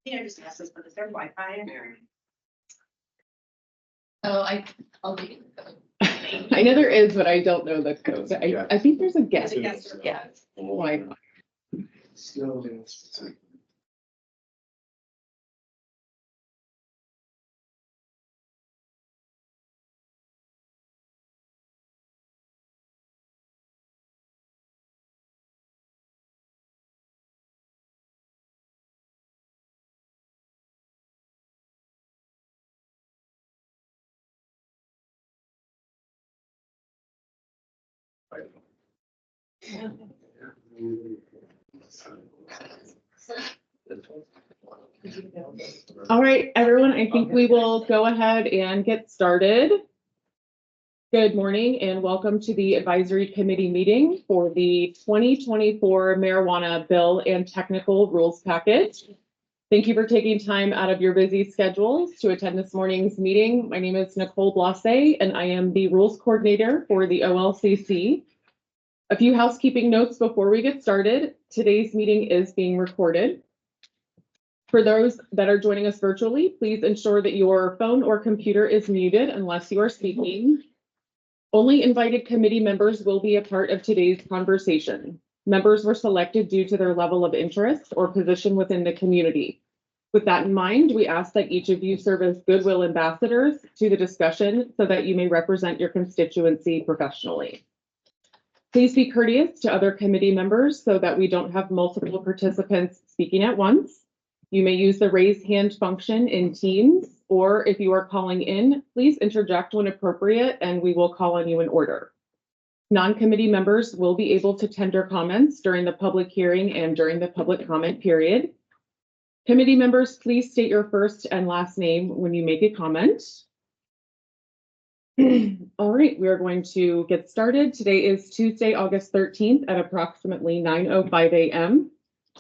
Yeah, just ask us, but is there Wi-Fi in there? Oh, I'll be. I know there is, but I don't know the code. I think there's a guest. Yeah. Wi-Fi. All right, everyone, I think we will go ahead and get started. Good morning and welcome to the advisory committee meeting for the 2024 marijuana bill and technical rules package. Thank you for taking time out of your busy schedules to attend this morning's meeting. My name is Nicole Blase and I am the rules coordinator for the OLCC. A few housekeeping notes before we get started. Today's meeting is being recorded. For those that are joining us virtually, please ensure that your phone or computer is muted unless you are speaking. Only invited committee members will be a part of today's conversation. Members were selected due to their level of interest or position within the community. With that in mind, we ask that each of you serve as goodwill ambassadors to the discussion so that you may represent your constituency professionally. Please be courteous to other committee members so that we don't have multiple participants speaking at once. You may use the raise hand function in Teams, or if you are calling in, please interject when appropriate and we will call on you in order. Non-committee members will be able to tender comments during the public hearing and during the public comment period. Committee members, please state your first and last name when you make a comment. All right, we are going to get started. Today is Tuesday, August 13th at approximately 9:05 a.m.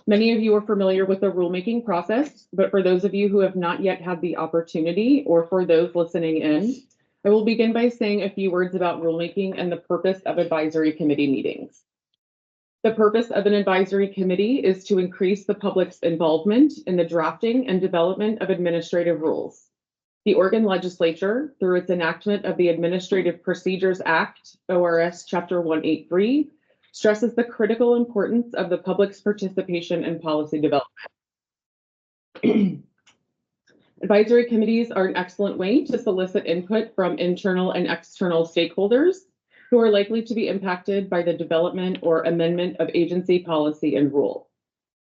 Many of you are familiar with the rulemaking process, but for those of you who have not yet had the opportunity, or for those listening in, I will begin by saying a few words about rulemaking and the purpose of advisory committee meetings. The purpose of an advisory committee is to increase the public's involvement in the drafting and development of administrative rules. The Oregon Legislature, through its enactment of the Administrative Procedures Act, ORS Chapter 183, stresses the critical importance of the public's participation in policy development. Advisory committees are an excellent way to solicit input from internal and external stakeholders who are likely to be impacted by the development or amendment of agency policy and rule.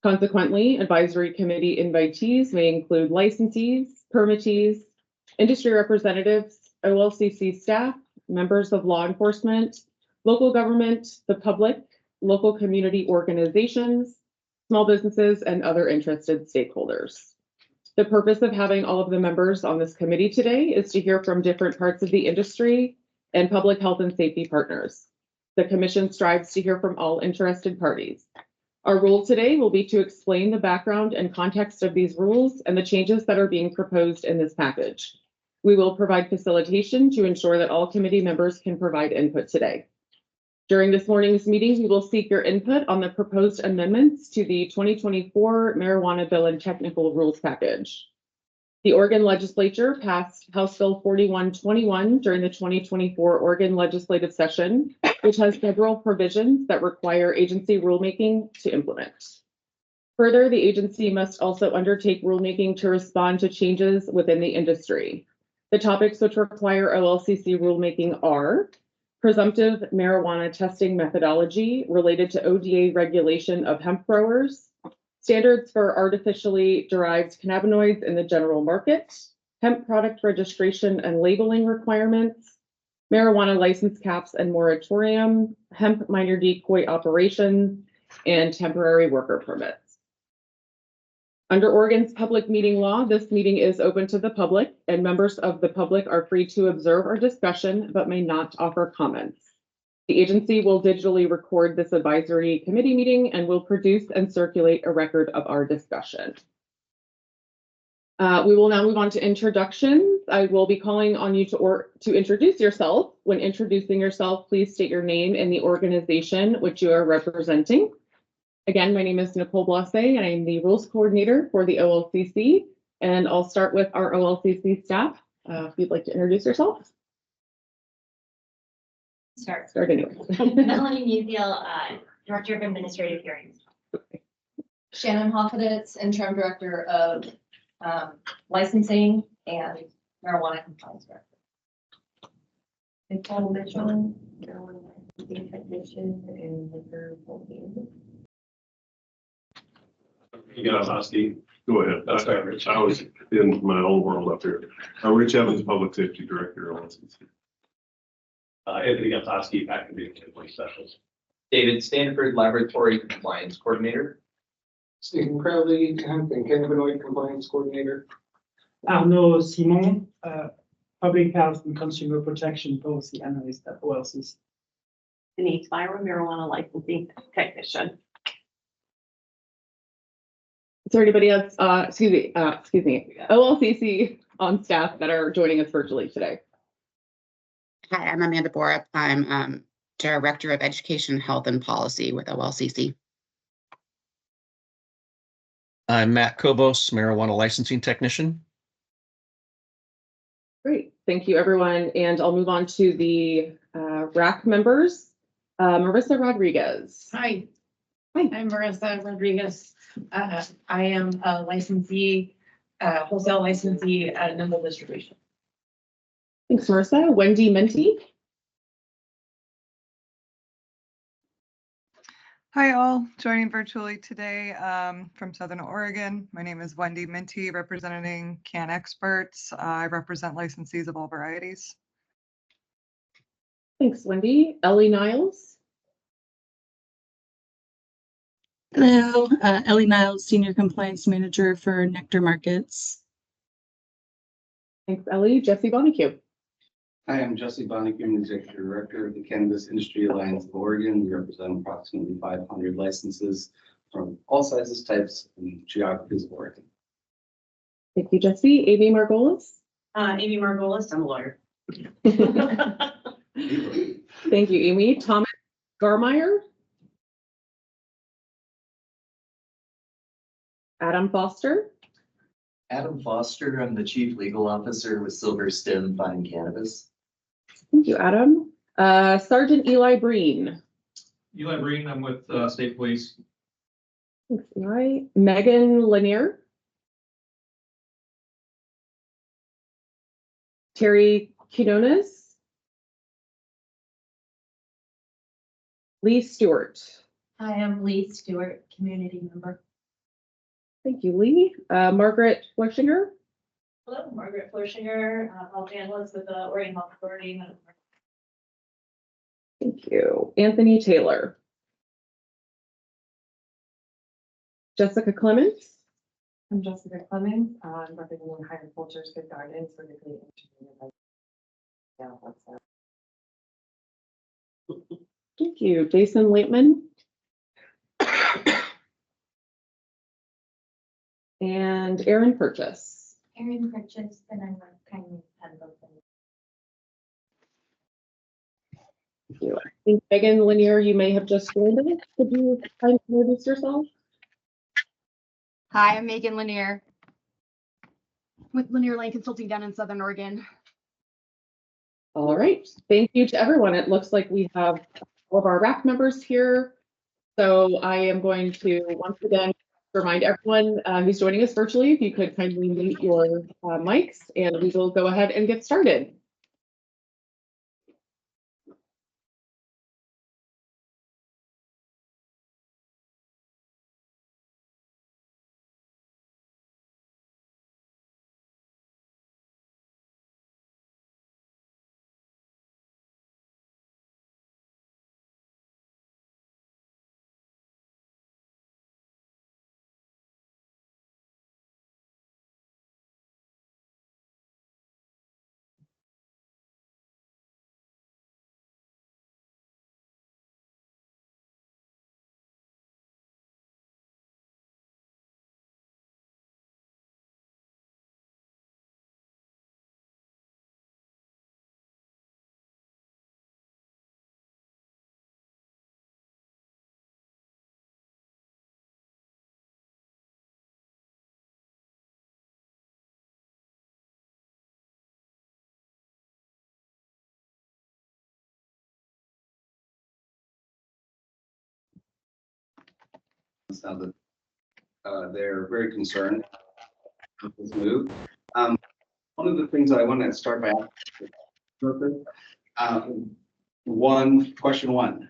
Consequently, advisory committee invitees may include licensees, permittees, industry representatives, OLCC staff, members of law enforcement, local government, the public, local community organizations, small businesses, and other interested stakeholders. The purpose of having all of the members on this committee today is to hear from different parts of the industry and public health and safety partners. The commission strives to hear from all interested parties. Our role today will be to explain the background and context of these rules and the changes that are being proposed in this package. We will provide facilitation to ensure that all committee members can provide input today. During this morning's meeting, we will seek your input on the proposed amendments to the 2024 marijuana bill and technical rules package. The Oregon Legislature passed House Bill 4121 during the 2024 Oregon legislative session, which has several provisions that require agency rulemaking to implement. Further, the agency must also undertake rulemaking to respond to changes within the industry. The topics which require OLCC rulemaking are presumptive marijuana testing methodology related to ODA regulation of hemp growers, standards for artificially derived cannabinoids in the general market, hemp product registration and labeling requirements, marijuana license caps and moratorium, hemp minor decoy operations, and temporary worker permits. Under Oregon's public meeting law, this meeting is open to the public, and members of the public are free to observe our discussion but may not offer comments. The agency will digitally record this advisory committee meeting and will produce and circulate a record of our discussion. We will now move on to introductions. I will be calling on you to introduce yourself. When introducing yourself, please state your name and the organization which you are representing. Again, my name is Nicole Blase, and I'm the Rules Coordinator for the OLCC. And I'll start with our OLCC staff. If you'd like to introduce yourself. Start anyway. Melanie Musial, Director of Administrative Hearings. Shannon Hoffeditz, Interim Director of Licensing and Marijuana Compliance Director. Nicole Mitchell, marijuana licensing technician and liquor holding. You got Hosky? Go ahead. I was in my own world up here. Rich Evans, Public Safety Director, OLCC. Anthony Gutowski, Academic Complaint Specialist. David Stanford, Laboratory Compliance Coordinator. Stephen Crowley, Hemp and Cannabinoid Compliance Coordinator. Arnaud Simon, Public Health and Consumer Protection Policy Analyst at OLCC. Denise Byron, marijuana licensing technician. Is there anybody else, excuse me, OLCC on staff that are joining us virtually today? Hi, I'm Amanda Borup. I'm Director of Education, Health, and Policy with OLCC. I'm Matt Kobos, Marijuana Licensing Technician. Great, thank you, everyone. And I'll move on to the RAC members. Marissa Rodriguez. Hi. Hi. I'm Marissa Rodriguez. I am a licensee, wholesale licensee at Nimble Distribution. Thanks, Marissa. Wendy Minty. Hi all, joining virtually today from Southern Oregon. My name is Wendy Minty, representing Can Experts. I represent licensees of all varieties. Thanks, Wendy. Ellie Niles. Hello, Ellie Niles, Senior Compliance Manager for Nectar Markets. Thanks, Ellie. Jesse Bonacue. Hi, I'm Jesse Bonnick, I'm the Executive Director of the Cannabis Industry Alliance of Oregon. We represent approximately 500 licenses from all sizes, types, and geographies of Oregon. Thank you, Jesse. Amy Margolis. Amy Margolis, I'm a lawyer. Thank you, Amy. Thomas Garmeyer. Adam Foster. Adam Foster, I'm the Chief Legal Officer with Silver Stem Fine Cannabis. Thank you, Adam. Sergeant Eli Breen. Eli Breen, I'm with State Police. Thanks, Eli. Megan Lanier. Terry Quinones. Lee Stewart. I am Lee Stewart, community member. Thank you, Lee. Margaret Flushinger. Hello, Margaret Flushinger, health analyst with the Oregon Health Authority. Thank you. Anthony Taylor. Jessica Clements. I'm Jessica Clemens, representing Higher Cultures Good Gardens, vertically integrated. Thank you. Jason Laitman. And Aaron Purchase. Erin Purchase, and I'm kindly Pendleton. Thank you. I think Megan Lanier, you may have just joined us. Could you kindly introduce yourself? Hi, I'm Megan Lanier with Lanier Lane Consulting down in Southern Oregon. All right. Thank you to everyone. It looks like we have all of our RAC members here. So I am going to once again remind everyone who's joining us virtually, if you could kindly mute your mics, and we will go ahead and get started. now that they're very concerned with this move. One of the things that I want to start by question one,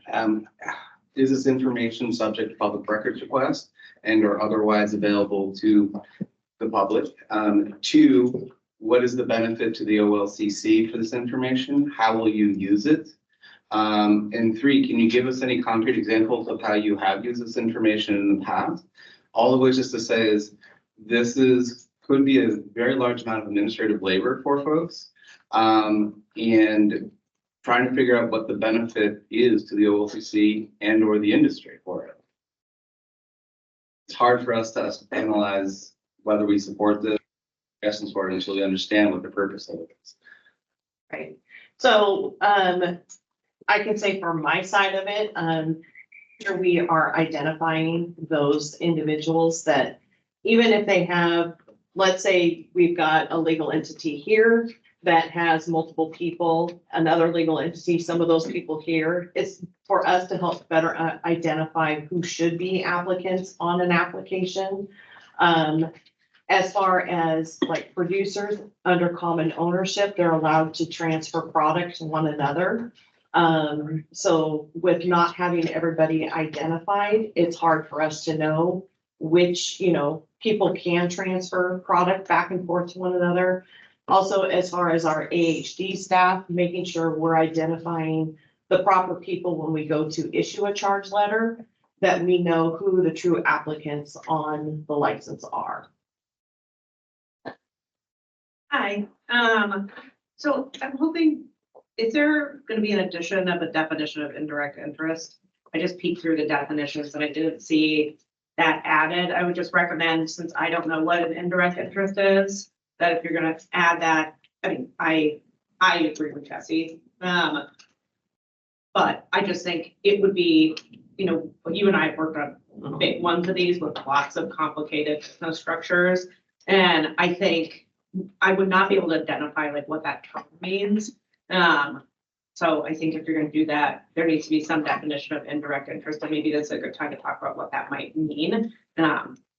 is this information subject to public records request and or otherwise available to the public? Two, what is the benefit to the OLCC for this information? How will you use it? And three, can you give us any concrete examples of how you have used this information in the past? All of which is to say is could be a very large amount of administrative labor for folks. And trying to figure out what the benefit is to the OLCC and or the industry for it. It's hard for us to analyze whether we support the essence for it until we understand what the purpose of it is. Right. So I can say from my side of it, here we are identifying those individuals that even if they have, let's say we've got a legal entity here that has multiple people, another legal entity, some of those people here, it's for us to help better identify who should be applicants on an application. As far as like producers under common ownership, they're allowed to transfer product to one another. So with not having everybody identified, it's hard for us to know which, people can transfer product back and forth to one another. Also, as far as our AHD staff, making sure we're identifying the proper people when we go to issue a charge letter, that we know who the true applicants on the license are. Hi, so I'm hoping, is there gonna be an addition of a definition of indirect interest? I just peeked through the definitions and I didn't see that added. I would just recommend, since I don't know what an indirect interest is, that if you're gonna add that, I mean, I agree with Jesse. But I just think it would be, you and I have worked on big ones of these with lots of complicated business structures. And I think I would not be able to identify like what that term means. So I think if you're gonna do that, there needs to be some definition of indirect interest, and maybe that's a good time to talk about what that might mean.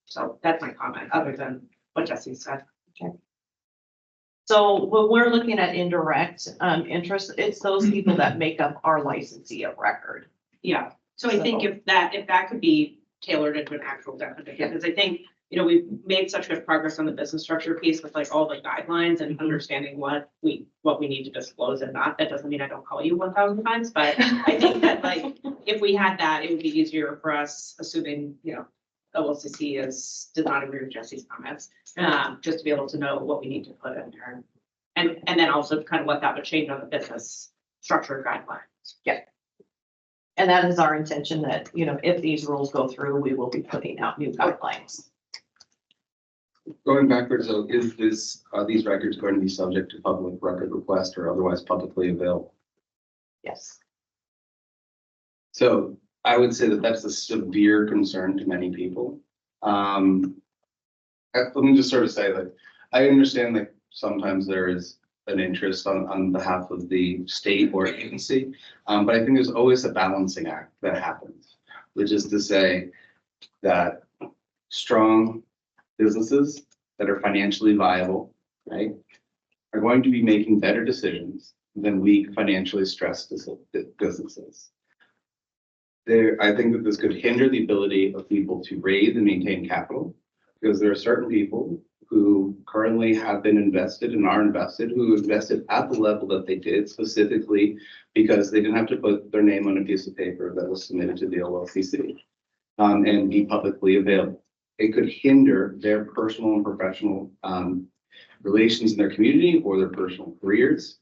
So that's my comment, other than what Jesse said. Okay. So when we're looking at indirect interest, it's those people that make up our licensee of record. Yeah, so I think if that could be tailored into an actual definition, because I think, we've made such good progress on the business structure piece with like all the guidelines and understanding what we need to disclose and not. That doesn't mean I don't call you 1,000 times, but I think that like, if we had that, it would be easier for us, assuming, OLCC does not agree with Jesse's comments, just to be able to know what we need to put in there. And then also kind of what that would change on the business structure guidelines. Yeah. And that is our intention that, if these rules go through, we will be putting out new guidelines. Going backwards, though, are these records going to be subject to public record request or otherwise publicly available? Yes. So I would say that that's a severe concern to many people. Let me just sort of say that I understand that sometimes there is an interest on behalf of the state or agency, but I think there's always a balancing act that happens, which is to say that strong businesses that are financially viable, right, are going to be making better decisions than weak, financially stressed businesses. I think that this could hinder the ability of people to raise and maintain capital, because there are certain people who currently have been invested and are invested, who invested at the level that they did specifically because they didn't have to put their name on a piece of paper that was submitted to the OLCC and be publicly available. It could hinder their personal and professional relations in their community or their personal careers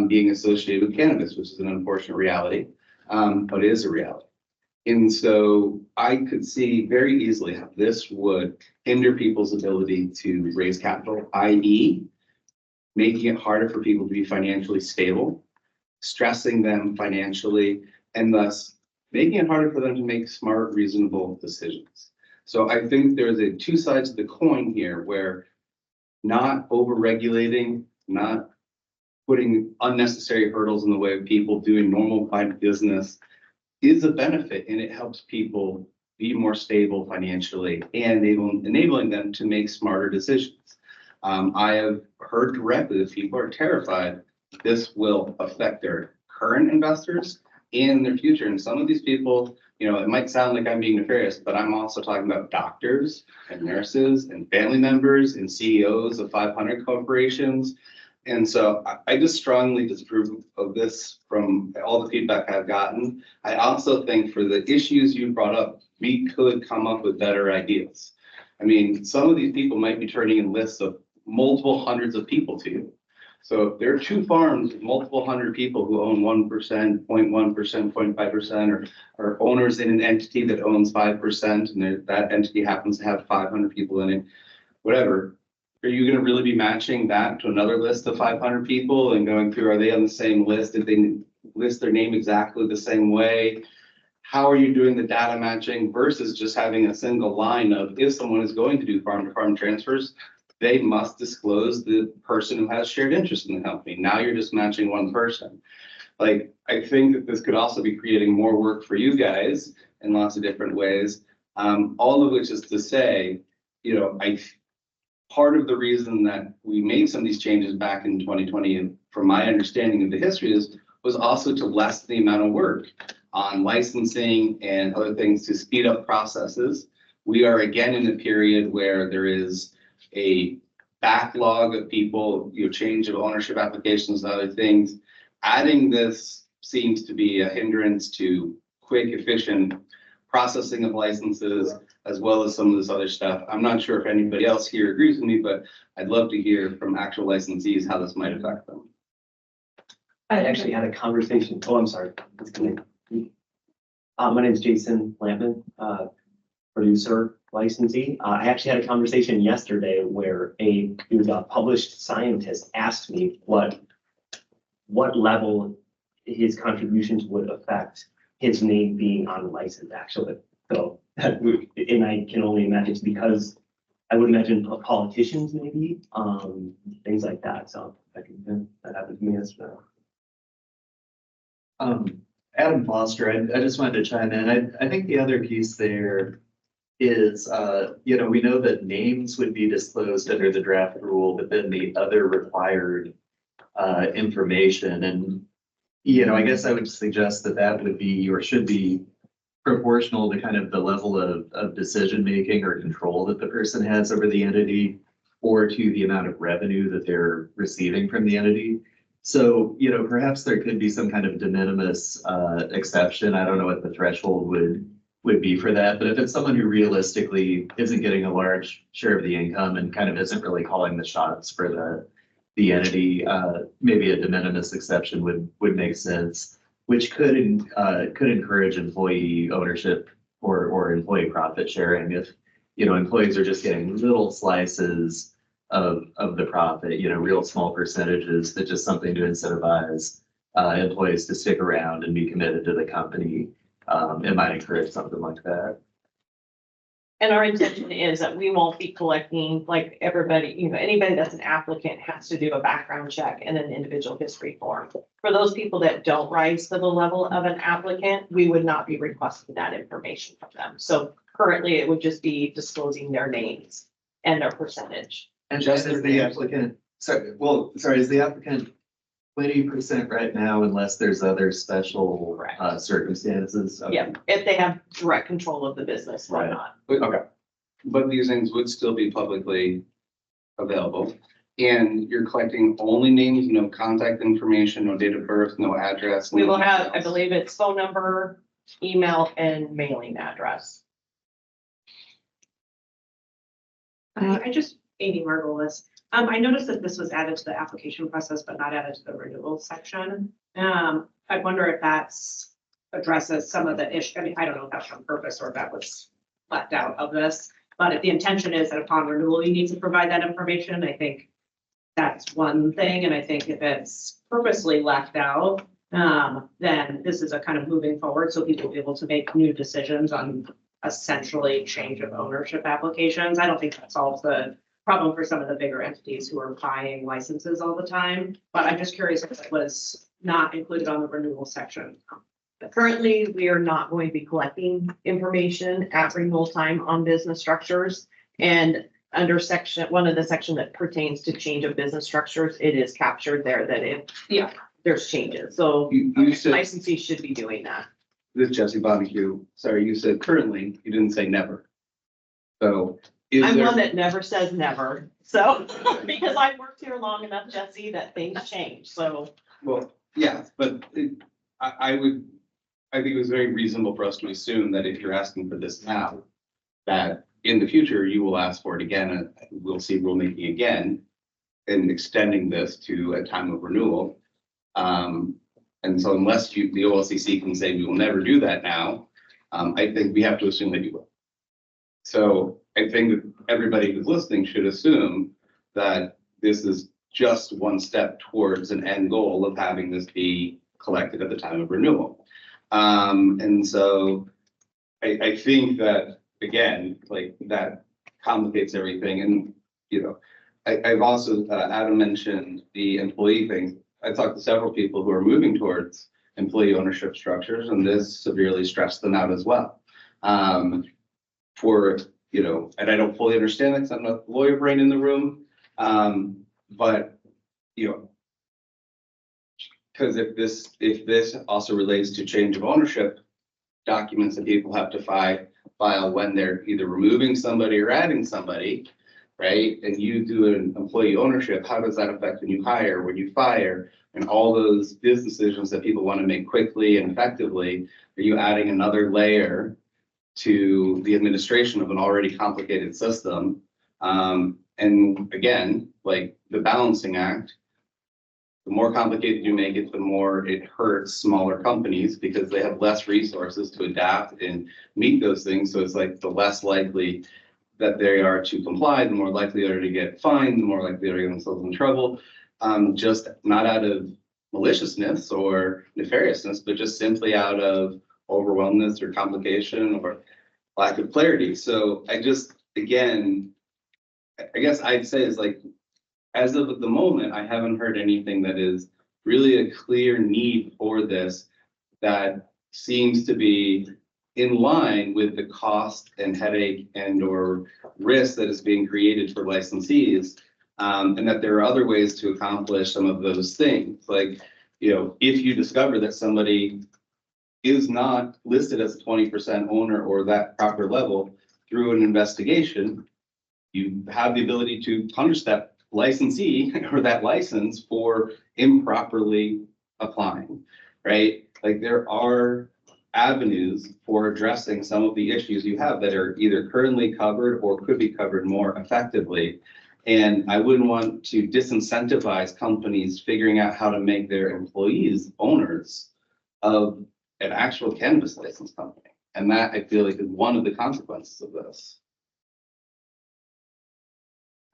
being associated with cannabis, which is an unfortunate reality, but it is a reality. And so I could see very easily how this would hinder people's ability to raise capital, i.e., making it harder for people to be financially stable, stressing them financially, and thus making it harder for them to make smart, reasonable decisions. So I think there's two sides of the coin here where not over-regulating, not putting unnecessary hurdles in the way of people doing normal fine business is a benefit, and it helps people be more stable financially, and enabling them to make smarter decisions. I have heard directly that people are terrified this will affect their current investors and their future. And some of these people, you know, it might sound like I'm being nefarious, but I'm also talking about doctors and nurses and family members and CEOs of 500 corporations. And so I just strongly disapprove of this from all the feedback I've gotten. I also think for the issues you brought up, we could come up with better ideas. I mean, some of these people might be turning in lists of multiple hundreds of people to you. So if there are two farms, multiple hundred people who own 1%, 0.1%, 0.5%, or owners in an entity that owns 5%, and that entity happens to have 500 people in it, whatever. Are you going to really be matching that to another list of 500 people and going through, are they on the same list? Did they list their name exactly the same way? How are you doing the data matching versus just having a single line of, if someone is going to do farm to farm transfers, they must disclose the person who has shared interest in the company. Now you're just matching one person. Like, I think that this could also be creating more work for you guys in lots of different ways. All of which is to say, you know, part of the reason that we made some of these changes back in 2020, and from my understanding of the history, was also to lessen the amount of work on licensing and other things to speed up processes. We are again in a period where there is a backlog of people, you know, change of ownership applications and other things. Adding this seems to be a hindrance to quick, efficient processing of licenses, as well as some of this other stuff. I'm not sure if anybody else here agrees with me, but I'd love to hear from actual licensees how this might affect them. I actually had a conversation. Oh, I'm sorry. My name is Jason Lampman, producer, licensee. I actually had a conversation yesterday where a published scientist asked me what level his contributions would affect his name being on the license, actually. So, and I can only imagine it's because I would imagine politicians maybe, things like that. So that happened to me as well. Adam Foster, I just wanted to chime in. I think the other piece there is, you know, we know that names would be disclosed under the draft rule, but then the other required information. And, you know, I guess I would suggest that that would be or should be proportional to kind of the level of decision making or control that the person has over the entity, or to the amount of revenue that they're receiving from the entity. So, you know, perhaps there could be some kind of de minimis exception. I don't know what the threshold would be for that, but if it's someone who realistically isn't getting a large share of the income and kind of isn't really calling the shots for the entity, maybe a de minimis exception would make sense, which could encourage employee ownership or employee profit sharing. If, you know, employees are just getting little slices of the profit, you know, real small percentages, that's just something to incentivize employees to stick around and be committed to the company. It might encourage something like that. And our intention is that we won't be collecting, like, everybody, you know, anybody that's an applicant has to do a background check and an individual history form. For those people that don't rise to the level of an applicant, we would not be requesting that information from them. So currently it would just be disclosing their names and their percentage. And just as the applicant, is the applicant 20% right now unless there's other special circumstances? Okay. Yeah, if they have direct control of the business or not. Okay, but these things would still be publicly available. And you're collecting only names, no contact information, no date of birth, no address. We will have, I believe it's phone number, email, and mailing address. Amy Margolis. I noticed that this was added to the application process, but not added to the renewal section. I wonder if that's addresses some of the issue. I mean, I don't know if that's on purpose or if that was left out of this, but if the intention is that upon renewal, you need to provide that information, I think that's one thing. And I think if it's purposely left out, then this is a kind of moving forward. So people will be able to make new decisions on essentially change of ownership applications. I don't think that solves the problem for some of the bigger entities who are buying licenses all the time, but I'm just curious if it was not included on the renewal section. Currently, we are not going to be collecting information at renewal time on business structures. And under one of the section that pertains to change of business structures, it is captured there that there's changes. So You said, licensees should be doing that. this is Jesse Barbecue, sorry, you said currently, you didn't say never. So is I'm one there, that never says never. So, because I've worked here long enough, Jesse, that things change. So well, yeah, but I think it was very reasonable for us to assume that if you're asking for this now, that in the future, you will ask for it again, and we'll see rulemaking again, and extending this to a time of renewal. And so unless the OLCC can say we will never do that now, I think we have to assume that you will. So I think that everybody who's listening should assume that this is just one step towards an end goal of having this be collected at the time of renewal. And so I think that, again, like that complicates everything. And, you know, I've also, Adam mentioned the employee thing. I talked to several people who are moving towards employee ownership structures, and this severely stressed them out as well. For, you know, and I don't fully understand it because I'm not the lawyer brain in the room. But, you know, because if this also relates to change of ownership documents that people have to file when they're either removing somebody or adding somebody, right? And you do an employee ownership, how does that affect when you hire, when you fire, and all those business decisions that people want to make quickly and effectively? Are you adding another layer to the administration of an already complicated system? And again, like the balancing act, the more complicated you make it, the more it hurts smaller companies because they have less resources to adapt and meet those things. So it's like the less likely that they are to comply, the more likely they are to get fined, the more likely they are to get themselves in trouble. Just not out of maliciousness or nefariousness, but just simply out of overwhelmness or complication or lack of clarity. So I just, again, I guess I'd say is like, as of the moment, I haven't heard anything that is really a clear need for this that seems to be in line with the cost and headache and or risk that is being created for licensees. And that there are other ways to accomplish some of those things. Like, you know, if you discover that somebody is not listed as a 20% owner or that proper level through an investigation, you have the ability to punish that licensee or that license for improperly applying, right? Like there are avenues for addressing some of the issues you have that are either currently covered or could be covered more effectively. And I wouldn't want to disincentivize companies figuring out how to make their employees owners of an actual cannabis license company. And that I feel like is one of the consequences of this.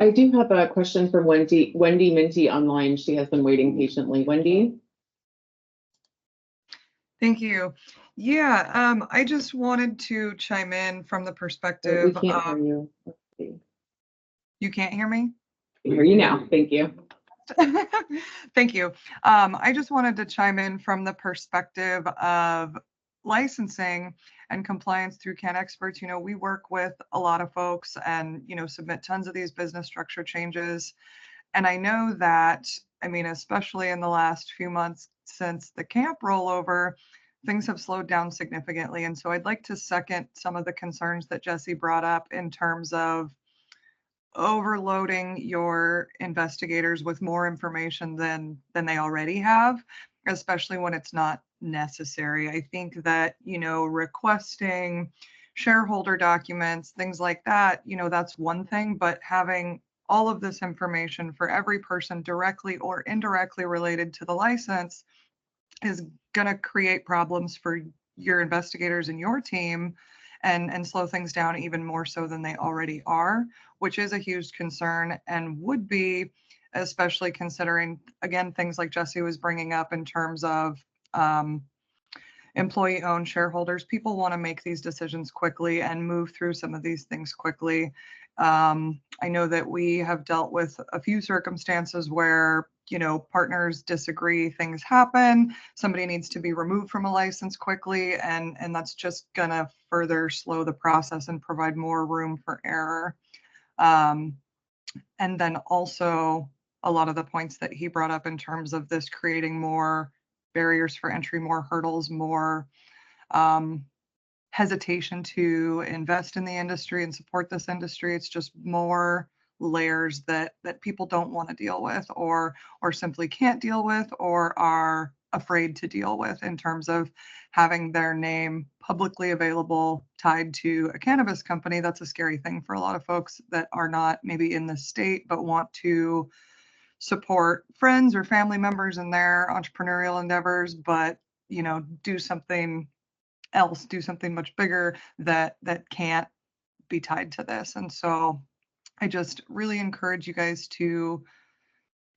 I do have a question from Wendy Minty online. She has been waiting patiently. Wendy? Thank you. Yeah, I just wanted to chime in from the perspective We can't hear of, you. Let's see. You can't hear me? I hear you now. Thank you. Thank you. I just wanted to chime in from the perspective of licensing and compliance through CanExperts. You know, we work with a lot of folks and, you know, submit tons of these business structure changes. And I know that, I mean, especially in the last few months since the camp rollover, things have slowed down significantly. And so I'd like to second some of the concerns that Jesse brought up in terms of overloading your investigators with more information than they already have, especially when it's not necessary. I think that, you know, requesting shareholder documents, things like that, you know, that's one thing, but having all of this information for every person directly or indirectly related to the license is going to create problems for your investigators and your team and slow things down even more so than they already are, which is a huge concern and would be, especially considering, again, things like Jesse was bringing up in terms of employee-owned shareholders. People want to make these decisions quickly and move through some of these things quickly. I know that we have dealt with a few circumstances where partners disagree, things happen, somebody needs to be removed from a license quickly, and that's just gonna further slow the process and provide more room for error. And then also a lot of the points that he brought up in terms of this creating more barriers for entry, more hurdles, more hesitation to invest in the industry and support this industry. It's just more layers that people don't want to deal with, or simply can't deal with, or are afraid to deal with, in terms of having their name publicly available tied to a cannabis company. That's a scary thing for a lot of folks that are not maybe in the state but want to support friends or family members in their entrepreneurial endeavors, but do something else, do something much bigger that can't be tied to this. And so I just really encourage you guys to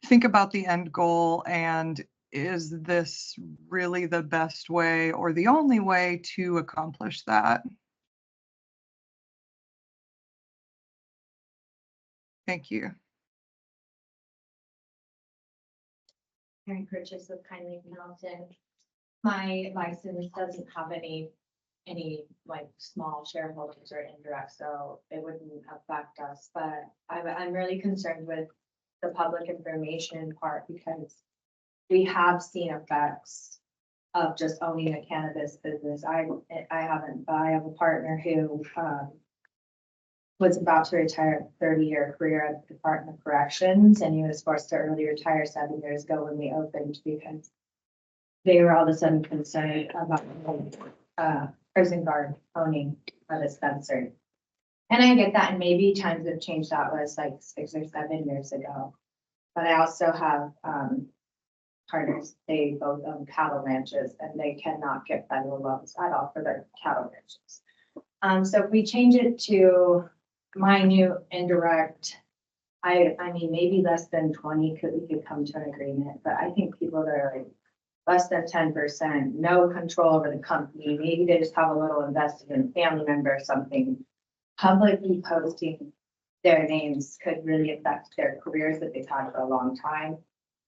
think about the end goal, and is this really the best way or the only way to accomplish that? Thank you. Karen Purchase with Kindly Mountain. My license doesn't have any like small shareholders or indirect, so it wouldn't affect us. But I'm really concerned with the public information part, because we have seen effects of just owning a cannabis business. I haven't, but I have a partner who was about to retire a 30-year career at the Department of Corrections, and he was forced to early retire 7 years ago when we opened, because they were all of a sudden concerned about prison guard owning a dispensary. And I get that, and maybe times have changed. That was like 6 or 7 years ago. But I also have partners, they both own cattle ranches, and they cannot get federal loans at all for their cattle ranches. So if we change it to my new indirect, I mean, maybe less than 20 we could come to an agreement, but I think people that are like less than 10%, no control over the company, maybe they just have a little invested in a family member or something, publicly posting their names could really affect their careers that they've had for a long time,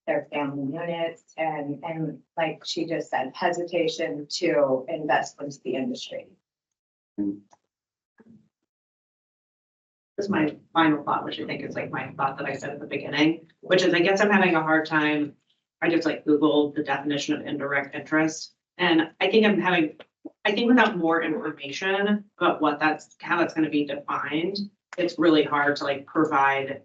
their family units, and like she just said, hesitation to invest into the industry. This is my final thought, which I think is like my thought that I said at the beginning, which is I guess I'm having a hard time. I just like Googled the definition of indirect interest. And I think without more information about how that's going to be defined, it's really hard to like provide,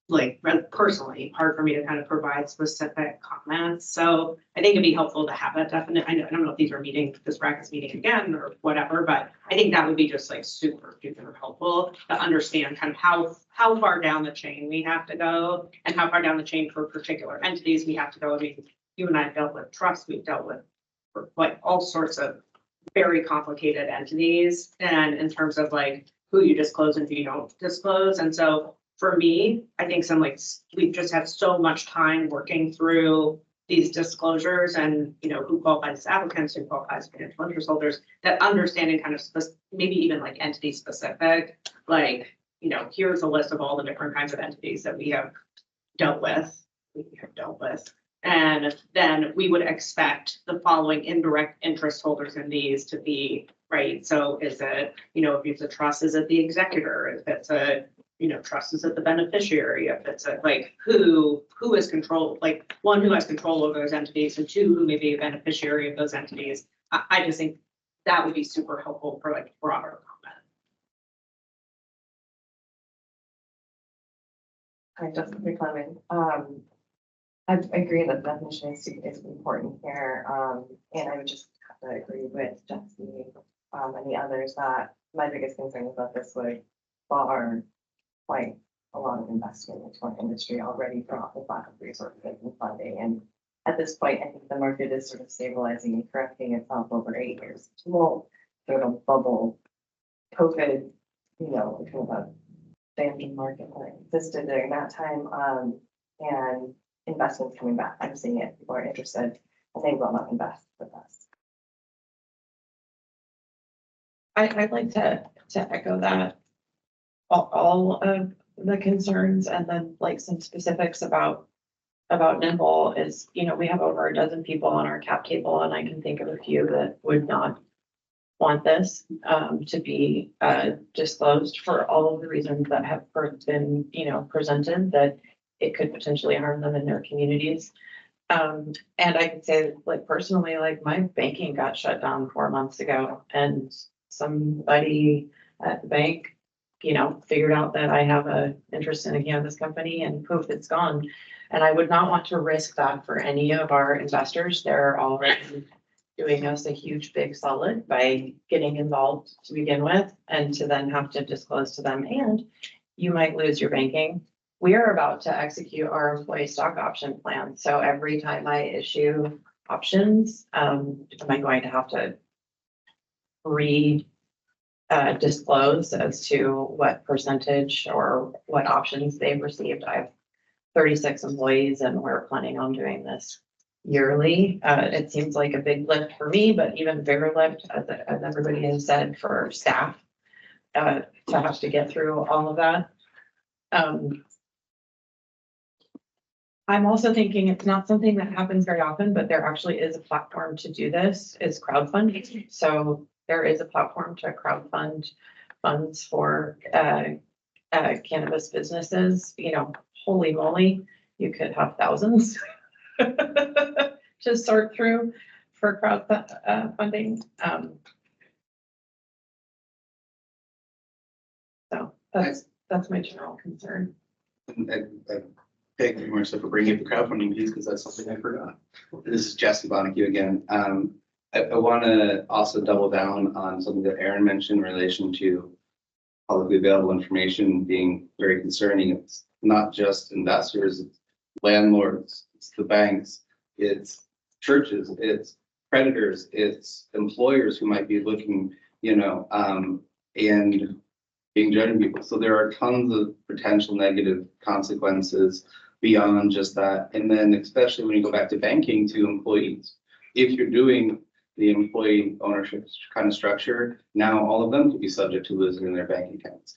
like personally hard for me to kind of provide specific comments. So I think it'd be helpful to have that definite. I don't know if this bracket's meeting again or whatever, but I think that would be just like super helpful to understand kind of how far down the chain we have to go, and how far down the chain for particular entities we have to go. I mean, you and I have dealt with trust, we've dealt with like all sorts of very complicated entities, and in terms of like who you disclose and who you don't disclose. And so for me, I think we've just had so much time working through these disclosures, and who qualifies as applicants, who qualifies as financial interest holders, that understanding kind of maybe even like entity specific, like, here's a list of all the different kinds of entities that we have dealt with. And then we would expect the following indirect interest holders in these to be, right? So is it, if it's a trust, is it the executor? If it's a, trust, is it the beneficiary? If it's like who is control, like one, who has control over those entities, and two, who may be a beneficiary of those entities. I just think that would be super helpful for like broader comment. Hi, Jessica Clement. I agree that definition is important here. And I would just have to agree with Jesse and the others that my biggest concern is that this would bar quite a lot of investment into our industry already for off the lack of resources and funding. And at this point, I think the market is sort of stabilizing and correcting itself over 8 years. Well, sort of bubble COVID, kind of a banking market that existed during that time. And investments coming back. I'm seeing it. People are interested, and they will not invest with us. I'd like to echo that, all of the concerns, and then like some specifics about about Nimble is, we have over a dozen people on our cap table, and I can think of a few that would not want this to be disclosed for all of the reasons that have been, presented, that it could potentially harm them in their communities. And I can say, like, personally, like, my banking got shut down 4 months ago, and somebody at the bank, figured out that I have a interest in a cannabis company, and poof, it's gone. And I would not want to risk that for any of our investors. They're already doing us a huge big solid by getting involved to begin with, and to then have to disclose to them, and you might lose your banking. We are about to execute our employee stock option plan. So every time I issue options, am I going to have to disclose as to what percentage or what options they've received? I have 36 employees, and we're planning on doing this yearly. It seems like a big lift for me, but even bigger lift, as everybody has said, for staff to have to get through all of that. I'm also thinking it's not something that happens very often, but there actually is a platform to do this, is crowdfunding. So there is a platform to crowdfund funds for cannabis businesses. Holy moly, you could have thousands to sort through for funding. So that's my general concern. Thank you, Marissa, for bringing up the crowdfunding piece, because that's something I forgot. This is Jesse Bonacue again. I want to also double down on something that Aaron mentioned in relation to publicly available information being very concerning. It's not just investors, it's landlords, it's the banks, it's churches, it's creditors, it's employers who might be looking, and being judging people. So there are tons of potential negative consequences beyond just that. And then especially when you go back to banking, to employees, if you're doing the employee ownership kind of structure, now all of them could be subject to losing their bank accounts.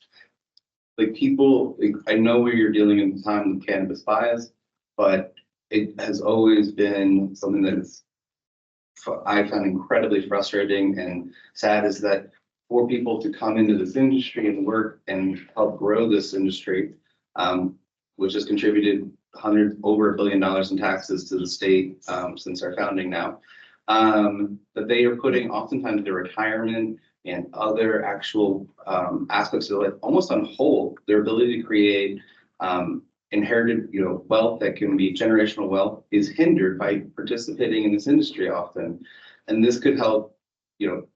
Like, people, I know where you're dealing in the time with cannabis bias, but it has always been something that I found incredibly frustrating and sad, is that for people to come into this industry and work and help grow this industry, which has contributed over $1 billion in taxes to the state since our founding now, that they are putting oftentimes their retirement and other actual aspects of life almost on hold. Their ability to create inherited, wealth that can be generational wealth is hindered by participating in this industry often. And this could help,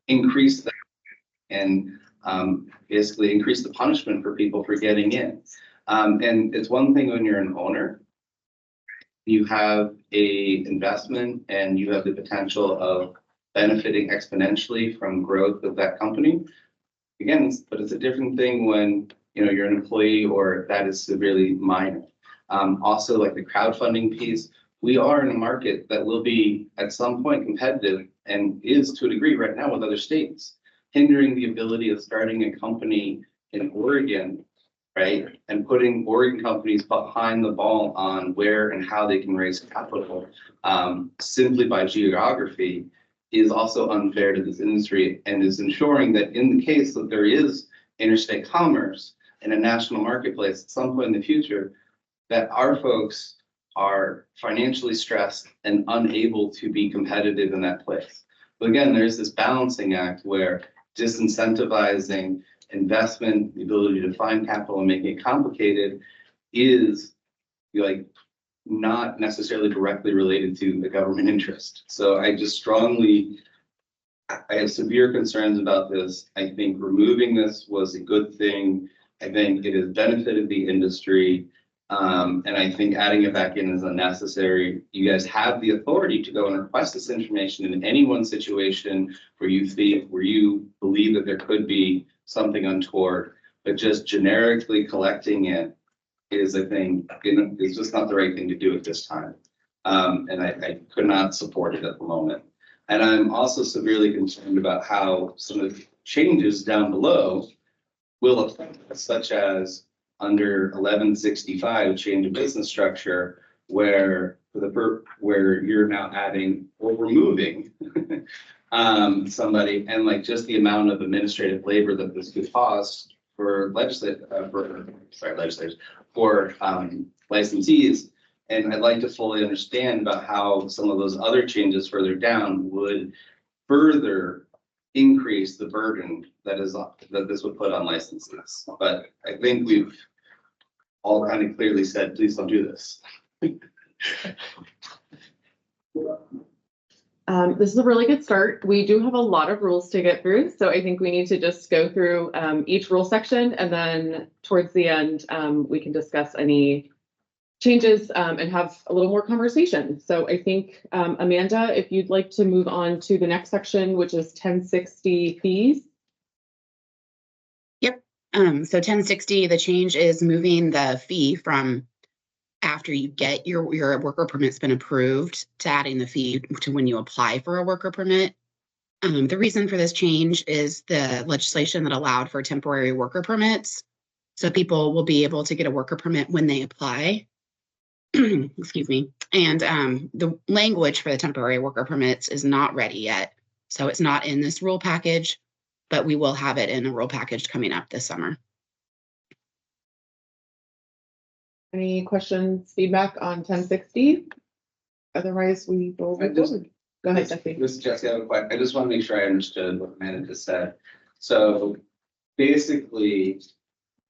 increase that and basically increase the punishment for people for getting in. And it's one thing when you're an owner, you have a investment and you have the potential of benefiting exponentially from growth of that company. Again, but it's a different thing when you're an employee, or that is severely minor. Also, like the crowdfunding piece, we are in a market that will be at some point competitive, and is to a degree right now with other states, hindering the ability of starting a company in Oregon, right? And putting Oregon companies behind the ball on where and how they can raise capital simply by geography is also unfair to this industry, and is ensuring that in the case that there is interstate commerce in a national marketplace at some point in the future, that our folks are financially stressed and unable to be competitive in that place. But again, there's this balancing act where disincentivizing investment, the ability to find capital and making it complicated is not necessarily directly related to the government interest. So I have severe concerns about this. I think removing this was a good thing. I think it has benefited the industry. And I think adding it back in is unnecessary. You guys have the authority to go and request this information in any one situation where you believe that there could be something untoward, but just generically collecting it is, I think, is just not the right thing to do at this time. And I could not support it at the moment. And I'm also severely concerned about how some of the changes down below will affect us, such as under 1165, change of business structure, where where you're now adding or removing somebody, and like just the amount of administrative labor that this could cost for legislators, for licensees. And I'd like to fully understand about how some of those other changes further down would further increase the burden that this would put on licenses. But I think we've all kind of clearly said, please don't do this. This is a really good start. We do have a lot of rules to get through, so I think we need to just go through each rule section, and then towards the end, we can discuss any changes and have a little more conversation. So I think, Amanda, if you'd like to move on to the next section, which is 1060 fees. Yep. So 1060, the change is moving the fee from after you get your worker permit's been approved to adding the fee to when you apply for a worker permit. The reason for this change is the legislation that allowed for temporary worker permits. So people will be able to get a worker permit when they apply. Excuse me. And the language for the temporary worker permits is not ready yet. So it's not in this rule package, but we will have it in a rule package coming up this summer. Any questions, feedback on 1060? Otherwise, we will move forward. Go ahead, Jesse. This is Jesse. I have a question. I just want to make sure I understood what Amanda just said. So basically,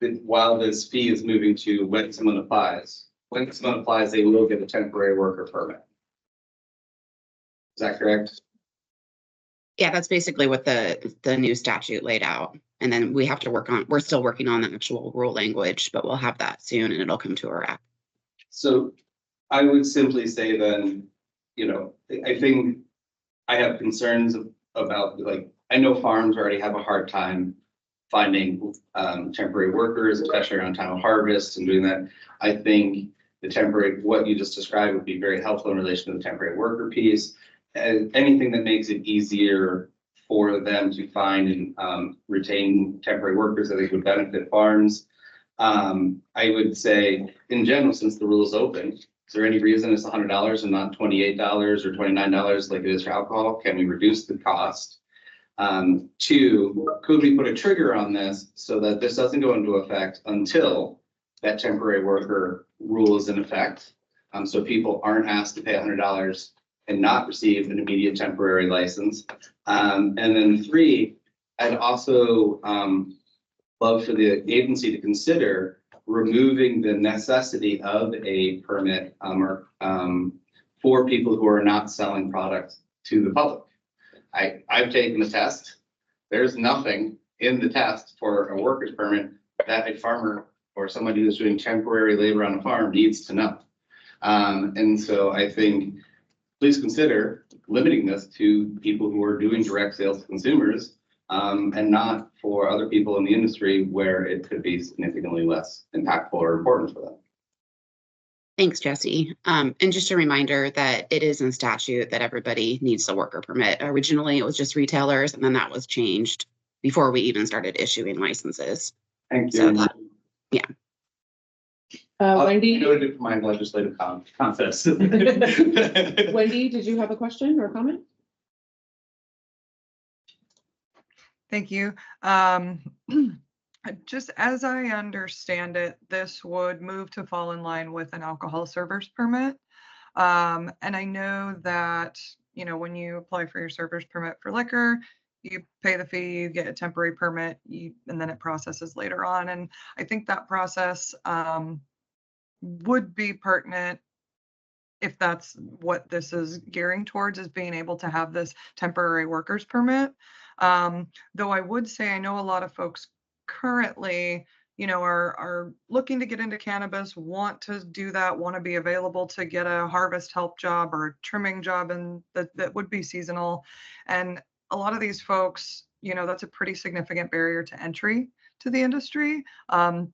while this fee is moving to when someone applies, they will get a temporary worker permit. Is that correct? Yeah, that's basically what the new statute laid out. And then we have to we're still working on the actual rule language, but we'll have that soon and it'll come to our app. So I would simply say then, I think I have concerns about, like, I know farms already have a hard time finding temporary workers, especially around time of harvest and doing that. I think what you just described would be very helpful in relation to the temporary worker piece. And anything that makes it easier for them to find and retain temporary workers, I think would benefit farms. I would say in general, since the rule is open, is there any reason it's $100 and not $28 or $29 like it is for alcohol? Can we reduce the cost? Two, could we put a trigger on this so that this doesn't go into effect until that temporary worker rule is in effect? So people aren't asked to pay $100 and not receive an immediate temporary license. And then three, I'd also love for the agency to consider removing the necessity of a permit for people who are not selling products to the public. I've taken the test. There's nothing in the test for a worker's permit that a farmer or somebody who's doing temporary labor on a farm needs to know. And so I think please consider limiting this to people who are doing direct sales to consumers and not for other people in the industry where it could be significantly less impactful or important for them. Thanks, Jesse. And just a reminder that it is in statute that everybody needs a worker permit. Originally, it was just retailers, and then that was changed before we even started issuing licenses. Thank you. So yeah. Wendy? Go to my legislative contest. Wendy, did you have a question or comment? Thank you. Just as I understand it, this would move to fall in line with an alcohol server's permit. And I know that, when you apply for your server's permit for liquor, you pay the fee, you get a temporary permit, and then it processes later on. And I think that process would be pertinent if that's what this is gearing towards, is being able to have this temporary workers permit. Though I would say I know a lot of folks currently, are looking to get into cannabis, want to do that, want to be available to get a harvest help job or a trimming job, and that would be seasonal. And a lot of these folks, that's a pretty significant barrier to entry to the industry.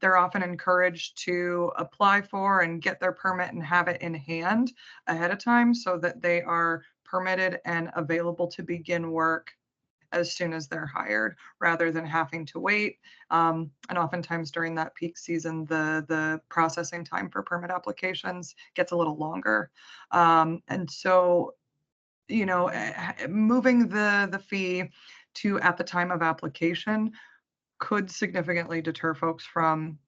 They're often encouraged to apply for and get their permit and have it in hand ahead of time so that they are permitted and available to begin work as soon as they're hired, rather than having to wait. And oftentimes during that peak season, the processing time for permit applications gets a little longer. And so, you know, moving the fee to at the time of application could significantly deter folks from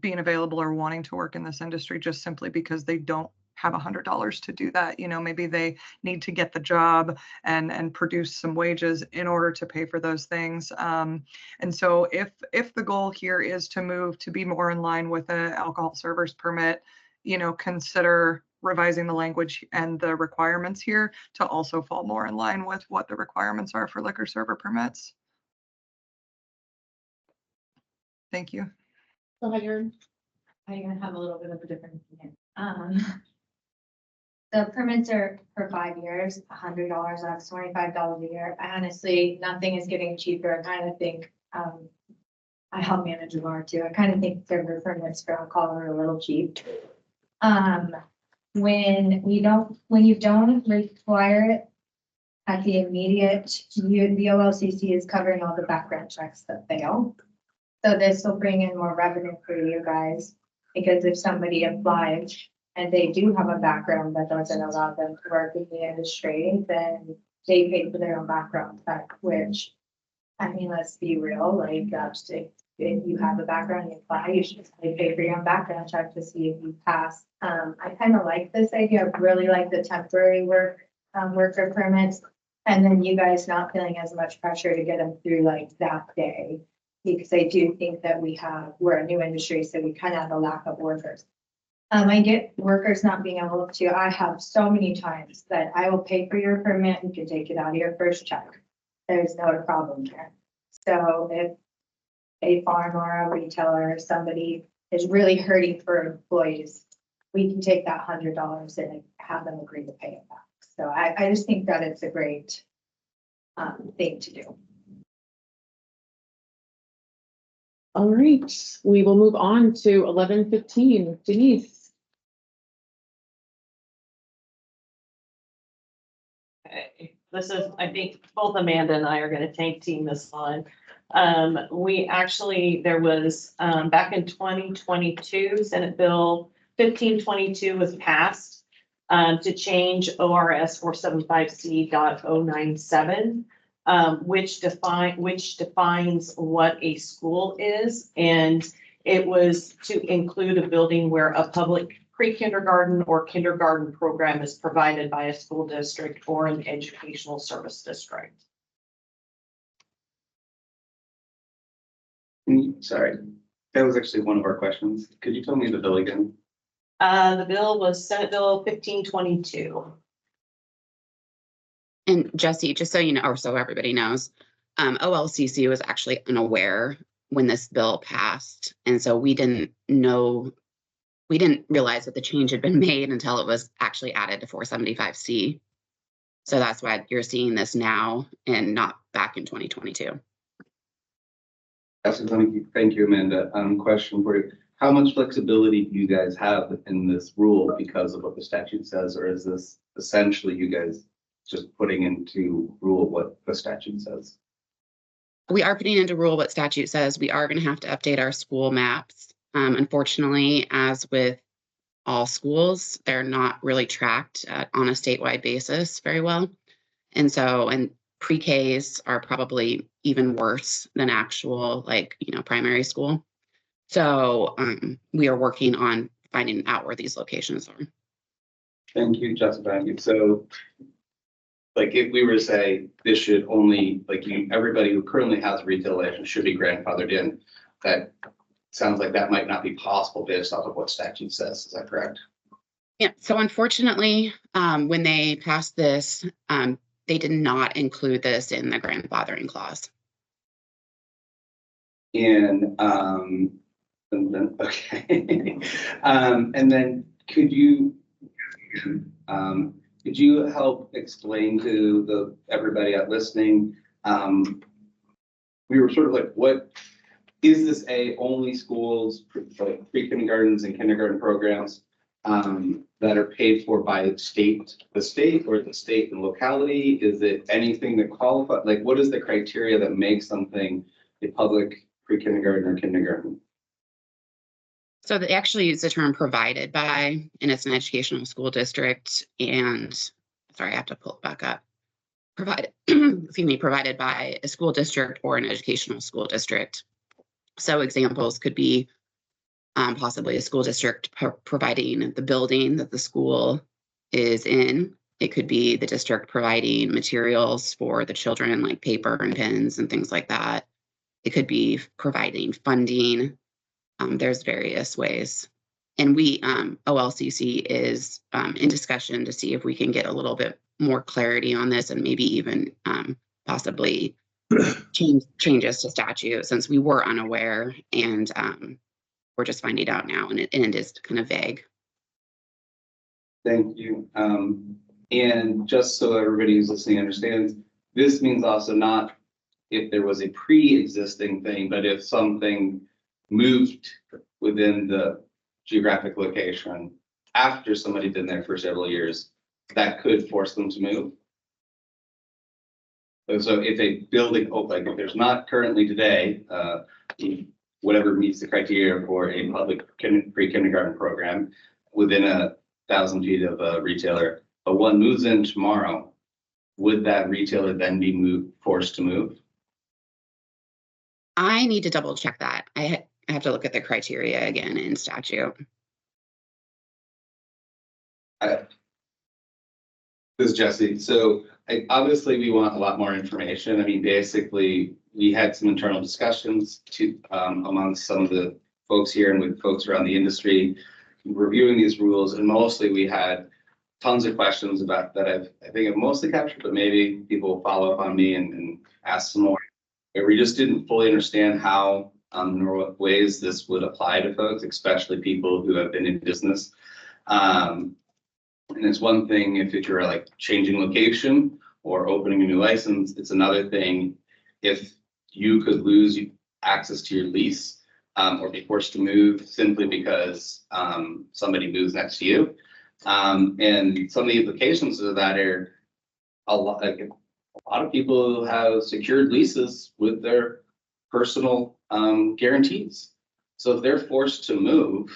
being available or wanting to work in this industry, just simply because they don't have $100 to do that. You know, maybe they need to get the job and produce some wages in order to pay for those things. And so if the goal here is to move to be more in line with an alcohol servers permit, you know, consider revising the language and the requirements here to also fall more in line with what the requirements are for liquor server permits. Thank you. Go ahead, Erin. I'm gonna have a little bit of a different opinion. The permits are for 5 years, $100, that's $25 a year. I honestly, nothing is getting cheaper. I kind of think, I help manage a bar too. I kind of think server permits for alcohol are a little cheap. When you don't require it at the immediate, the OLCC is covering all the background checks that fail. So this will bring in more revenue for you guys, because if somebody applies and they do have a background that doesn't allow them to work in the industry, then they pay for their own background check, which, I mean, let's be real, like, if you have a background, you apply, you should pay for your own background check to see if you pass. I kind of like this idea. I really like the temporary worker permits, and then you guys not feeling as much pressure to get them through like that day. Because I do think that we're a new industry, so we kind of have a lack of workers. I get workers not being able to. I have so many times that I will pay for your permit, you can take it out of your first check. There's not a problem there. So if a farm or a retailer or somebody is really hurting for employees, we can take that $100 and have them agree to pay it back. So I just think that it's a great thing to do. All right, we will move on to 11:15. Denise. Okay, this is, I think both Amanda and I are gonna tag team this one. There was, back in 2022, Senate Bill 1522 was passed to change ORS 475C.097, which defines what a school is. And it was to include a building where a public pre-kindergarten or kindergarten program is provided by a school district or an educational service district. Sorry, that was actually one of our questions. Could you tell me the bill again? The bill was Senate Bill 1522. And Jesse, just so you know, or so everybody knows, OLCC was actually unaware when this bill passed. And so we didn't realize that the change had been made until it was actually added to 475C. So that's why you're seeing this now and not back in 2022. Thank you, Amanda. Question for you. How much flexibility do you guys have in this rule because of what the statute says? Or is this essentially you guys just putting into rule what the statute says? We are putting into rule what statute says. We are going to have to update our school maps. Unfortunately, as with all schools, they're not really tracked on a statewide basis very well. And pre-Ks are probably even worse than actual, primary school. So we are working on finding out where these locations are. Thank you, Jessica. So, if we were to say this should only, everybody who currently has a retail license should be grandfathered in, that sounds like that might not be possible based off of what statute says. Is that correct? Yeah. So unfortunately, when they passed this, they did not include this in the grandfathering clause. Okay. And then could you help explain to everybody out listening? We were sort of like, what is this only schools, like pre-kindergartens and kindergarten programs? that are paid for by the state, or the state and locality? Is it anything that qualifies? Like, what is the criteria that makes something a public pre-kindergarten or kindergarten? So they actually use the term provided by, and it's an educational school district. And sorry, I have to pull it back up. Provided, excuse me, provided by a school district or an educational school district. So examples could be possibly a school district providing the building that the school is in. It could be the district providing materials for the children, like paper and pens and things like that. It could be providing funding. There's various ways. And we, OLCC is in discussion to see if we can get a little bit more clarity on this, and maybe even possibly changes to statute, since we were unaware, and we're just finding out now, and it is kind of vague. Thank you. And just so everybody who's listening understands, this means also not if there was a pre-existing thing, but if something moved within the geographic location after somebody's been there for several years, that could force them to move. So if a building, like if there's not currently today, whatever meets the criteria for a public pre-kindergarten program within 1,000 feet of a retailer, but one moves in tomorrow, would that retailer then be forced to move? I need to double check that. I have to look at the criteria again in statute. This is Jesse. So obviously we want a lot more information. I mean, basically we had some internal discussions amongst some of the folks here and with folks around the industry reviewing these rules. And mostly we had tons of questions about that I think I've mostly captured, but maybe people will follow up on me and ask some more. But we just didn't fully understand how nor what ways this would apply to folks, especially people who have been in business. And it's one thing if you're like changing location or opening a new license. It's another thing if you could lose access to your lease or be forced to move simply because somebody moves next to you. And some of the implications of that are a lot of people have secured leases with their personal guarantees. So if they're forced to move,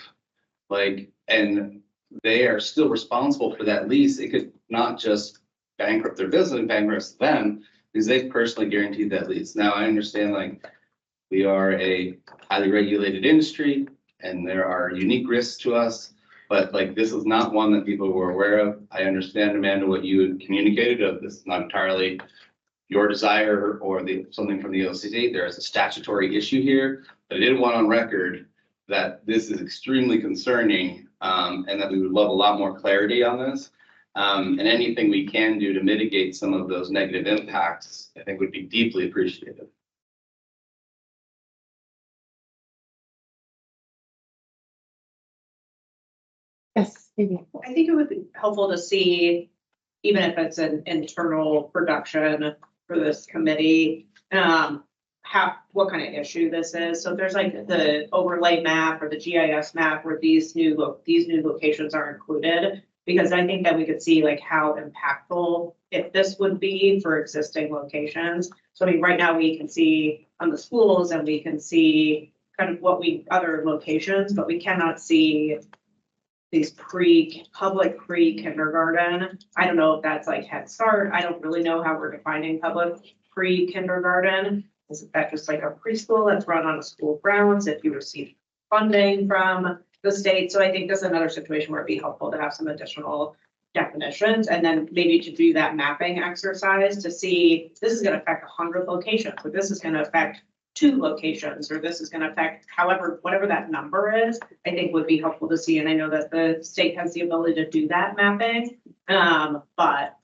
and they are still responsible for that lease, it could not just bankrupt their business and bankrupt them because they personally guaranteed that lease. Now I understand we are a highly regulated industry and there are unique risks to us, but this is not one that people were aware of. I understand, Amanda, what you had communicated of this is not entirely your desire or something from the OLCC. There is a statutory issue here, but I did want on record that this is extremely concerning and that we would love a lot more clarity on this. And anything we can do to mitigate some of those negative impacts, I think would be deeply appreciated. Yes. I think it would be helpful to see, even if it's an internal production for this committee, what kind of issue this is. So if there's the overlay map or the GIS map where these new locations are included, because I think that we could see how impactful if this would be for existing locations. So I mean, right now we can see on the schools and we can see kind of other locations, but we cannot see these public pre-kindergarten. I don't know if that's Head Start. I don't really know how we're defining public pre-kindergarten. Is that just a preschool that's run on a school grounds if you receive funding from the state? So I think this is another situation where it'd be helpful to have some additional definitions and then maybe to do that mapping exercise to see this is going to affect 100 locations, or this is going to affect 2 locations, or this is going to affect whatever that number is. I think would be helpful to see. And I know that the state has the ability to do that mapping, but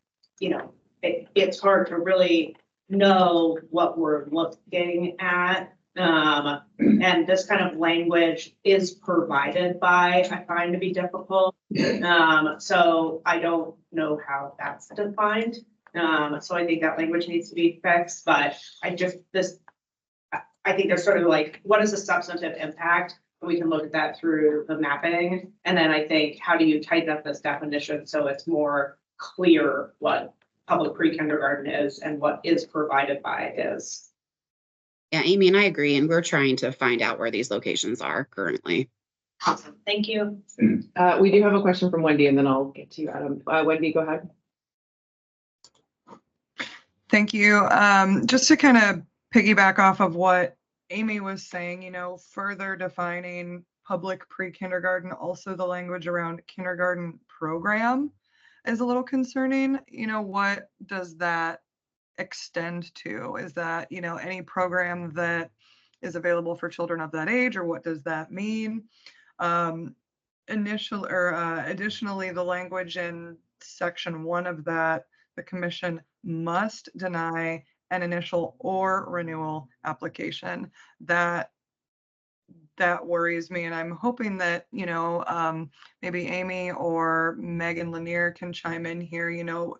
it's hard to really know what we're looking at. And this kind of language is provided by, I find to be difficult. So I don't know how that's defined. So I think that language needs to be fixed, but I think there's sort of what is the substantive impact we can look at that through the mapping. And then I think, how do you tighten up this definition so it's more clear what public pre-kindergarten is and what is provided by is? Yeah, Amy and I agree, and we're trying to find out where these locations are currently. Awesome, thank you. We do have a question from Wendy, and then I'll get to you, Adam. Wendy, go ahead. Thank you. Just to kind of piggyback off of what Amy was saying, you know, further defining public pre-kindergarten, also the language around kindergarten program is a little concerning. You know, what does that extend to? Is that, you know, any program that is available for children of that age, or what does that mean? Additionally, the language in section 1 of that, the commission must deny an initial or renewal application. That worries me, and I'm hoping that, you know, maybe Amy or Megan Lanier can chime in here, you know,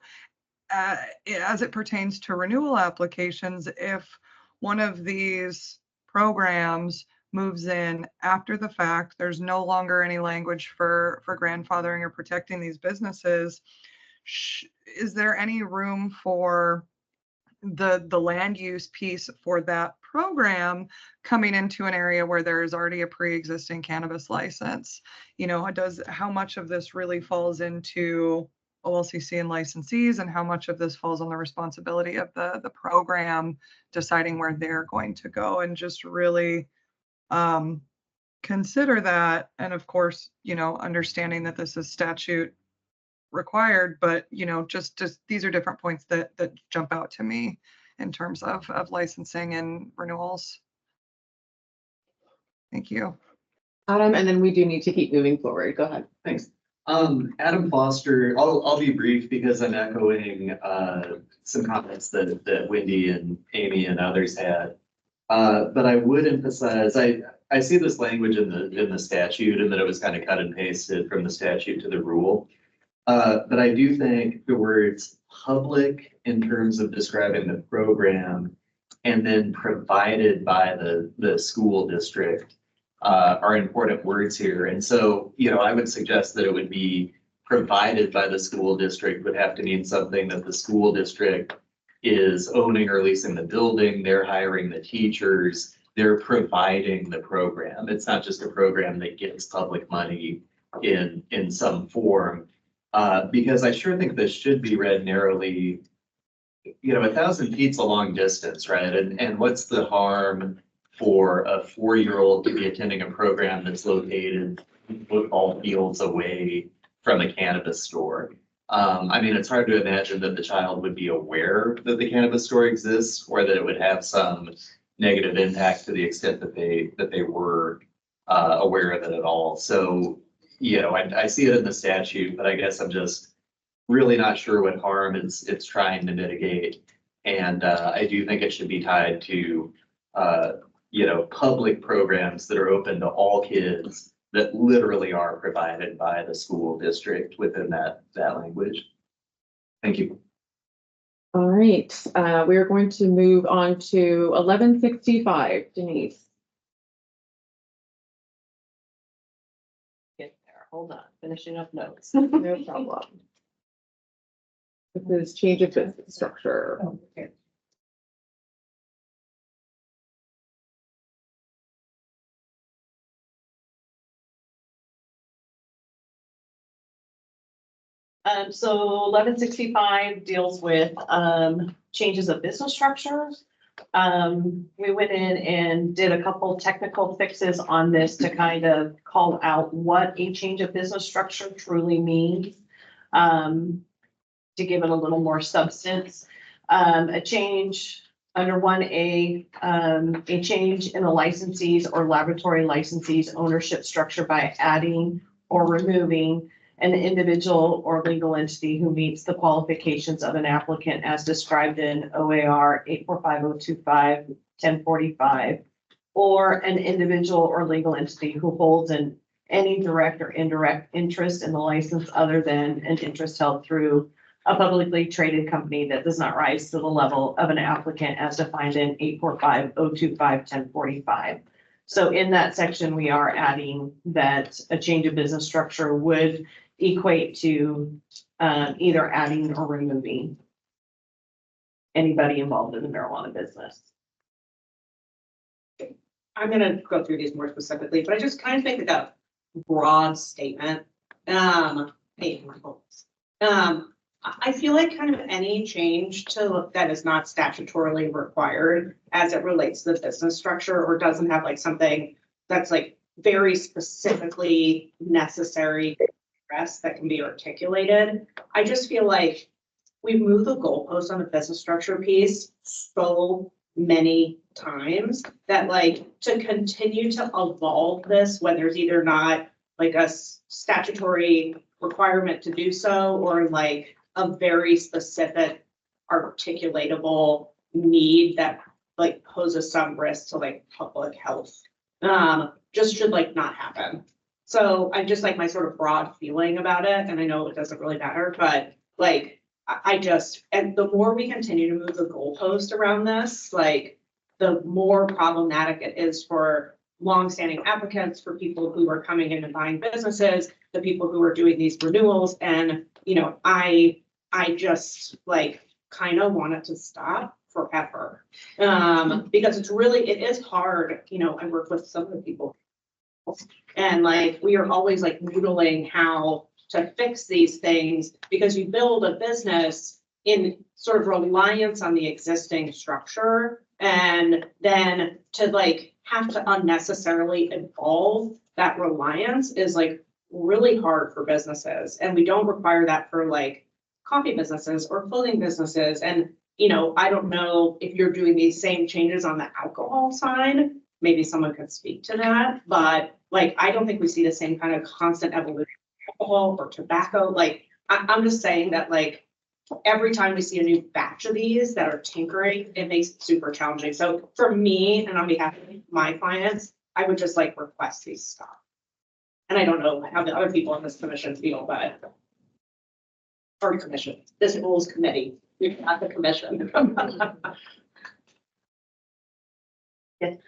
as it pertains to renewal applications. If one of these programs moves in after the fact, there's no longer any language for grandfathering or protecting these businesses. Is there any room for the land use piece for that program coming into an area where there is already a pre-existing cannabis license? You know, how much of this really falls into OLCC and licensees, and how much of this falls on the responsibility of the program deciding where they're going to go, and just really consider that. And of course, you know, understanding that this is statute required, but you know, just these are different points that jump out to me in terms of licensing and renewals. Thank you. Adam, and then we do need to keep moving forward. Go ahead. Thanks. Adam Foster, I'll be brief because I'm echoing some comments that Wendy and Amy and others had. But I would emphasize, I see this language in the statute, and that it was kind of cut and pasted from the statute to the rule. But I do think the words public in terms of describing the program, and then provided by the school district are important words here. And so, you know, I would suggest that it would be provided by the school district would have to mean something that the school district is owning or leasing the building, they're hiring the teachers, they're providing the program. It's not just a program that gets public money in some form. Because I sure think this should be read narrowly. You know, 1,000 feet's a long distance, right? And what's the harm for a 4-year-old to be attending a program that's located football fields away from a cannabis store? I mean, it's hard to imagine that the child would be aware that the cannabis store exists, or that it would have some negative impact to the extent that they were aware of it at all. So, you know, I see it in the statute, but I guess I'm just really not sure what harm it's trying to mitigate. And I do think it should be tied to, you know, public programs that are open to all kids that literally are provided by the school district within that language. Thank you. All right, we are going to move on to 1165, Denise. Get there, hold on, finishing up notes. No problem. This is change of business structure. Oh, okay. So 1165 deals with changes of business structures. We went in and did a couple technical fixes on this to kind of call out what a change of business structure truly means, to give it a little more substance. A change under 1A, a change in the licensees or laboratory licensees ownership structure by adding or removing an individual or legal entity who meets the qualifications of an applicant as described in OAR 845-025-1045, or an individual or legal entity who holds any direct or indirect interest in the license other than an interest held through a publicly traded company that does not rise to the level of an applicant as defined in 845-025-1045. So in that section, we are adding that a change of business structure would equate to either adding or removing anybody involved in the marijuana business. I'm gonna go through these more specifically, but I just kind of think that broad statement. Hey, Michael. I feel like kind of any change to that is not statutorily required as it relates to the business structure or doesn't have like something that's like very specifically necessary address that can be articulated. I just feel like we've moved the goalpost on the business structure piece so many times that like to continue to evolve this when there's either not like a statutory requirement to do so or like a very specific articulatable need that like poses some risk to like public health. Just should like not happen. So I just like my sort of broad feeling about it. And I know it doesn't really matter, but like I just, and the more we continue to move the goalpost around this, like the more problematic it is for longstanding applicants, for people who are coming in and buying businesses, the people who are doing these renewals. And, you know, I just like kind of want it to stop forever. Because it's really, it is hard, you know, I work with some of the people and like, we are always like noodling how to fix these things because you build a business in sort of reliance on the existing structure. And then to like have to unnecessarily evolve that reliance is like really hard for businesses. And we don't require that for like coffee businesses or clothing businesses. And, you know, I don't know if you're doing these same changes on the alcohol side, maybe someone could speak to that, but like, I don't think we see the same kind of constant evolution of alcohol or tobacco. Like, I'm just saying that like, every time we see a new batch of these that are tinkering, it makes it super challenging. So for me and on behalf of my clients, I would just like request these stop. And I don't know how the other people in this commission feel, but or commission, this rules committee, you're not the commission. Yes.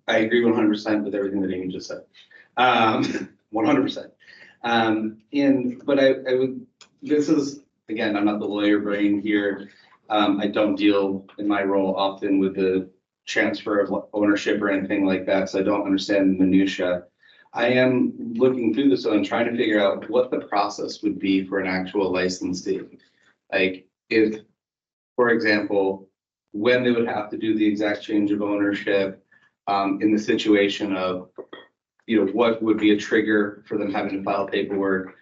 I agree 100% with everything that Amy just said. 100%. But I would, this is, again, I'm not the lawyer brain here. I don't deal in my role often with the transfer of ownership or anything like that, so I don't understand the minutia. I am looking through this and trying to figure out what the process would be for an actual licensee. Like if, for example, when they would have to do the exact change of ownership, in the situation of, you know, what would be a trigger for them having to file paperwork?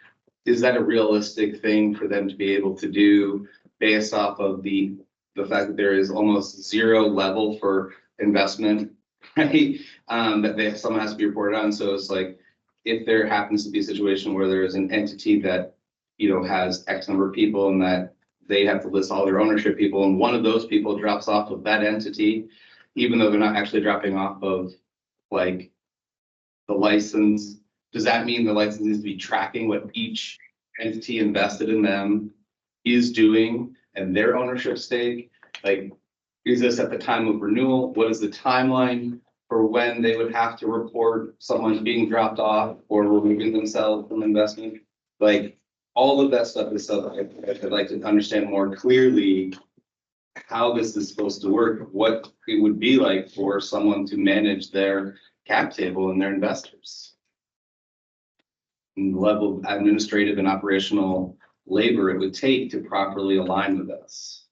Is that a realistic thing for them to be able to do based off of the fact that there is almost zero level for investment, right? That someone has to be reported on. So it's like, if there happens to be a situation where there is an entity that, you know, has X number of people and that they have to list all their ownership people, and one of those people drops off of that entity, even though they're not actually dropping off of like the license, does that mean the license needs to be tracking what each entity invested in them is doing and their ownership stake? Like, is this at the time of renewal? What is the timeline for when they would have to report someone being dropped off or removing themselves from investment? Like, all of that stuff is stuff I'd like to understand more clearly how this is supposed to work, what it would be like for someone to manage their cap table and their investors. And the level of administrative and operational labor it would take to properly align with this.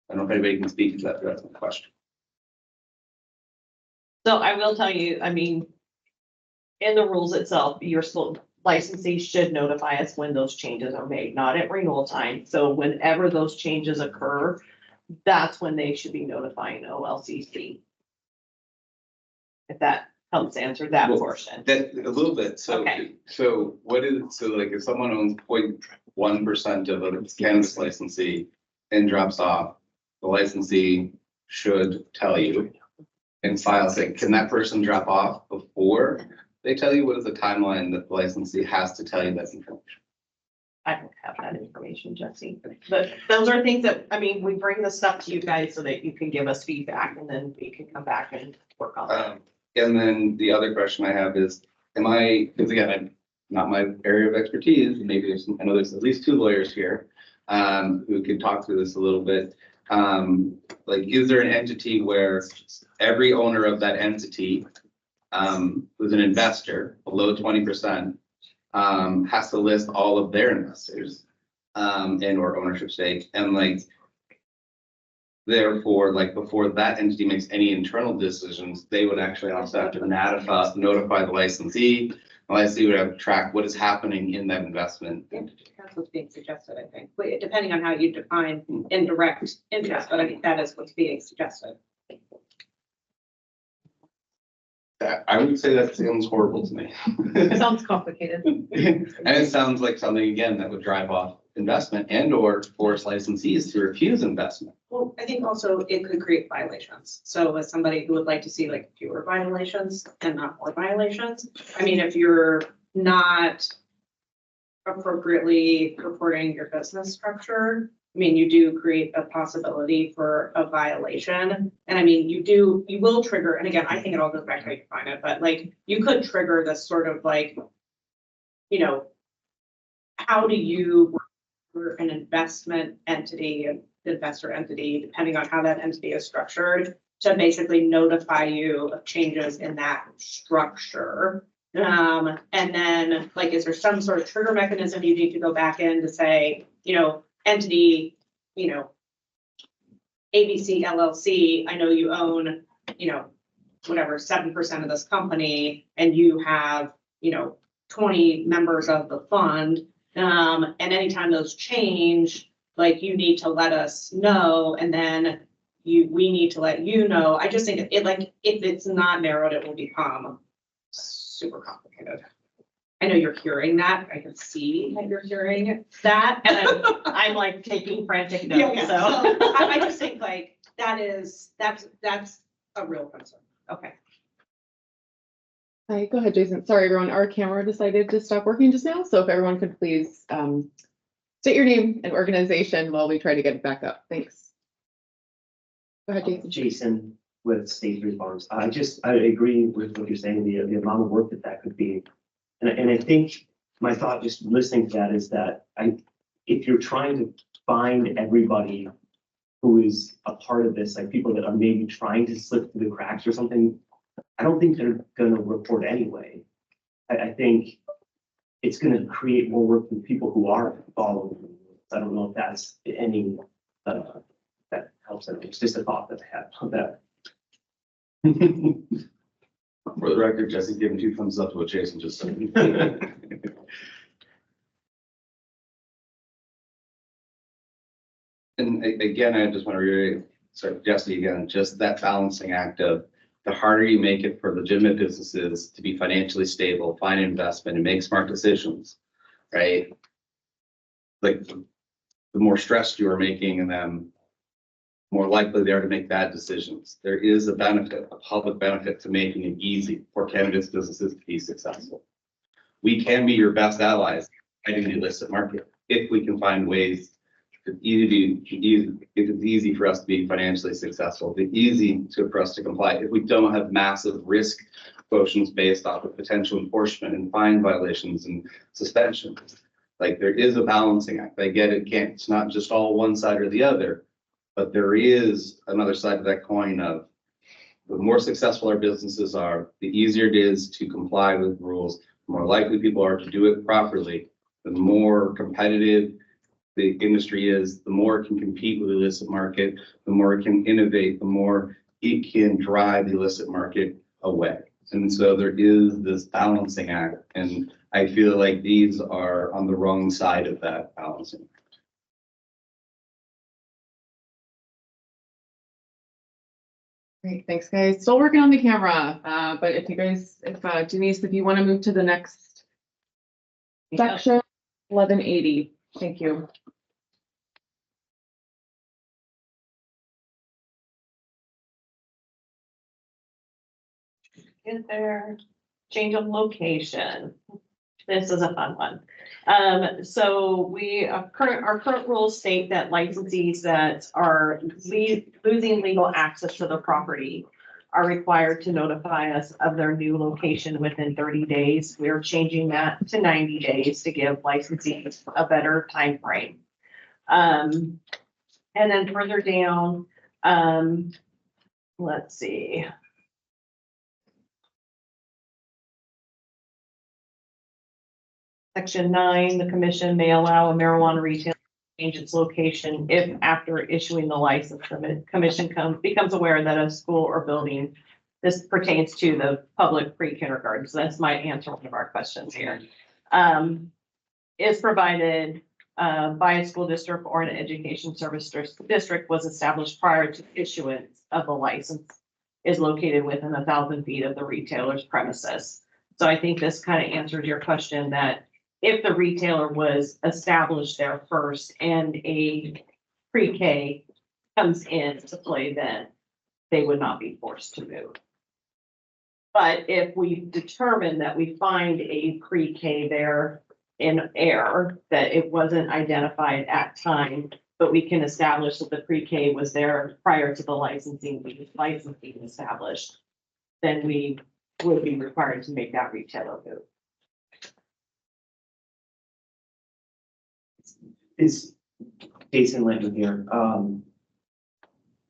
I don't know if anybody can speak to that, but that's my question. So I will tell you, I mean, in the rules itself, your licensee should notify us when those changes are made, not at renewal time. So whenever those changes occur, that's when they should be notifying OLCC. If that helps answer that portion. That a little bit. So, Okay. So what is it? So like if someone owns 0.1% of a cannabis licensee and drops off, the licensee should tell you and file saying, can that person drop off before they tell you? What is the timeline that the licensee has to tell you that information? I don't have that information, Jesse, but those are things that, I mean, we bring the stuff to you guys so that you can give us feedback and then we can come back and work on that. And then the other question I have is, because again, I'm not my area of expertise, maybe I know there's at least 2 lawyers here, who could talk through this a little bit. Like, is there an entity where every owner of that entity, who's an investor below 20%, has to list all of their investors, and or ownership stake, and like, therefore, like, before that entity makes any internal decisions, they would actually also have to notify the licensee. The licensee would have to track what is happening in that investment. That's what's being suggested, I think, depending on how you define indirect interest, but I think that is what's being suggested. I would say that sounds horrible to me. It sounds complicated. And it sounds like something, again, that would drive off investment and or force licensees to refuse investment. Well, I think also it could create violations. So as somebody who would like to see like fewer violations and not more violations, I mean, if you're not appropriately reporting your business structure, I mean, you do create a possibility for a violation. And I mean, you will trigger, and again, I think it all goes back to how you define it, but like, you could trigger this sort of like, you know, how do you for an investment entity, an investor entity, depending on how that entity is structured, to basically notify you of changes in that structure. And then, like, is there some sort of trigger mechanism you need to go back in to say, you know, entity, you know, ABC LLC, I know you own, you know, whatever, 7% of this company, and you have, you know, 20 members of the fund. And anytime those change, like, you need to let us know, and then we need to let you know. I just think it, like, if it's not narrowed, it will become super complicated. I know you're hearing that. I can see that you're hearing that, and I'm like taking frantic yeah, notes, yeah. so. So I just think like that's a real concern. Okay. Hi, go ahead, Jason. Sorry, everyone. Our camera decided to stop working just now, so if everyone could please state your name and organization while we try to get it back up. Thanks. Go ahead, Jason. Jason with State Street Farms. I agree with what you're saying, the amount of work that could be. And I think my thought just listening to that is that if you're trying to find everybody who is a part of this, like people that are maybe trying to slip through the cracks or something, I don't think they're gonna report anyway. I think it's gonna create more work for people who are following the rules. I don't know if that's any that helps. It's just a thought that I had on that. For the record, Jesse's giving 2 thumbs up to what Jason just said. And again, I just want to reiterate, sorry, Jesse, again, just that balancing act of the harder you make it for legitimate businesses to be financially stable, find investment, and make smart decisions, right? Like, the more stressed you are making them, more likely they are to make bad decisions. There is a benefit, a public benefit to making it easy for cannabis businesses to be successful. We can be your best allies in the illicit market if we can find ways to if it's easy for us to be financially successful, for us to comply. If we don't have massive risk quotients based off of potential enforcement and fine violations and suspensions. Like, there is a balancing act. I get it, it's not just all one side or the other. But there is another side of that coin of the more successful our businesses are, the easier it is to comply with rules, the more likely people are to do it properly, the more competitive the industry is, the more it can compete with the illicit market, the more it can innovate, the more it can drive the illicit market away. And so there is this balancing act, and I feel like these are on the wrong side of that balancing. Great, thanks, guys. Still working on the camera, but if Denise, if you want to move to the next section, 1180. Thank you. Get there, change of location. this is a fun one. So our current rules state that licensees that are losing legal access to the property are required to notify us of their new location within 30 days. We're changing that to 90 days to give licensees a better time frame. And then further down, let's see. Section 9, the commission may allow a marijuana retailer to change its location if after issuing the license, the commission becomes aware that a school or building, this pertains to the public pre-kindergarten, so that's my answer to one of our questions here, is provided by a school district or an education service district was established prior to issuance of the license, is located within 1,000 feet of the retailer's premises. So I think this kind of answers your question that if the retailer was established there first and a pre-K comes in to play, then they would not be forced to move. But if we determine that we find a pre-K there in error, that it wasn't identified at time, but we can establish that the pre-K was there prior to the licensing being established, then we would be required to make that retailer move. Is Jason Linton here?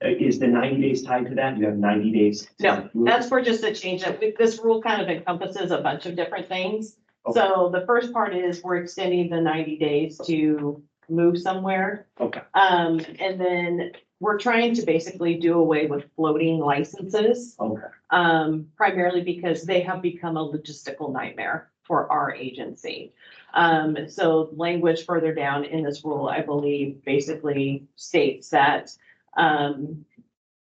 Is the 90 days tied to that? You have 90 days? No, that's for just a change that this rule kind of encompasses a bunch of different things. Okay. So the first part is we're extending the 90 days to move somewhere. Okay. And then we're trying to basically do away with floating licenses. Okay. Primarily because they have become a logistical nightmare for our agency. So language further down in this rule, I believe, basically states that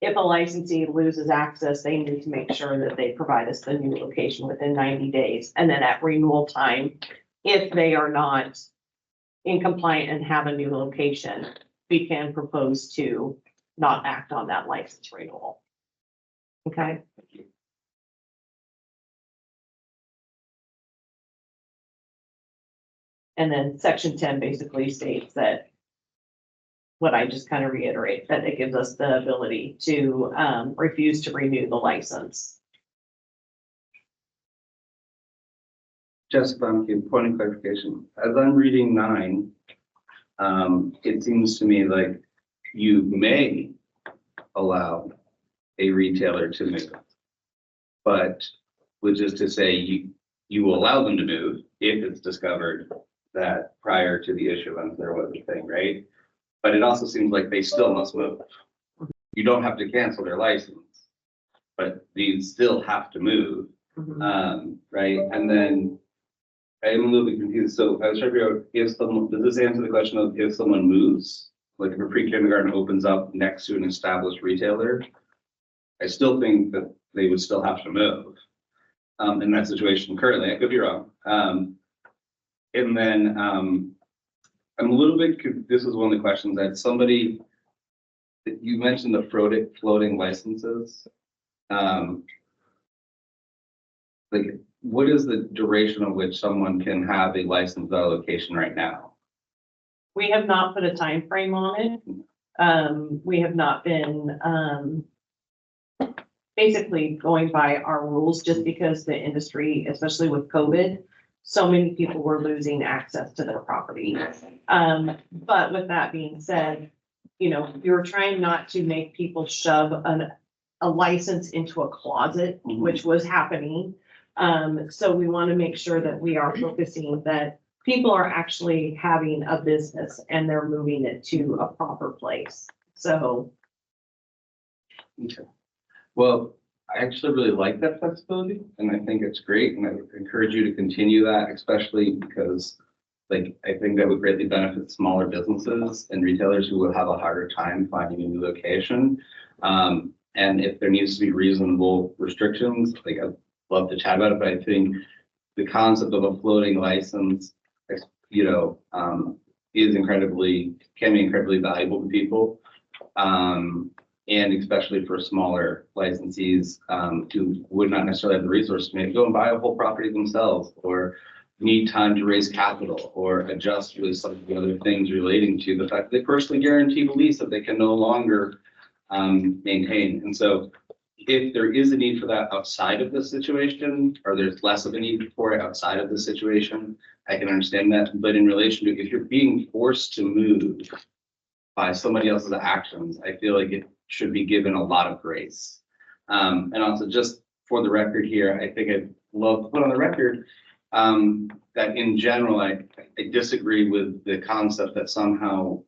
if a licensee loses access, they need to make sure that they provide us the new location within 90 days. And then at renewal time, if they are not in compliant and have a new location, we can propose to not act on that license renewal. Okay. And then section 10 basically states that what I just kind of reiterate, that it gives us the ability to refuse to renew the license. Just point of clarification, as I'm reading 9, it seems to me like you may allow a retailer to move, but which is to say you will allow them to move if it's discovered that prior to the issuance there was a thing, right? But it also seems like they still must move. You don't have to cancel their license, but these still have to move, right? And then I'm a little bit confused. So I was trying to figure out if someone, does this answer the question of if someone moves, like if a pre-kindergarten opens up next to an established retailer, I still think that they would still have to move in that situation currently. I could be wrong. And then I'm a little bit, this is one of the questions that somebody, you mentioned the floating licenses. Like, what is the duration of which someone can have a license without a location right now? We have not put a time frame on it. We have not been basically going by our rules just because the industry, especially with COVID, so many people were losing access to their property. But with that being said, you know, you're trying not to make people shove a license into a closet, which was happening. So we want to make sure that we are focusing that people are actually having a business and they're moving it to a proper place. So. Okay. Well, I actually really like that flexibility and I think it's great. And I would encourage you to continue that, especially because like, I think that would greatly benefit smaller businesses and retailers who will have a harder time finding a new location. And if there needs to be reasonable restrictions, like I'd love to chat about it, but I think the concept of a floating license, you know, can be incredibly valuable to people. And especially for smaller licensees who would not necessarily have the resources to maybe go and buy a whole property themselves or need time to raise capital or adjust really some of the other things relating to the fact that they personally guarantee the lease that they can no longer maintain. And so if there is a need for that outside of the situation, or there's less of a need for it outside of the situation, I can understand that. But in relation to if you're being forced to move by somebody else's actions, I feel like it should be given a lot of grace. And also just for the record here, I think I'd love to put on the record that in general, I disagree with the concept that somehow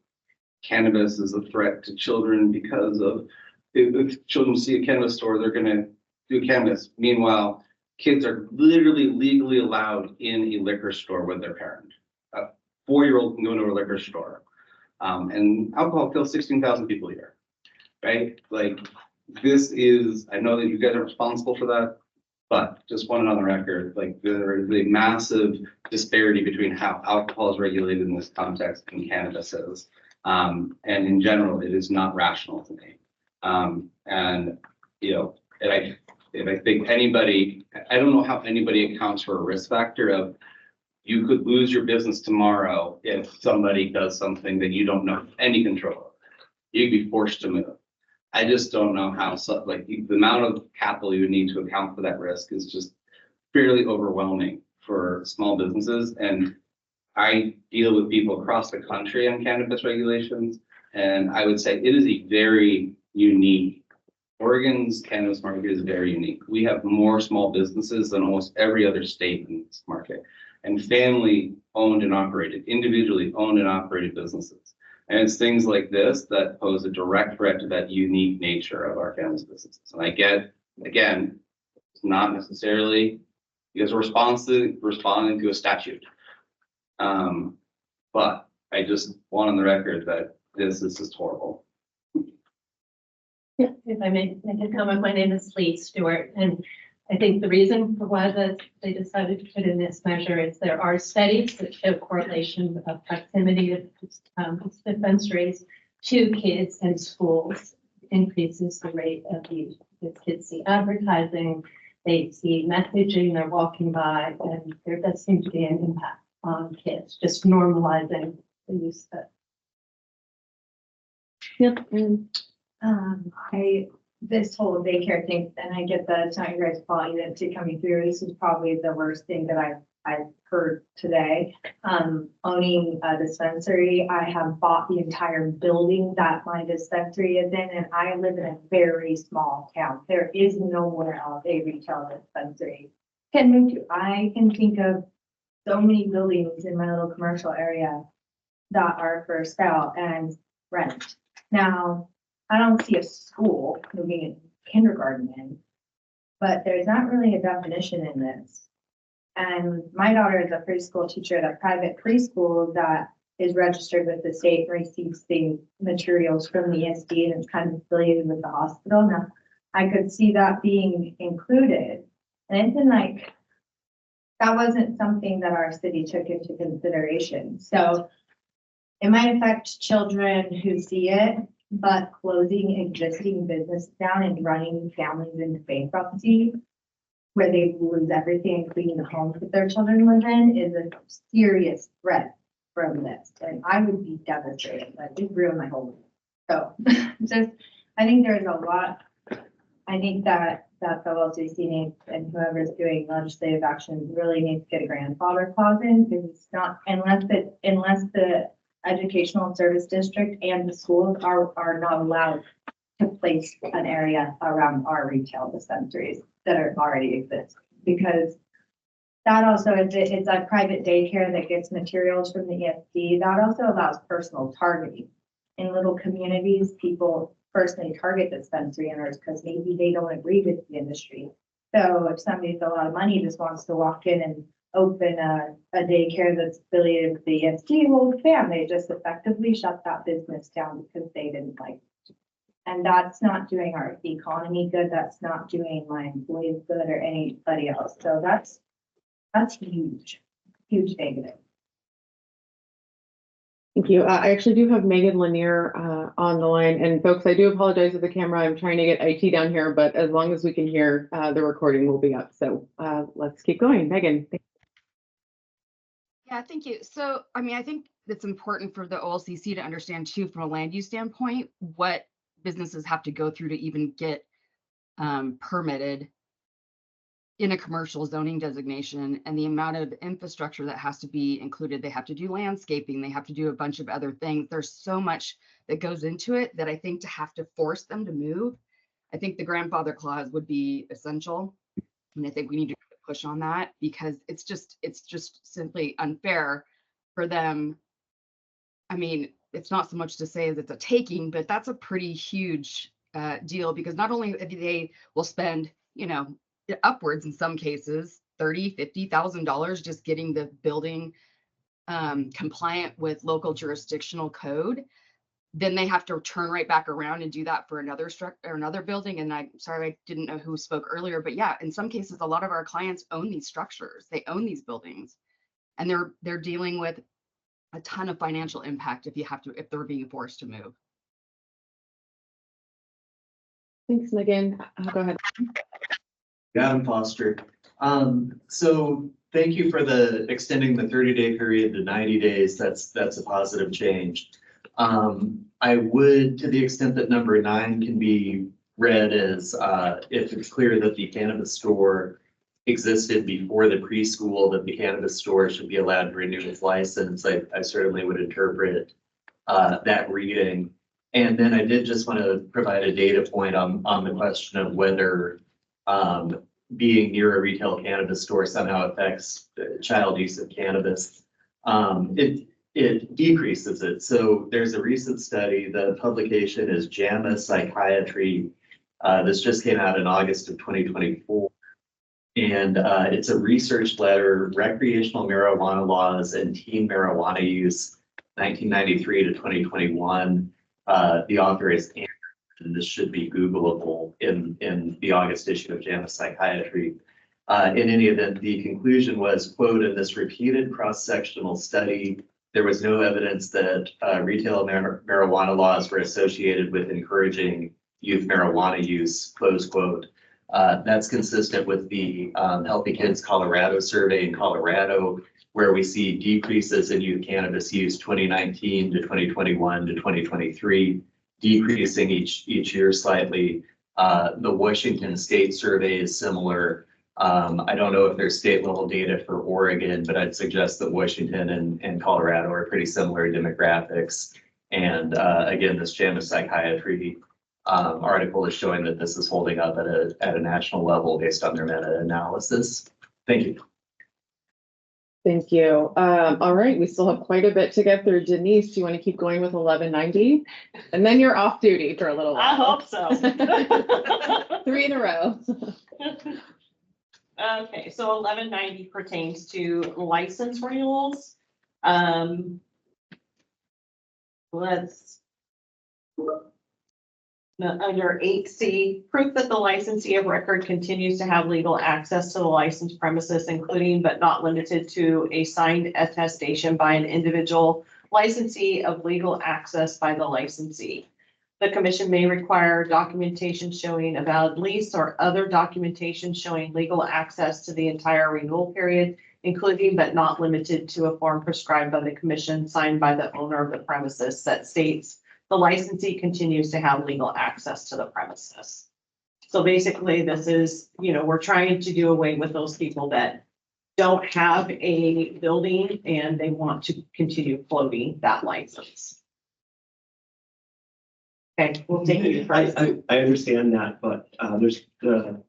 cannabis is a threat to children because of if children see a cannabis store, they're gonna do cannabis. Meanwhile, kids are literally legally allowed in a liquor store with their parent. A 4-year-old can go into a liquor store. And alcohol kills 16,000 people a year, right? Like this is, I know that you guys are responsible for that, but just one on the record, like there is a massive disparity between how alcohol is regulated in this context and cannabis is. And in general, it is not rational to me. And, you know, and I think anybody, I don't know how anybody accounts for a risk factor of you could lose your business tomorrow if somebody does something that you don't know any control of. You'd be forced to move. I just don't know how, like the amount of capital you would need to account for that risk is just fairly overwhelming for small businesses. And I deal with people across the country on cannabis regulations, and I would say it is a very unique, Oregon's cannabis market is very unique. We have more small businesses than almost every other state in this market, and family owned and operated, individually owned and operated businesses. And it's things like this that pose a direct threat to that unique nature of our cannabis businesses. And I get, again, it's not necessarily because we're responding to a statute. But I just want on the record that this is just horrible. If I may make a comment, my name is Lee Stewart, and I think the reason for why they decided to put in this measure is there are studies that show correlation of proximity of dispensaries to kids and schools increases the rate of use. Because kids see advertising, they see messaging, they're walking by, and there does seem to be an impact on kids, just normalizing the use of it. Yep. This whole daycare thing, and I get that it's not your guys' fault either to coming through. This is probably the worst thing that I've heard today. Owning a dispensary, I have bought the entire building that my dispensary is in, and I live in a very small town. There is nowhere else a retail dispensary can move to. I can think of so many buildings in my little commercial area that are for sale and rent. Now, I don't see a school moving a kindergarten in, but there's not really a definition in this. And my daughter is a preschool teacher at a private preschool that is registered with the state and receives the materials from the ESD and it's kind of affiliated with the hospital. Now, I could see that being included. And it's been like, that wasn't something that our city took into consideration. So it might affect children who see it, but closing existing business down and running families into bankruptcy where they lose everything, including the homes that their children live in, is a serious threat from this. And I would be devastated. Like, it ruined my whole life. So just, I think there's a lot. I think that the OLCC needs, and whoever's doing legislative action really needs to get a grandfather clause in, because it's not, unless the educational service district and the schools are not allowed to place an area around our retail dispensaries that are already exist. Because that also, it's a private daycare that gets materials from the ESD. That also allows personal targeting. In little communities, people personally target dispensary owners because maybe they don't agree with the industry. So if somebody with a lot of money just wants to walk in and open a daycare that's affiliated with the ESD, well, bam, they just effectively shut that business down because they didn't like it. And that's not doing our economy good. That's not doing my employees good or anybody else. So that's huge, huge negative. Thank you. I actually do have Megan Lanier on the line, and folks, I do apologize with the camera. I'm trying to get IT down here, but as long as we can hear, the recording will be up. So let's keep going. Megan. Yeah, thank you. So, I mean, I think it's important for the OLCC to understand too, from a land use standpoint, what businesses have to go through to even get permitted in a commercial zoning designation, and the amount of infrastructure that has to be included. They have to do landscaping, they have to do a bunch of other things. There's so much that goes into it that I think to have to force them to move, I think the grandfather clause would be essential. And I think we need to push on that because it's just simply unfair for them. I mean, it's not so much to say as it's a taking, but that's a pretty huge deal because not only they will spend, you know, upwards in some cases, $30,000-$50,000 just getting the building compliant with local jurisdictional code. Then they have to turn right back around and do that for another structure or another building. And I'm sorry, I didn't know who spoke earlier, but yeah, in some cases, a lot of our clients own these structures. They own these buildings, and they're dealing with a ton of financial impact if they're being forced to move. Thanks, Megan. Go ahead. Gavin Foster. So thank you for the extending the 30-day period to 90 days. That's a positive change. I would, to the extent that number 9 can be read as if it's clear that the cannabis store existed before the preschool, that the cannabis store should be allowed to renew its license. I certainly would interpret that reading. And then I did just want to provide a data point on the question of whether being near a retail cannabis store somehow affects child use of cannabis. It decreases it. So there's a recent study, the publication is JAMA Psychiatry. This just came out in August of 2024. And it's a research letter, Recreational Marijuana Laws and Teen Marijuana Use, 1993 to 2021. The author is Andrew, and this should be Googleable in the August issue of JAMA Psychiatry. In any event, the conclusion was, quote, in this repeated cross-sectional study, there was no evidence that retail marijuana laws were associated with encouraging youth marijuana use, close quote. That's consistent with the Healthy Kids Colorado survey in Colorado, where we see decreases in youth cannabis use 2019 to 2021 to 2023, decreasing each year slightly. The Washington State survey is similar. I don't know if there's state level data for Oregon, but I'd suggest that Washington and Colorado are pretty similar demographics. And again, this JAMA Psychiatry article is showing that this is holding up at a national level based on their meta-analysis. Thank you. Thank you. All right, we still have quite a bit to get through. Denise, do you want to keep going with 1190? And then you're off duty for a little while. I hope so. 3 in a row. Okay, so 1190 pertains to license renewals. Under 8C, proof that the licensee of record continues to have legal access to the licensed premises, including but not limited to a signed attestation by an individual licensee of legal access by the licensee. The commission may require documentation showing a valid lease or other documentation showing legal access to the entire renewal period, including but not limited to a form prescribed by the commission signed by the owner of the premises that states the licensee continues to have legal access to the premises. So basically this is, we're trying to do away with those people that don't have a building and they want to continue floating that license. Okay, we'll take you first. I understand that, but there's I'm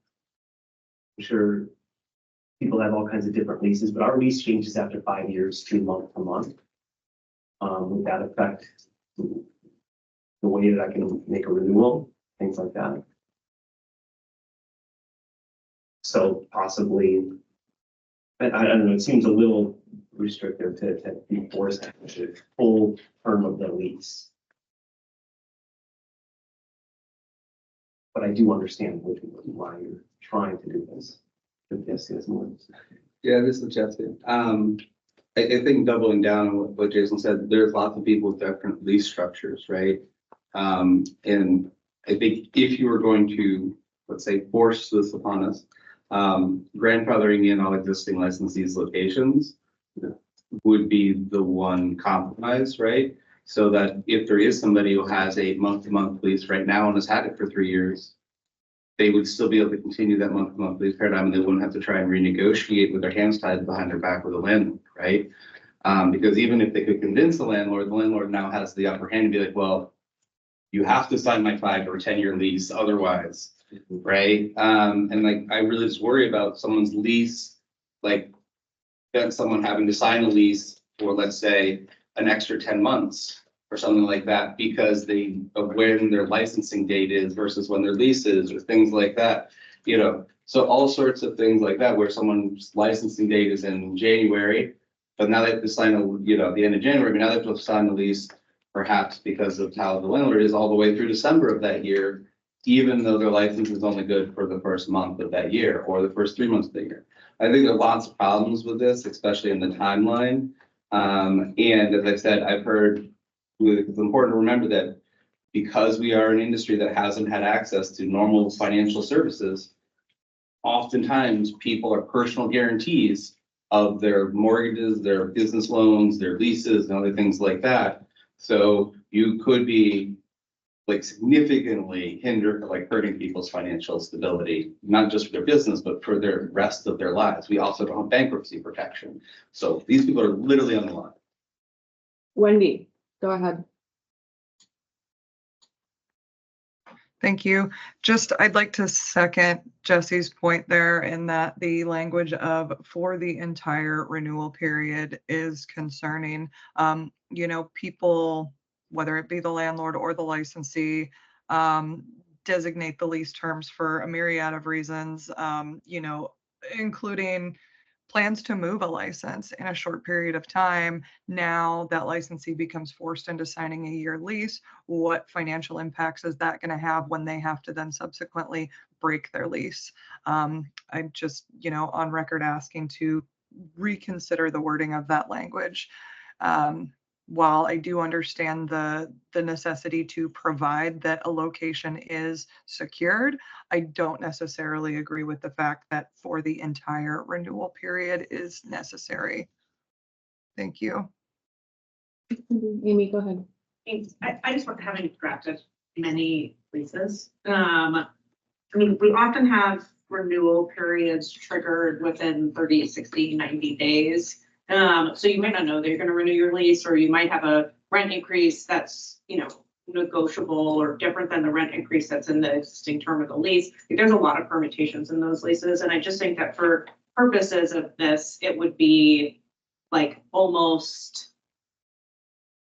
sure people have all kinds of different leases, but our lease changes after 5 years to month to month. Would that affect the way that I can make a renewal, things like that? So possibly, I don't know, it seems a little restrictive to be forced to full term of the lease. But I do understand why you're trying to do this. Yes, more. Yeah, this is Justin. I think doubling down on what Jason said, there's lots of people with different lease structures, right? And I think if you were going to, let's say, force this upon us, grandfathering in all existing licensees' locations would be the one compromise, right? So that if there is somebody who has a month-to-month lease right now and has had it for 3 years, they would still be able to continue that month-to-month lease paradigm, and they wouldn't have to try and renegotiate with their hands tied behind their back with a landlord, right? Because even if they could convince the landlord now has the upper hand and be like, well, you have to sign my 5 or 10-year lease otherwise, right? And like, I really just worry about someone's lease, like then someone having to sign a lease for, let's say, an extra 10 months or something like that, because of when their licensing date is versus when their lease is, or things like that, you know. So all sorts of things like that, where someone's licensing date is in January, but now they have to sign the end of January, but now they have to sign the lease, perhaps because of how the landlord is, all the way through December of that year, even though their license is only good for the first month of that year or the first 3 months of the year. I think there are lots of problems with this, especially in the timeline. And as I said, I've heard, it's important to remember that because we are an industry that hasn't had access to normal financial services, oftentimes people are personal guarantees of their mortgages, their business loans, their leases, and other things like that. So you could be like significantly hurting people's financial stability, not just for their business, but for their rest of their lives. We also don't have bankruptcy protection. So these people are literally on the line. Wendy, go ahead. Thank you. I'd like to second Jesse's point there in that the language of for the entire renewal period is concerning. People, whether it be the landlord or the licensee, designate the lease terms for a myriad of reasons, including plans to move a license in a short period of time. Now that licensee becomes forced into signing a year lease. What financial impacts is that going to have when they have to then subsequently break their lease? I'm just, on record asking to reconsider the wording of that language. While I do understand the necessity to provide that a location is secured, I don't necessarily agree with the fact that for the entire renewal period is necessary. Thank you. Amy, go ahead. Thanks. I just haven't drafted many leases. We often have renewal periods triggered within 30, 60, 90 days. So you might not know that you're going to renew your lease, or you might have a rent increase that's, negotiable or different than the rent increase that's in the existing term of the lease. There's a lot of permutations in those leases. And I just think that for purposes of this, it would be like almost,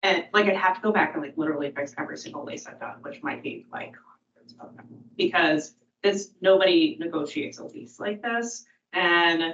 and like I'd have to go back and like literally fix every single lease I've done, which might be like hundreds of them, because nobody negotiates a lease like this. And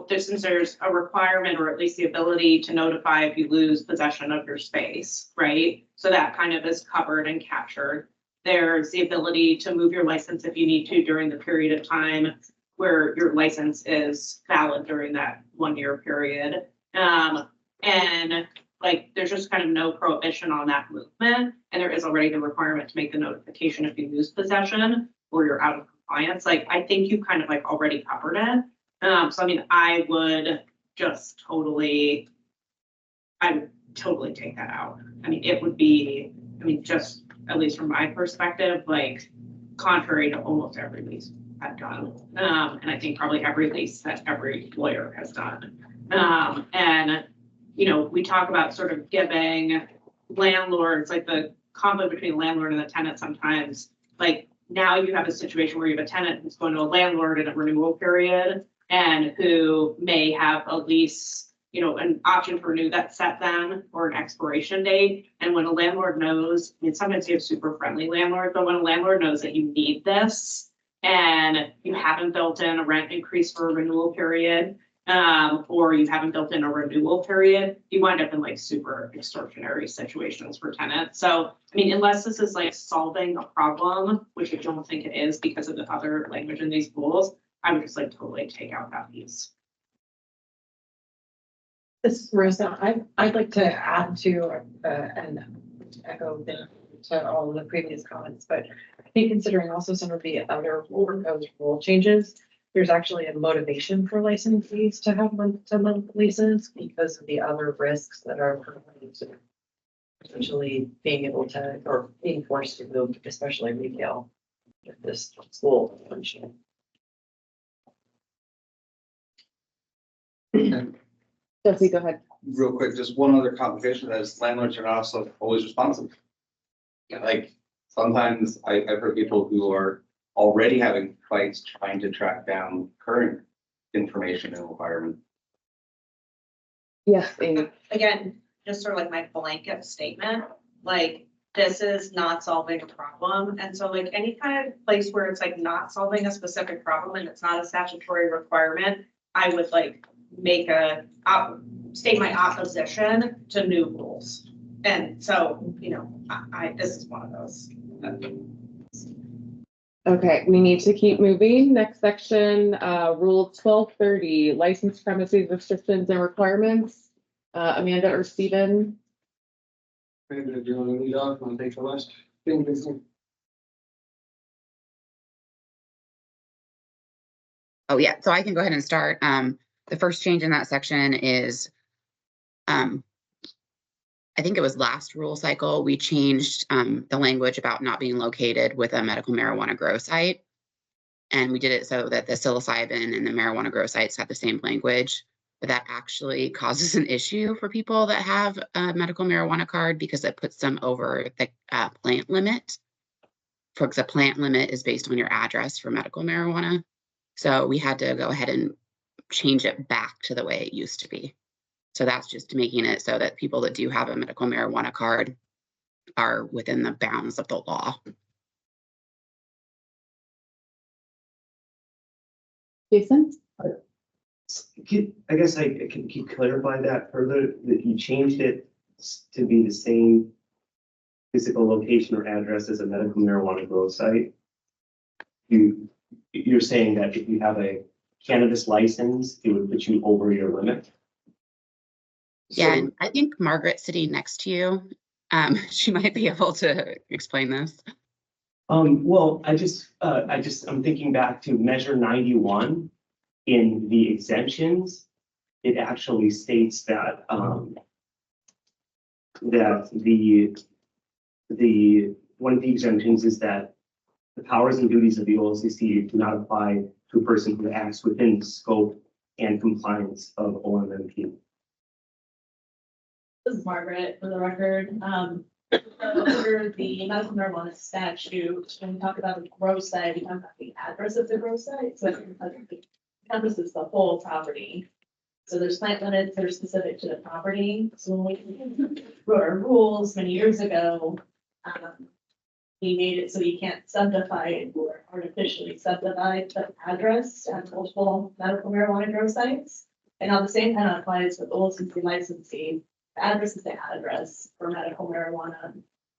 since there's a requirement, or at least the ability to notify if you lose possession of your space, right? So that kind of is covered and captured. There's the ability to move your license if you need to during the period of time where your license is valid during that 1 year period. And like, there's just kind of no prohibition on that movement. And there is already the requirement to make the notification if you lose possession or you're out of compliance. Like, I think you kind of like already covered it. So I would just totally take that out. It would be, just at least from my perspective, like contrary to almost every lease I've done. And I think probably every lease that every lawyer has done. And, we talk about sort of giving landlords, like the conflict between the landlord and the tenant sometimes, like now you have a situation where you have a tenant who's going to a landlord in a renewal period, and who may have a lease, an option for renew that's set then, or an expiration date. And when a landlord knows, sometimes you have super friendly landlords, but when a landlord knows that you need this and you haven't built in a rent increase for a renewal period, or you haven't built in a renewal period, you wind up in like super extortionary situations for tenants. So, unless this is like solving a problem, which I don't think it is because of the other language in these rules, I would just like totally take out that piece. This is Marissa. I'd like to add to and echo to all of the previous comments, but I think considering also some of the other proposed rule changes, there's actually a motivation for licensees to have month-to-month leases because of the other risks that are potentially being able to, or being forced to move, especially retail with this school function. Jesse, go ahead. Real quick, just one other complication that is landlords are not also always responsive. Like, sometimes I've heard people who are already having fights trying to track down current information and requirement. Yes, Amy. Again, just sort of like my blanket statement, like, this is not solving a problem. And so like any kind of place where it's like not solving a specific problem and it's not a statutory requirement, I would like make state my opposition to new rules. And so, you know, this is one of those. Okay, we need to keep moving. Next section, Rule 1230, licensed premises restrictions and requirements. Amanda or Stephen? Maybe if you want to lead off, I'll take the last thing. Oh, yeah, so I can go ahead and start. The first change in that section is, I think it was last rule cycle, we changed the language about not being located with a medical marijuana grow site. And we did it so that the psilocybin and the marijuana grow sites have the same language, but that actually causes an issue for people that have a medical marijuana card because it puts them over the plant limit. Because the plant limit is based on your address for medical marijuana. So we had to go ahead and change it back to the way it used to be. So that's just making it so that people that do have a medical marijuana card are within the bounds of the law. Jason? I guess I can clarify that further, that you changed it to be the same physical location or address as a medical marijuana grow site. You're saying that if you have a cannabis license, it would put you over your limit? Yeah, and I think Margaret sitting next to you, she might be able to explain this. Well, I'm thinking back to measure 91 in the exemptions. It actually states that, that one of the exemptions is that the powers and duties of the OLCC do not apply to a person who acts within the scope and compliance of OMMP. This is Margaret, for the record. Under the medical marijuana statute, when we talk about a grow site, we talk about the address of the grow site. So it encompasses the whole property. So there's plant limits that are specific to the property. So when we wrote our rules many years ago, we made it so you can't subdivide or artificially subdivide the address to have multiple medical marijuana grow sites. And now the same kind of applies with OLCC licensing. The address is the address for medical marijuana.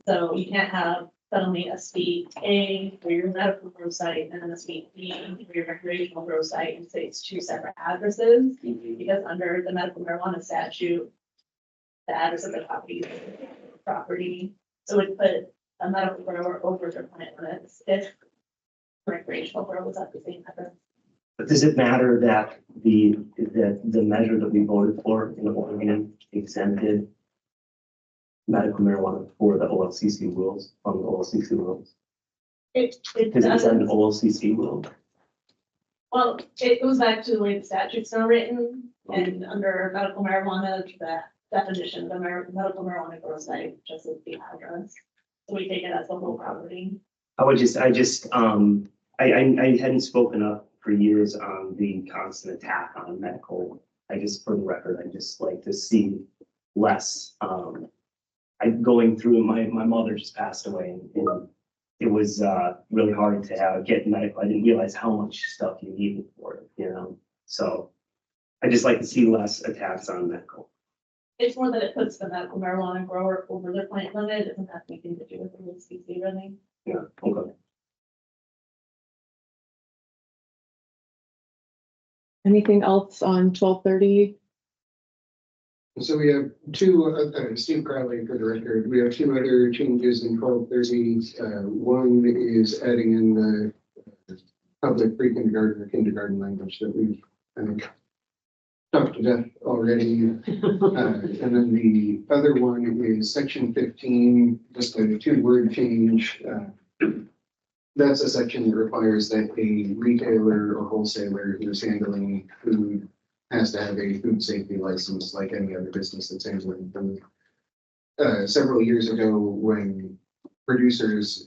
So you can't have suddenly a suite A for your medical grow site and then a suite B for your recreational grow site and say it's two separate addresses. Because under the medical marijuana statute, the address of the property. So it put a medical grower over their plant limits if recreational grow was at the same address. But does it matter that the measure that we voted for in Oregon exempted medical marijuana for the OLCC rules, from the OLCC rules? It Because it's an doesn't. OLCC rule. Well, it goes back to the way the statute's now written and under medical marijuana, the definition of the medical marijuana grow site just as the address. So we take it as the whole property. I hadn't spoken up for years on the constant attack on medical. For the record, I just like to see less, going through, my mother just passed away and it was, really hard to get medical. I didn't realize how much stuff you needed for it, you know? So I just like to see less attacks on medical. It's more that it puts the medical marijuana grower over their plant limit. It doesn't have anything to do with the OLCC really. Yeah, okay. Anything else on 1230? So we have two, Steve Crowley for the record, we have two other changes in 1230. One is adding in the public pre-kindergarten or kindergarten language that we've, I think, talked to death already. And then the other one is section 15, just a 2-word change. That's a section that requires that a retailer or wholesaler who's handling food has to have a food safety license like any other business that's handling food. Several years ago, when producers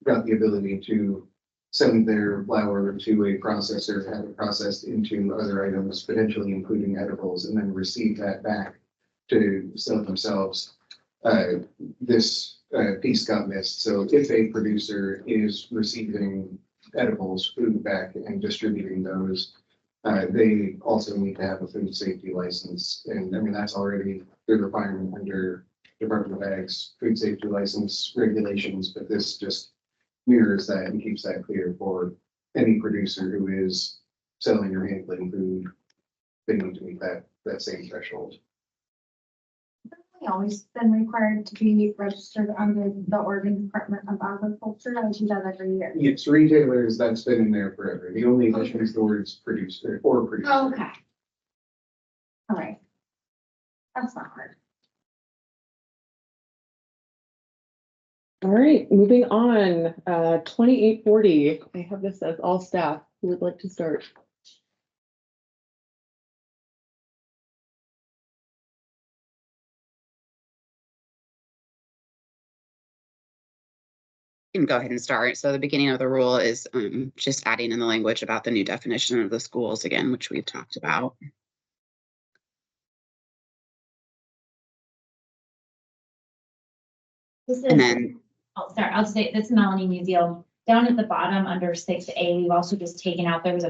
got the ability to send their flour to a processor, have it processed into other items, potentially including edibles, and then receive that back to sell themselves. This piece got missed. So if a producer is receiving edibles, food back and distributing those, they also need to have a food safety license. And I mean, that's already the requirement under Department of Ag's food safety license regulations, but this just mirrors that and keeps that clear for any producer who is selling or handling food. They need to meet that same threshold. Always been required to be registered under the Oregon Department of Agriculture. I do that every year. Yes, retailers, that's been in there forever. The only addition is the words producer or producer. Okay. All right. That's not hard. All right, moving on, 2840. I have this as all staff. Who would like to start? You can go ahead and start. So the beginning of the rule is just adding in the language about the new definition of the schools again, which we've talked about. This is, And then, I'll say this is Melanie Musial. Down at the bottom under 6A, we've also just taken out, there was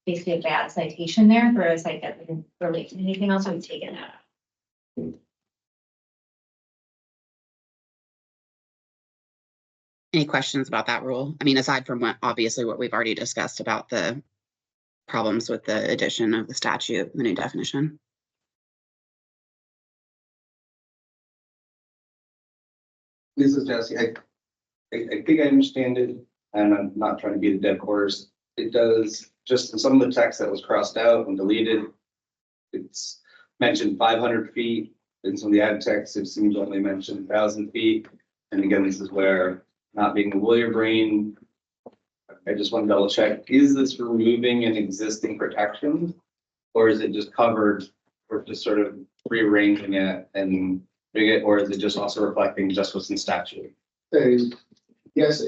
basically a bad citation there for a site that didn't relate to anything else, so we've taken that out. any questions about that rule? I mean, aside from what obviously what we've already discussed about the problems with the addition of the statute, the new definition. This is Jesse. I think I understand it, and I'm not trying to beat a dead horse. It does, just in some of the text that was crossed out and deleted, it's mentioned 500 feet. In some of the ad text, it seems only mentioned 1,000 feet. And again, this is where, not being a lawyer brain, I just want to double check, is this removing an existing protection? Or is it just covered, or just sort of rearranging it and doing it, or is it just also reflecting just what's in statute? Yes,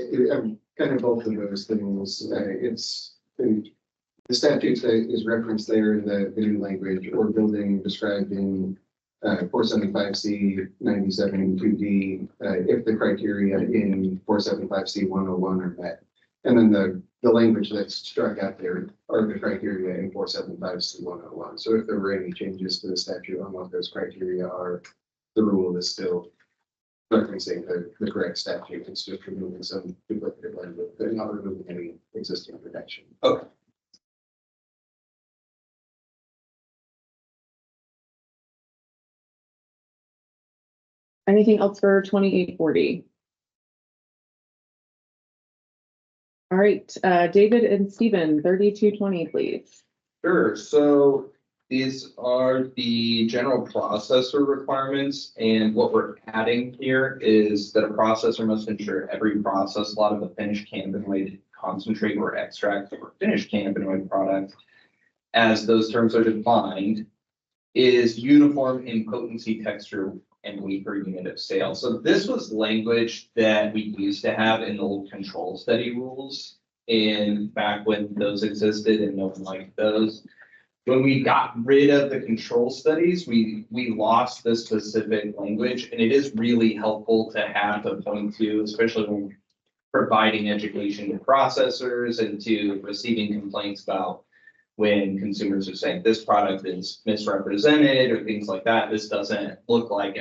kind of both of those things. It's the statute that is referenced there in the new language or building described in 475C 97 2D, if the criteria in 475C 101 are met. And then the language that's struck out there are the criteria in 475C 101. So if there were any changes to the statute on what those criteria are, the rule is still referencing the correct statute. It's just removing some duplicative language, but not removing any existing protection. Okay. Anything else for 2840? All right, David and Stephen, 3220, please. Sure, so these are the general processor requirements, and what we're adding here is that a processor must ensure every process lot of the finished cannabinoid concentrate or extract or finished cannabinoid product, as those terms are defined, is uniform in potency, texture, and weight per unit of sale. So this was language that we used to have in the old control study rules in back when those existed and no one liked those. When we got rid of the control studies, we lost this specific language, and it is really helpful to have to point to, especially when providing education to processors and to receiving complaints about when consumers are saying this product is misrepresented or things like that. This doesn't look like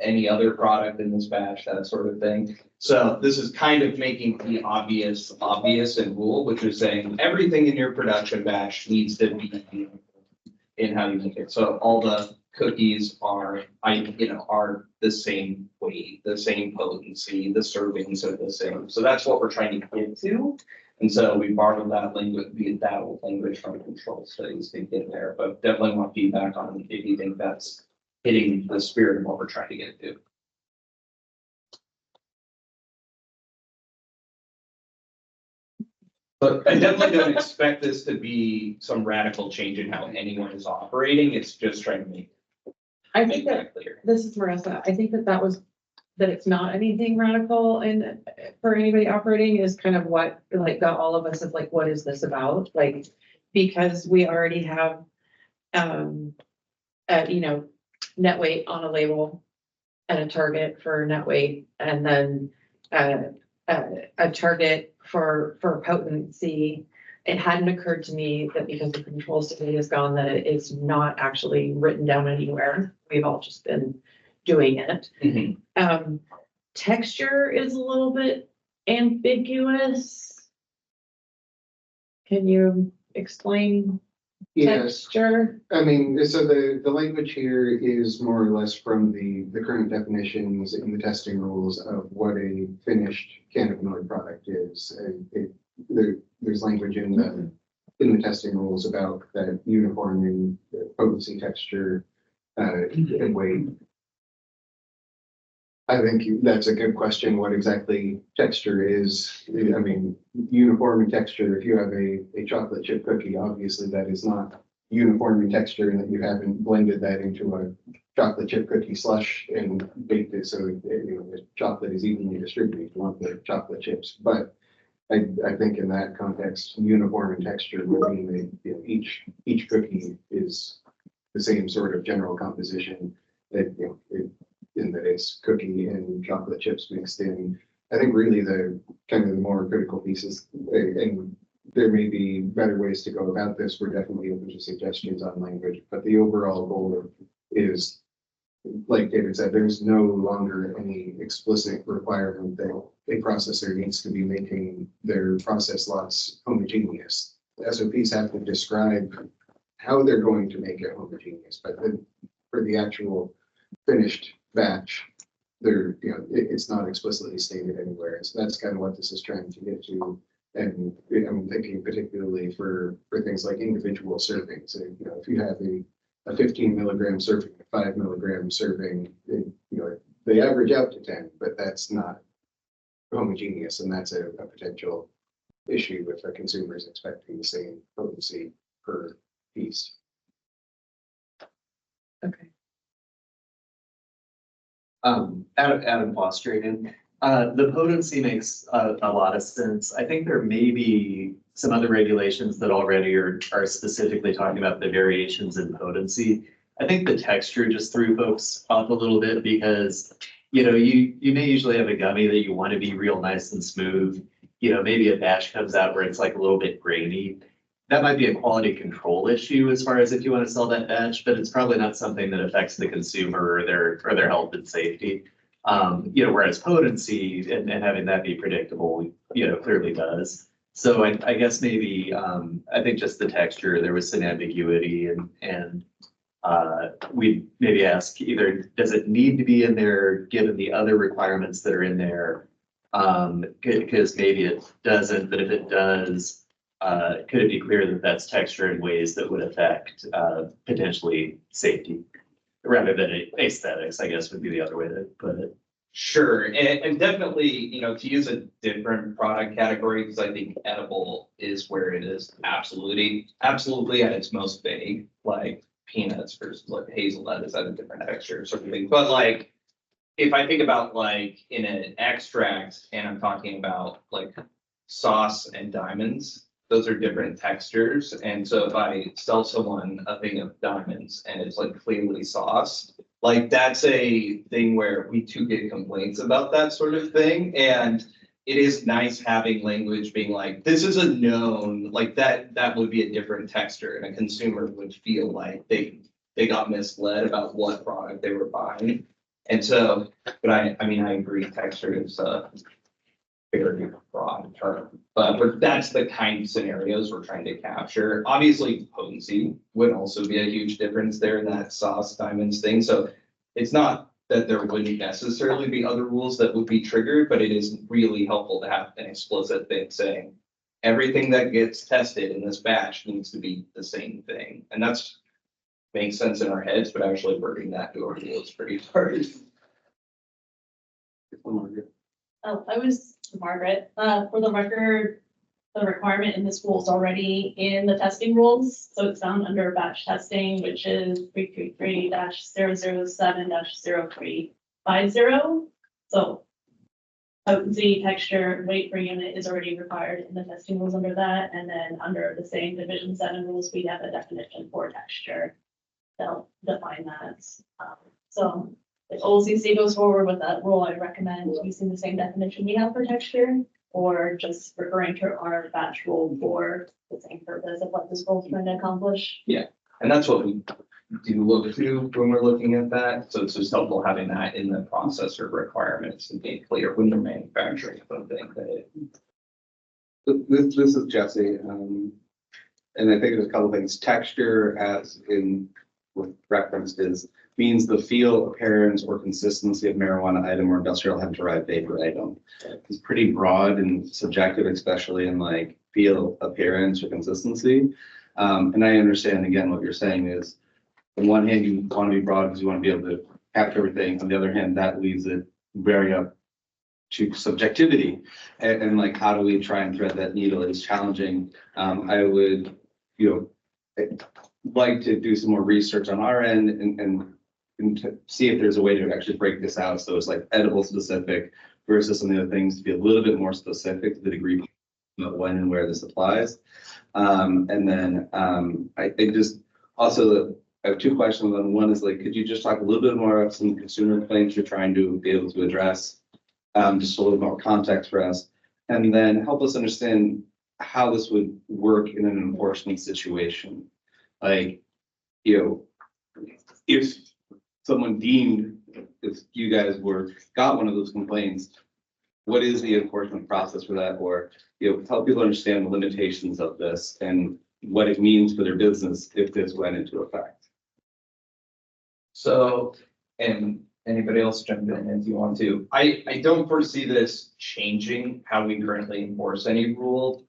any other product in this batch, that sort of thing. So this is kind of making the obvious and rule, which is saying everything in your production batch needs to be in how you make it. So all the cookies are the same weight, the same potency, the servings are the same. So that's what we're trying to get to. And so we borrowed that language, that old language from control studies to get there, but definitely want feedback on if you think that's hitting the spirit of what we're trying to get to. But I definitely don't expect this to be some radical change in how anyone is operating. It's just trying to make. I think that, this is Marissa, I think that that it's not anything radical and for anybody operating is kind of what, like, got all of us of like, what is this about? Like, because we already have, net weight on a label and a target for net weight, and then, a target for potency. It hadn't occurred to me that because the control study is gone, that it is not actually written down anywhere. We've all just been doing it. Texture is a little bit ambiguous. Can you explain Yes, texture? I mean, so the language here is more or less from the current definitions in the testing rules of what a finished cannabinoid product is. And there's language in the testing rules about that uniforming potency, texture, and weight. I think that's a good question, what exactly texture is. I mean, uniform in texture, if you have a chocolate chip cookie, obviously that is not uniform in texture, and that you haven't blended that into a chocolate chip cookie slush and baked it so the chocolate is evenly distributed. You want the chocolate chips, but I think in that context, uniform in texture would mean that each cookie is the same sort of general composition, that in that it's cookie and chocolate chips mixed in. I think really the kind of the more critical pieces, and there may be better ways to go about this. We're definitely open to suggestions on language, but the overall goal is, like David said, there's no longer any explicit requirement that a processor needs to be making their process lots homogeneous. The SOPs have to describe how they're going to make it homogeneous, but then for the actual finished batch, it's not explicitly stated anywhere. So that's kind of what this is trying to get to. And I'm thinking particularly for things like individual servings. If you have a 15 milligram serving, a 5 milligram serving, they average out to 10, but that's not homogeneous, and that's a potential issue if a consumer is expecting the same potency per piece. Okay. Adam Fostraden. The potency makes a lot of sense. I think there may be some other regulations that already are specifically talking about the variations in potency. I think the texture just threw folks off a little bit because, you may usually have a gummy that you want to be real nice and smooth. Maybe a batch comes out where it's like a little bit grainy. That might be a quality control issue as far as if you want to sell that batch, but it's probably not something that affects the consumer or their health and safety. Whereas potency and having that be predictable, clearly does. So I guess maybe, I think just the texture, there was some ambiguity and we maybe ask either, does it need to be in there given the other requirements that are in there? Because maybe it doesn't, but if it does, could it be clear that that's texture in ways that would affect potentially safety rather than aesthetics, I guess would be the other way to put it. Sure, and definitely, to use a different product category, because I think edible is where it is absolutely at its most vague, like peanuts versus like hazelnut is at a different texture sort of thing. But like, if I think about like in an extract and I'm talking about like sauce and diamonds, those are different textures. And so if I sell someone a thing of diamonds and it's like clearly sauce, like that's a thing where we too get complaints about that sort of thing. And it is nice having language being like, this is a known, like that would be a different texture, and a consumer would feel like they got misled about what product they were buying. And so, but I agree, texture is a very broad term, but that's the kind of scenarios we're trying to capture. Obviously, potency would also be a huge difference there in that sauce diamonds thing. So it's not that there wouldn't necessarily be other rules that would be triggered, but it is really helpful to have an explicit thing saying everything that gets tested in this batch needs to be the same thing. And that's makes sense in our heads, but actually working that to our rule is pretty hard. Oh, I was Margaret. For the record, the requirement in this rule is already in the testing rules. So it's found under batch testing, which is 333-007-0350. So potency, texture, weight per unit is already required in the testing rules under that. And then under the same Division 7 rules, we have a definition for texture. They'll define that. So if OLCC goes forward with that rule, I recommend using the same definition we have for texture, or just referring to our batch rule for the same purpose of what this rule is trying to accomplish. Yeah, and that's what we do look to when we're looking at that. So it's just helpful having that in the processor requirements and being clear when you're manufacturing something that it. This is Jesse, and I think there's a couple things. Texture, as in what referenced, is means the feel, appearance, or consistency of marijuana item or industrial hemp derived vapor item. It's pretty broad and subjective, especially in like feel, appearance, or consistency. And I understand again what you're saying is, on one hand, you want to be broad because you want to be able to capture everything. On the other hand, that leaves it very up to subjectivity, and like how do we try and thread that needle is challenging. I would, like to do some more research on our end and to see if there's a way to actually break this out so it's like edible specific versus some of the other things to be a little bit more specific to the degree of when and where this applies. And then I think just also I have two questions on one is like, could you just talk a little bit more about some consumer complaints you're trying to be able to address? Just a little more context for us, and then help us understand how this would work in an enforcement situation. Like, if someone deemed, if you guys got one of those complaints, what is the enforcement process for that? Or, help people understand the limitations of this and what it means for their business if this went into effect. So, and anybody else jump in if you want to. I don't foresee this changing how we currently enforce any rule.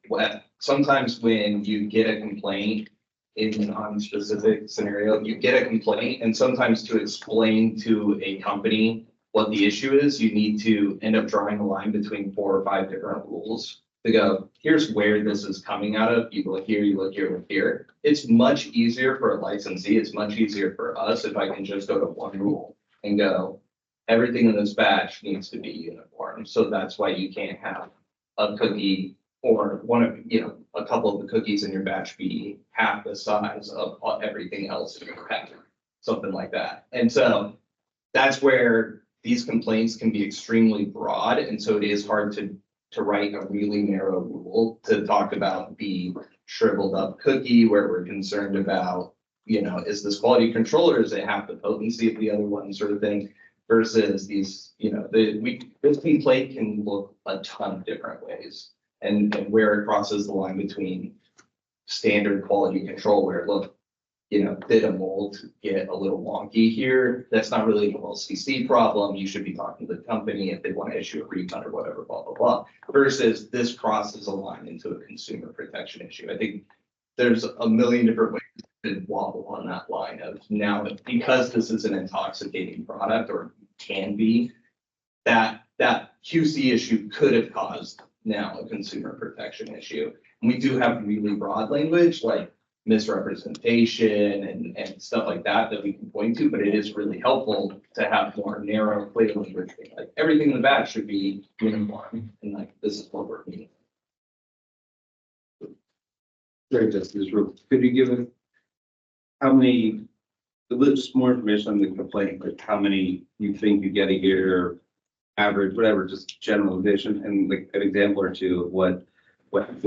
Sometimes when you get a complaint in a non-specific scenario, you get a complaint, and sometimes to explain to a company what the issue is, you need to end up drawing a line between 4 or 5 different rules to go, here's where this is coming out of. You look here, you look here, look here. It's much easier for a licensee. It's much easier for us if I can just go to one rule and go, everything in this batch needs to be uniform. So that's why you can't have a cookie or one of, a couple of the cookies in your batch be half the size of everything else in your pack, something like that. And so that's where these complaints can be extremely broad. And so it is hard to write a really narrow rule to talk about the shriveled up cookie where we're concerned about, is this quality control or is it half the potency of the other one sort of thing versus these, this complaint can look a ton of different ways and where it crosses the line between standard quality control where look, did a mold get a little wonky here? That's not really an OLCC problem. You should be talking to the company if they want to issue a refund or whatever, blah, blah, blah. Versus this crosses a line into a consumer protection issue. I think there's a million different ways to wobble on that line of now, because this is an intoxicating product or can be, that QC issue could have caused now a consumer protection issue. And we do have really broad language like misrepresentation and stuff like that we can point to, but it is really helpful to have more narrow, clear language. Like everything in the batch should be uniform, and like this is what we're meaning. Great, Justice. Could you give us how many, just more information on the complaint, like how many you think you get a year, average, whatever, just generalization, and like an example or two of what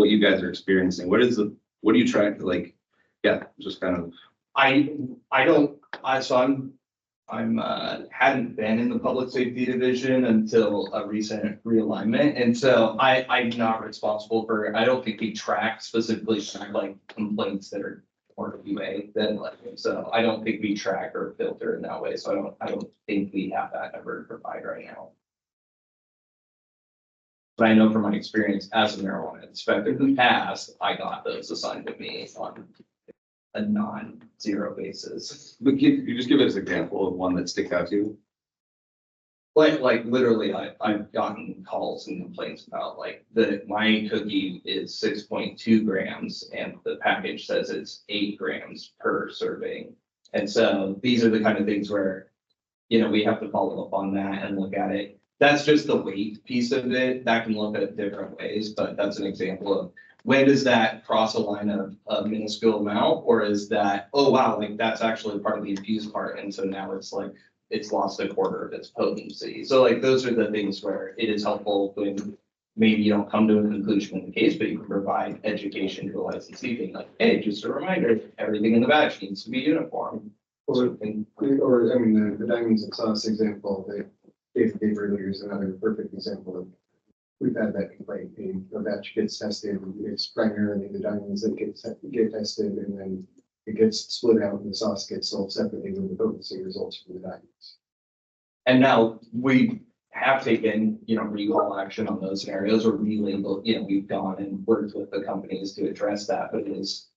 you guys are experiencing. What are you trying to like? Yeah, just kind of. I'm hadn't been in the public safety division until a recent realignment. And so I'm not responsible for, I don't think we specifically track like complaints that are more QA than like, so I don't think we track or filter in that way. So I don't think we have that number to provide right now. But I know from my experience as a marijuana inspector in the past, I got those assigned to me on a non-zero basis. But could you just give us an example of one that sticks out to you? Like literally, I've gotten calls and complaints about like my cookie is 6.2 grams and the package says it's 8 grams per serving. And so these are the kind of things where, we have to follow up on that and look at it. That's just the weight piece of it. That can look at different ways, but that's an example of when does that cross a line of a minuscule amount, or is that, oh wow, like that's actually part of the infused part, and so now it's like it's lost a quarter of its potency. So like those are the things where it is helpful when maybe you don't come to a conclusion in the case, but you can provide education to a licensee, being like, hey, just a reminder, everything in the batch needs to be uniform. Or I mean, the diamonds and sauce example that Dave gave earlier is another perfect example of, we've had that complaint. A batch gets tested, it's primarily the diamonds that get tested, and then it gets split out and the sauce gets sold separately when the potency results from the diamonds. And now we have taken, recall action on those scenarios or relabeled, we've gone and worked with the companies to address that, but it is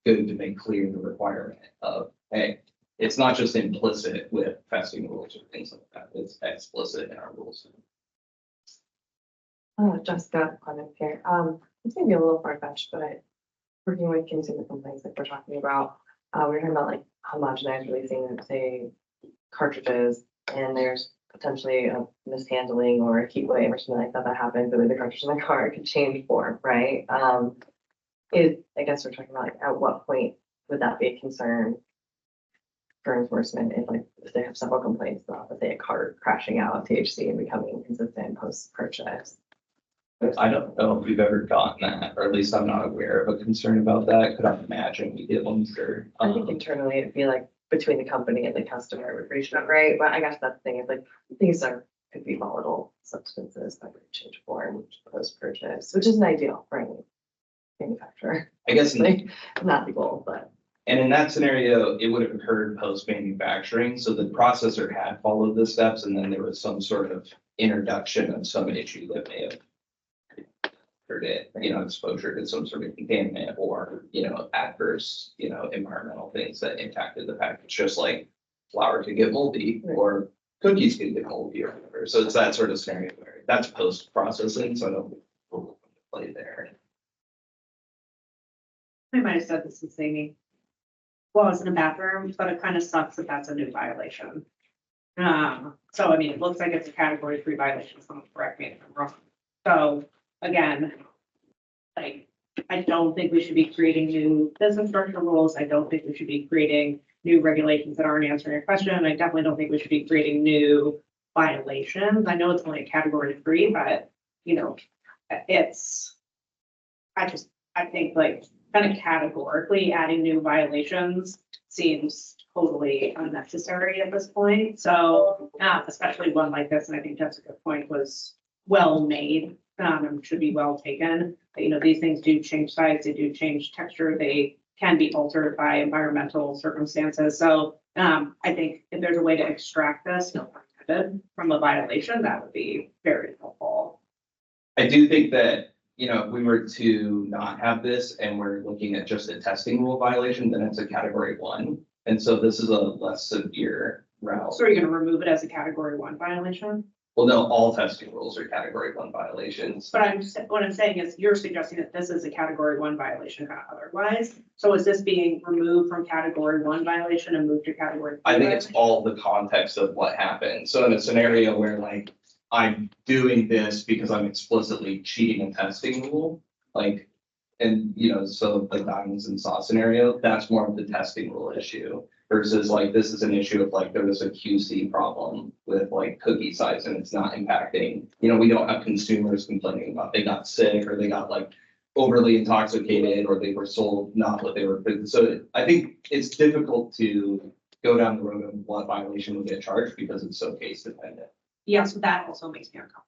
good to make clear the requirement of, hey, it's not just implicit with testing rules or things like that, it's explicit in our rules. Jessica Clemens here. This may be a little far-fetched, but working with consumer complaints like we're talking about, we're talking about like homogenized releasing, say, cartridges, and there's potentially a mishandling or a heat wave or something like that that happens, the way the cartridge in the car could change form, right? I guess we're talking about like at what point would that be a concern for enforcement if they have several complaints about, let's say, a cart crashing out THC and becoming inconsistent post-purchase? I don't know if we've ever gotten that, or at least I'm not aware of a concern about that. Could I imagine we get one for? I think internally it'd be like between the company and the customer would reach out, right? But I guess that's the thing is like these could be volatile substances that could change form post-purchase, which isn't ideal for any manufacturer. I guess like not the goal, but. And in that scenario, it would have occurred post-manufacturing, so the processor had followed the steps, and then there was some sort of introduction of some issue that may have occurred it, exposure to some sort of contaminant or, adverse, environmental things that impacted the package, just like flour could get moldy or cookies could get moldy or whatever. So it's that sort of scenario where that's post-processing, so I don't play there. I might have said this is Amy. Well, I was in a bathroom, but it kind of sucks that that's a new violation. So I mean, it looks like it's a category 3 violation, someone correct me if I'm wrong. So again, like, I don't think we should be creating new business structure rules. I don't think we should be creating new regulations that aren't answering your question. I definitely don't think we should be creating new violations. I know it's only a category 3, but I think like kind of categorically adding new violations seems totally unnecessary at this point. So especially one like this, and I think Jessica's point was well made and should be well taken. But, these things do change size, they do change texture, they can be altered by environmental circumstances. So I think if there's a way to extract this, no pun intended, from a violation, that would be very helpful. I do think that, if we were to not have this and we're looking at just a testing rule violation, then it's a category 1. And so this is a less severe route. So are you going to remove it as a category 1 violation? Well, no, all testing rules are category 1 violations. But what I'm saying is you're suggesting that this is a category 1 violation, not otherwise. So is this being removed from category 1 violation and moved to category 2? I think it's all the context of what happened. So in a scenario where like I'm doing this because I'm explicitly cheating a testing rule, so the diamonds and sauce scenario, that's more of the testing rule issue versus like this is an issue of like there was a QC problem with like cookie size and it's not impacting, we don't have consumers complaining about they got sick or they got like overly intoxicated or they were sold not what they were. So I think it's difficult to go down the road of what violation will get charged because it's so case dependent. Yes, but that also makes me uncomfortable.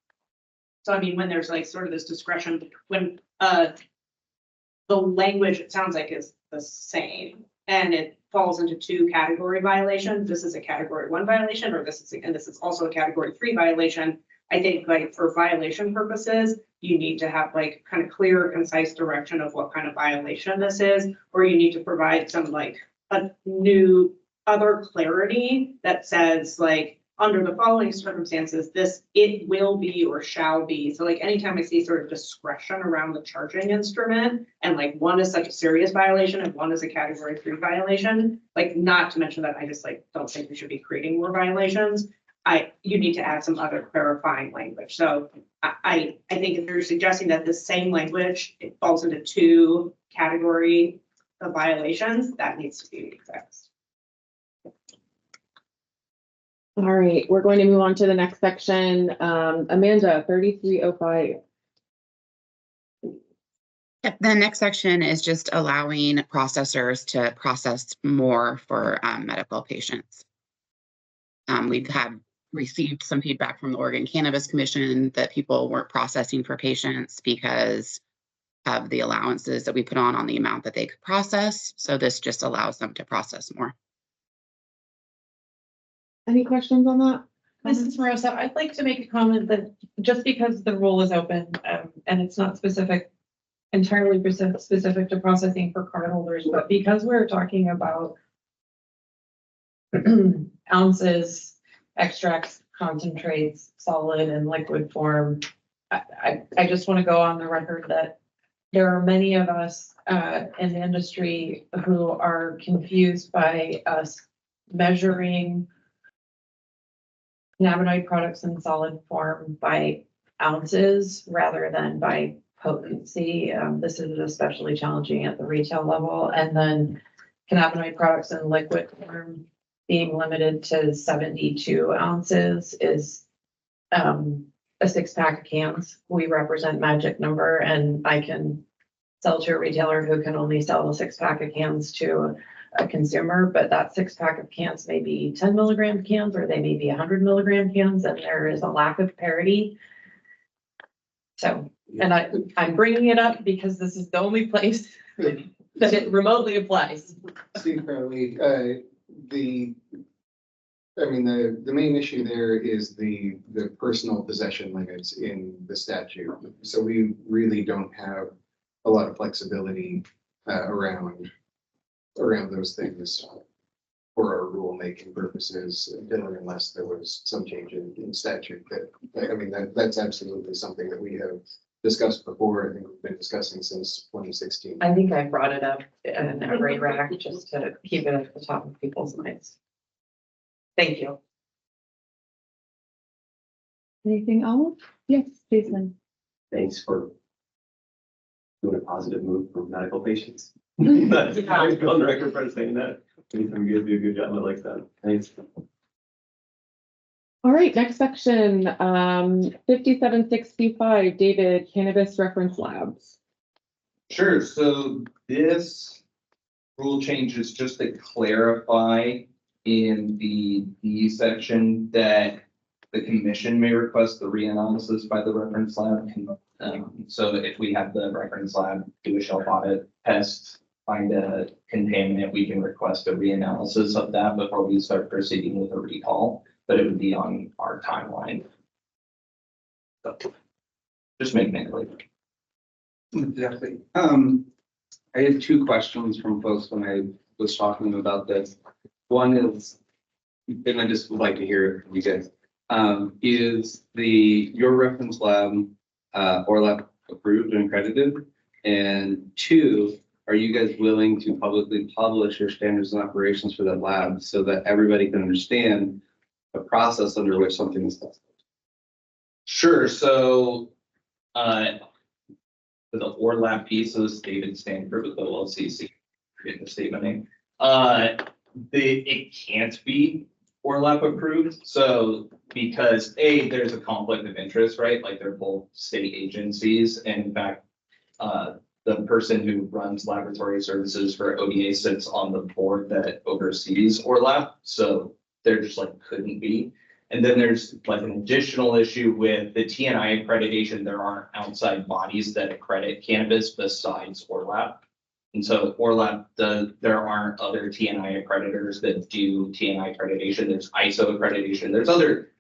So I mean, when there's like sort of this discretion, when the language, it sounds like is the same and it falls into 2 category violations. This is a category 1 violation, or this is also a category 3 violation. I think like for violation purposes, you need to have like kind of clear, concise direction of what kind of violation this is, or you need to provide some like a new other clarity that says like, under the following circumstances, this, it will be or shall be. So like anytime I see sort of discretion around the charging instrument and like one is such a serious violation and one is a category 3 violation, like not to mention that I just like don't think we should be creating more violations. You need to add some other clarifying language. So I think if you're suggesting that the same language, it falls into 2 category of violations, that needs to be fixed. All right, we're going to move on to the next section. Amanda, 3305. Yep, the next section is just allowing processors to process more for medical patients. We've received some feedback from the Oregon Cannabis Commission that people weren't processing for patients because of the allowances that we put on the amount that they could process. So this just allows them to process more. Any questions on that? This is Marissa. I'd like to make a comment that just because the rule is open, and it's not entirely specific to processing for cardholders, but because we're talking about ounces, extracts, concentrates, solid and liquid form, I just want to go on the record that there are many of us in the industry who are confused by us measuring cannabinoid products in solid form by ounces rather than by potency. This is especially challenging at the retail level. And then cannabinoid products in liquid form being limited to 72 ounces is a 6-pack of cans. We represent magic number, and I can sell to a retailer who can only sell a 6-pack of cans to a consumer, but that 6-pack of cans may be 10 milligram cans, or they may be 100 milligram cans, and there is a lack of parity. So, and I'm bringing it up because this is the only place that it remotely applies. Steve Crowley, the main issue there is the personal possession limits in the statute. So we really don't have a lot of flexibility around those things for our rulemaking purposes, unless there was some change in statute. That's absolutely something that we have discussed before. I think we've been discussing since 2016. I think I brought it up in every rack just to keep it at the top of people's minds. Thank you. Anything else? Yes, Jason. Thanks for doing a positive move for medical patients. That's I go on the record for saying that. Anytime you guys do a good job, I like that. Thanks. All right, next section, 5765, David, Cannabis Reference Labs. Sure, so this rule change is just to clarify in the D section that the commission may request the reanalysis by the reference lab. So if we have the reference lab do a shelf audit, test, find a contaminant, we can request a reanalysis of that before we start proceeding with a recall, but it would be on our timeline. So just making it clear. Definitely. I had 2 questions from folks when I was talking about this. One is, and I just would like to hear it from you guys, is your reference lab or lab approved and accredited? And 2, are you guys willing to publicly publish your standards and operations for that lab so that everybody can understand the process under which something is tested? Sure, so for the OR lab piece, so this David Stanford with the OLCC, forget the statement name. It can't be OR lab approved. So because there's a conflict of interest, right? Like they're both state agencies. And in fact, the person who runs laboratory services for ODA sits on the board that oversees OR lab. So they're just like couldn't be. And then there's like an additional issue with the TNI accreditation. There aren't outside bodies that accredit cannabis besides OR lab. And so OR lab, there aren't other TNI accreditors that do TNI accreditation. There's ISO accreditation. There's other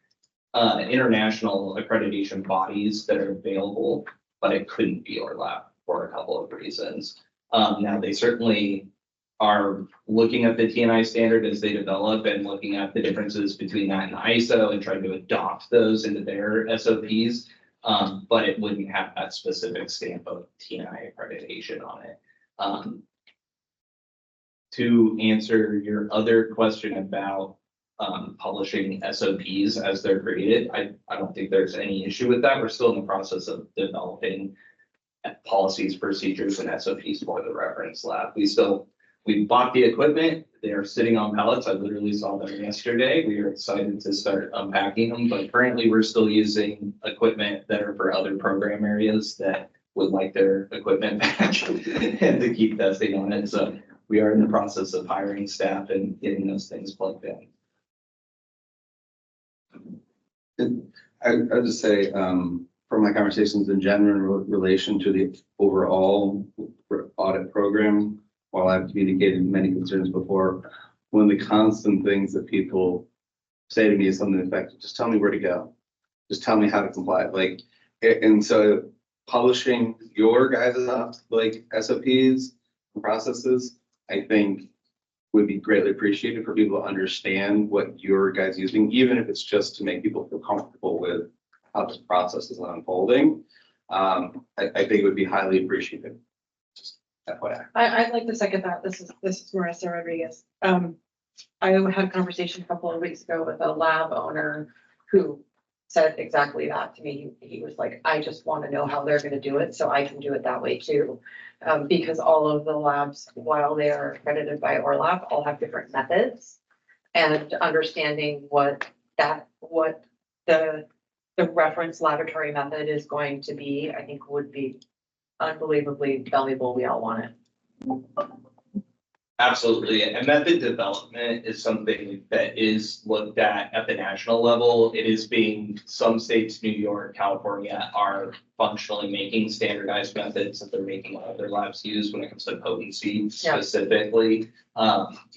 international accreditation bodies that are available, but it couldn't be our lab for a couple of reasons. Now they certainly are looking at the TNI standard as they develop and looking at the differences between that and ISO and trying to adopt those into their SOPs. But it wouldn't have that specific stamp of TNI accreditation on it. To answer your other question about publishing SOPs as they're created, I don't think there's any issue with that. We're still in the process of developing policies, procedures, and SOPs for the reference lab. We bought the equipment. They are sitting on pallets. I literally saw them yesterday. We are excited to start unpacking them, but currently we're still using equipment that are for other program areas that would like their equipment back and to keep testing on it. So we are in the process of hiring staff and getting those things plugged in. I'll just say, from my conversations in general in relation to the overall audit program, while I've communicated many concerns before, one of the constant things that people say to me is something to the effect, just tell me where to go. Just tell me how to comply. Like, and so publishing your guys' like SOPs and processes, I think would be greatly appreciated for people to understand what your guys using, even if it's just to make people feel comfortable with how this process is unfolding. I think it would be highly appreciated. Just FYI. I'd like to second that. This is Marissa Rodriguez. I had a conversation a couple of weeks ago with a lab owner who said exactly that to me. He was like, I just want to know how they're going to do it so I can do it that way too. Because all of the labs, while they are accredited by our lab, all have different methods, and understanding what the reference laboratory method is going to be, I think would be unbelievably valuable. We all want it. Absolutely, and method development is something that is looked at the national level. It is being, some states, New York, California, are functionally making standardized methods that they're making other labs use when it comes to potency specifically.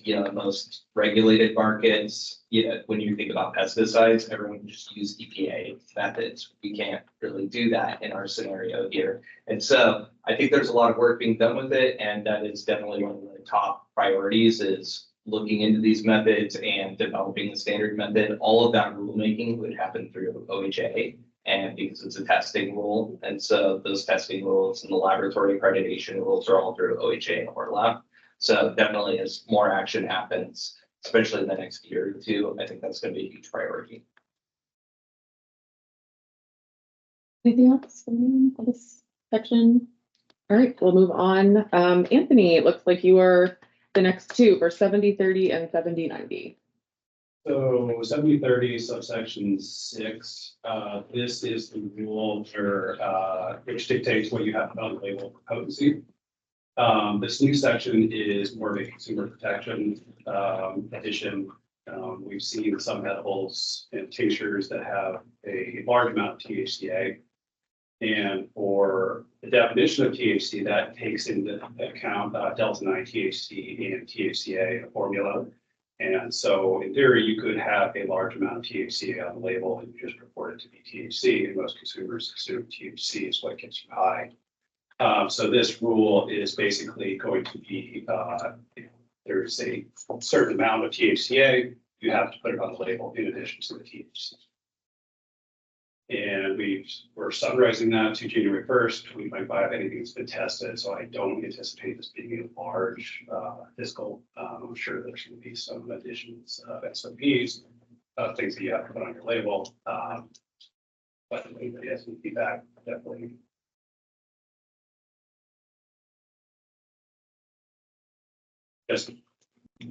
In most regulated markets, when you think about pesticides, everyone just use EPA methods. We can't really do that in our scenario here. And so I think there's a lot of work being done with it, and that is definitely one of the top priorities, is looking into these methods and developing the standard method. All of that rulemaking would happen through OHA, and because it's a testing rule. And so those testing rules and the laboratory accreditation rules are all through OHA and ORLAP. So definitely as more action happens, especially in the next year or two, I think that's going to be a huge priority. Anything else for this section? All right, we'll move on. Anthony, it looks like you are the next two for 7030 and 7090. So 7030 subsection 6, this is the rule which dictates what you have on the label for potency. This new section is more of a consumer protection addition. We've seen some edibles and tinctures that have a large amount of THCA. And for the definition of THC, that takes into account delta 9 THC and THCA in a formula. And so in theory, you could have a large amount of THCA on the label and you just report it to be THC, and most consumers assume THC is what gets you high. So this rule is basically going to be, there's a certain amount of THCA, you have to put it on the label in addition to the THC. And we're summarizing that to January 1st, 2025. Anything that's been tested, so I don't anticipate this being a large fiscal. I'm sure there's going to be some additions of SOPs, things that you have to put on your label. But if anybody has any feedback, definitely. Yes.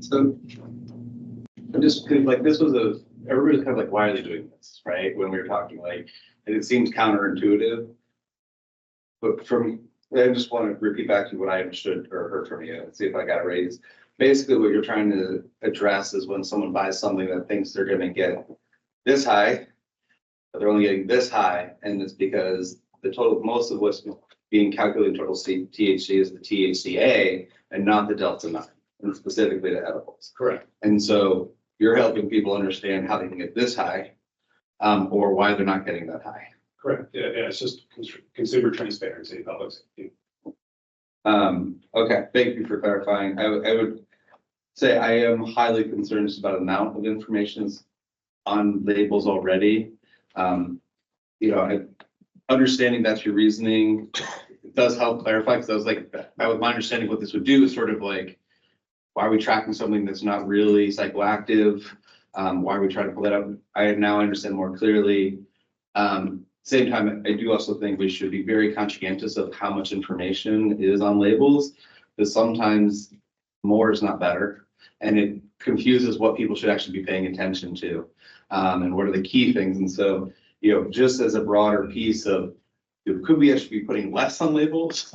So I'm just like, this was everybody's kind of like, why are they doing this, right? When we were talking, like, and it seems counterintuitive. But I just want to repeat back to what I understood or heard from you and see if I got it raised. Basically, what you're trying to address is when someone buys something that thinks they're going to get this high, but they're only getting this high, and it's because most of what's being calculated total THC is the THCA and not the delta 9, and specifically the edibles. Correct. And so you're helping people understand how they can get this high, or why they're not getting that high. Correct. Yeah, it's just consumer transparency, public safety. Okay, thank you for clarifying. I would say I am highly concerned just about amount of information on labels already. Understanding that's your reasoning, it does help clarify, because I was like, my understanding what this would do is sort of like, why are we tracking something that's not really psychoactive? Why are we trying to pull that up? I now understand more clearly. Same time, I do also think we should be very conscientious of how much information is on labels, because sometimes more is not better, and it confuses what people should actually be paying attention to, and what are the key things. And so, just as a broader piece of, could we actually be putting less on labels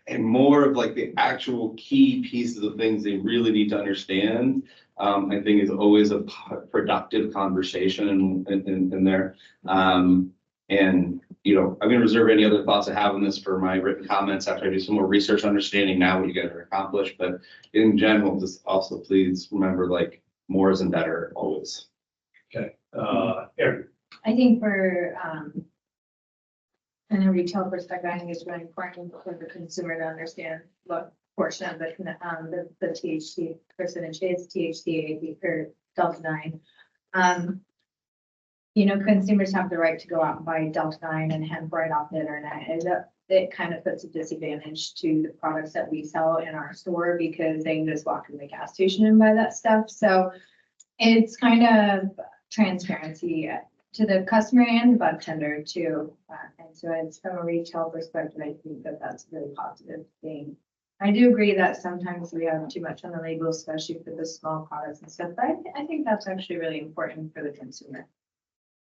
and more of like the actual key pieces of things they really need to understand? I think is always a productive conversation in there. And, I'm going to reserve any other thoughts I have on this for my written comments after I do some more research, understanding now what you guys are accomplished. But in general, just also please remember, like, more isn't better always. Okay, Erin. I think for, in a retail perspective, I think it's really important for the consumer to understand what portion of the THC percentage is THC or Delta-9. Consumers have the right to go out and buy Delta-9 and hemp right off the internet. It kind of puts a disadvantage to the products that we sell in our store, because they can just walk in the gas station and buy that stuff. So it's kind of transparency to the customer and the bartender too. And so it's from a retail perspective, I think that that's a really positive thing. I do agree that sometimes we have too much on the label, especially for the small products and stuff, but I think that's actually really important for the consumer.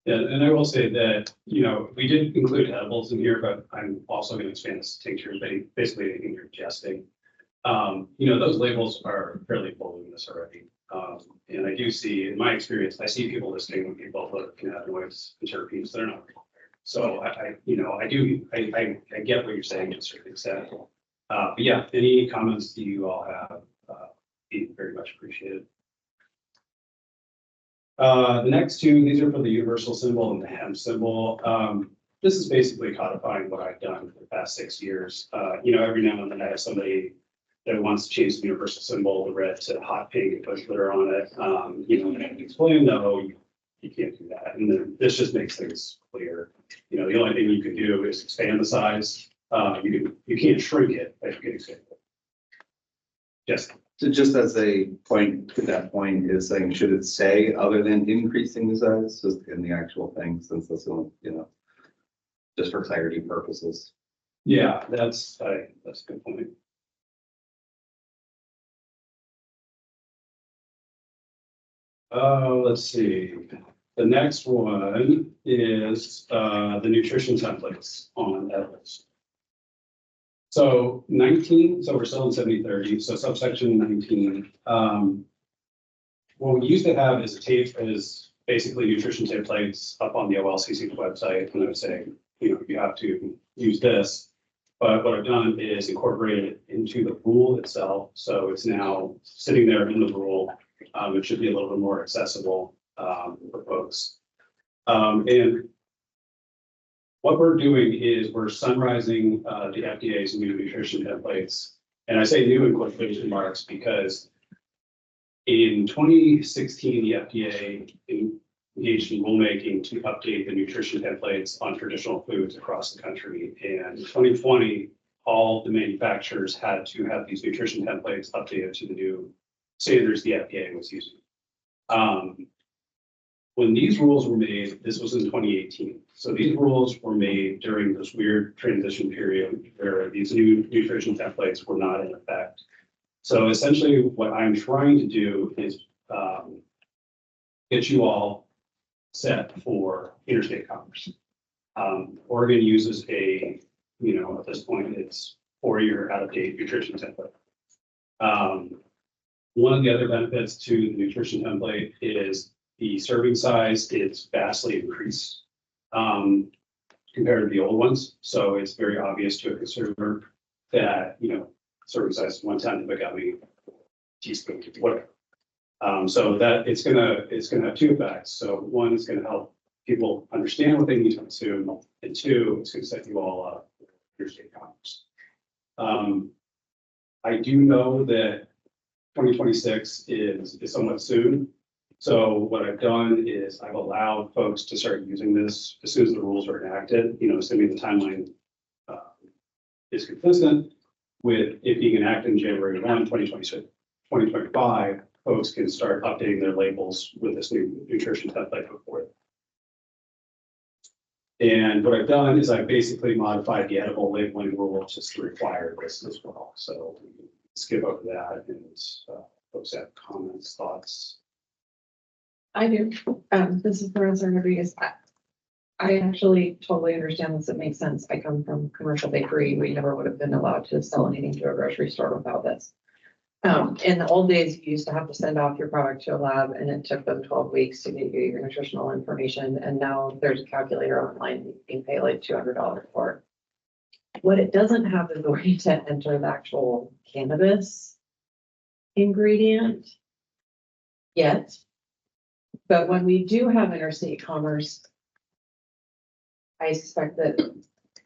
Yeah, and I will say that, we did include edibles in here, but I'm also going to expand this to tinctures, basically anything you're ingesting. Those labels are fairly voluminous already. And I do see, in my experience, I see people listing when people look cannabinoids and terpenes that are not required. So I get what you're saying to a certain extent. But yeah, any comments that you all have, be very much appreciated. The next two, these are for the universal symbol and the hemp symbol. This is basically codifying what I've done for the past 6 years. Every now and then I have somebody that wants to change the universal symbol, the red to hot pink, and put glitter on it. And I can explain, no, you can't do that. And then this just makes things clear. The only thing you can do is expand the size. You can't shrink it, but you can expand it. Yes. So just as a point, to that point is saying, should it say other than increasing the size, just in the actual thing, since this one, just for clarity purposes? Yeah, that's a good point. Let's see. The next one is the nutrition templates on edibles. So 19, so we're still in 70-30, so subsection 19. What we used to have is basically nutrition templates up on the OLCC website, and I would say, you have to use this. But what I've done is incorporate it into the rule itself. So it's now sitting there in the rule. It should be a little bit more accessible for folks. And what we're doing is we're summarizing the FDA's new nutrition templates. And I say new in quotation marks because in 2016, the FDA engaged in rulemaking to update the nutrition templates on traditional foods across the country. And in 2020, all the manufacturers had to have these nutrition templates updated to the new standards the FDA was using. When these rules were made, this was in 2018. So these rules were made during this weird transition period where these new nutrition templates were not in effect. So essentially what I'm trying to do is get you all set for interstate commerce. Oregon uses at this point, it's 4-year out-of-date nutrition template. One of the other benefits to the nutrition template is the serving size is vastly increased compared to the old ones. So it's very obvious to a consumer that, serving size is 1/10 of a gummy, teaspoon, whatever. So that it's gonna have two effects. So one is gonna help people understand what they need to consume, and two, it's gonna set you all up for your state commerce. I do know that 2026 is somewhat soon. So what I've done is I've allowed folks to start using this as soon as the rules are enacted, assuming the timeline is consistent with it being enacted in January 1, 2026, 2025, folks can start updating their labels with this new nutrition template before. And what I've done is I've basically modified the edible labeling rule just to require this as well. So skip over that and folks have comments, thoughts. I do. This is Veronica Rodriguez. I actually totally understand this. It makes sense. I come from commercial bakery. We never would have been allowed to sell anything to a grocery store without this. In the old days, you used to have to send off your product to a lab and it took them 12 weeks to get you your nutritional information. And now there's a calculator online you can pay like $200 for. What it doesn't have is a way to enter the actual cannabis ingredient yet. But when we do have interstate commerce, I suspect that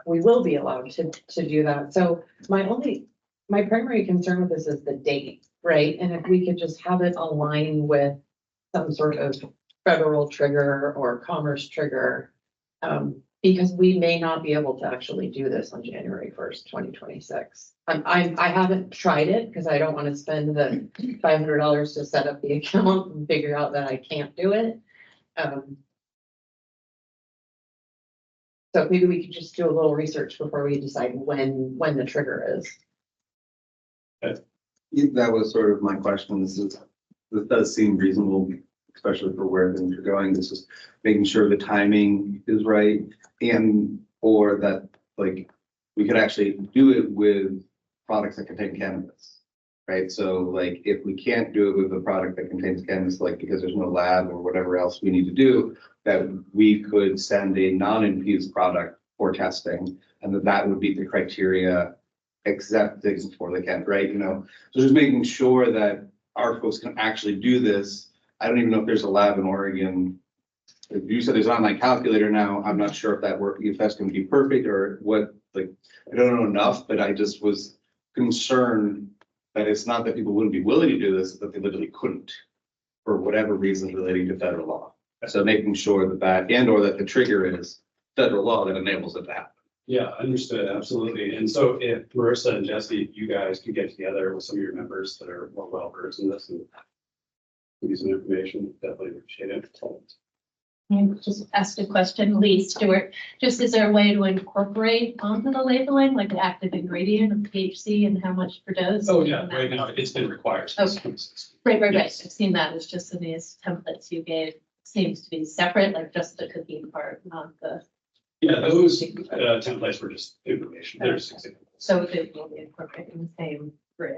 we will be allowed to do that. So my primary concern with this is the date, right? And if we could just have it align with some sort of federal trigger or commerce trigger, because we may not be able to actually do this on January 1st, 2026. I haven't tried it because I don't want to spend the $500 to set up the account and figure out that I can't do it. So maybe we could just do a little research before we decide when the trigger is. That was sort of my question. This does seem reasonable, especially for where things are going. This is making sure the timing is right and or that like we could actually do it with products that contain cannabis, right? So like if we can't do it with a product that contains cannabis, like because there's no lab or whatever else we need to do, that we could send a non-infused product for testing and that would meet the criteria accepted for the cannabis, right? So just making sure that our folks can actually do this. I don't even know if there's a lab in Oregon. If you said there's an online calculator now, I'm not sure if if that's going to be perfect or what, like, I don't know enough, but I just was concerned that it's not that people wouldn't be willing to do this, it's that they literally couldn't for whatever reason relating to federal law. So making sure that and or that the trigger is federal law that enables it to happen. Yeah, understood, absolutely. And so if Marissa and Jesse, if you guys could get together with some of your members that are more well versed in this and give you some information, definitely appreciate it. And just asked a question, Lee Stewart, just is there a way to incorporate onto the labeling, like the active ingredient of THC and how much per dose? Oh, yeah, right now it's been required. Okay. Right. Yes. I've seen that. It's just in these templates you gave, seems to be separate, like just the cooking part, not the. Yeah, those templates were just information. There's examples. So it will be incorporated in the same grid.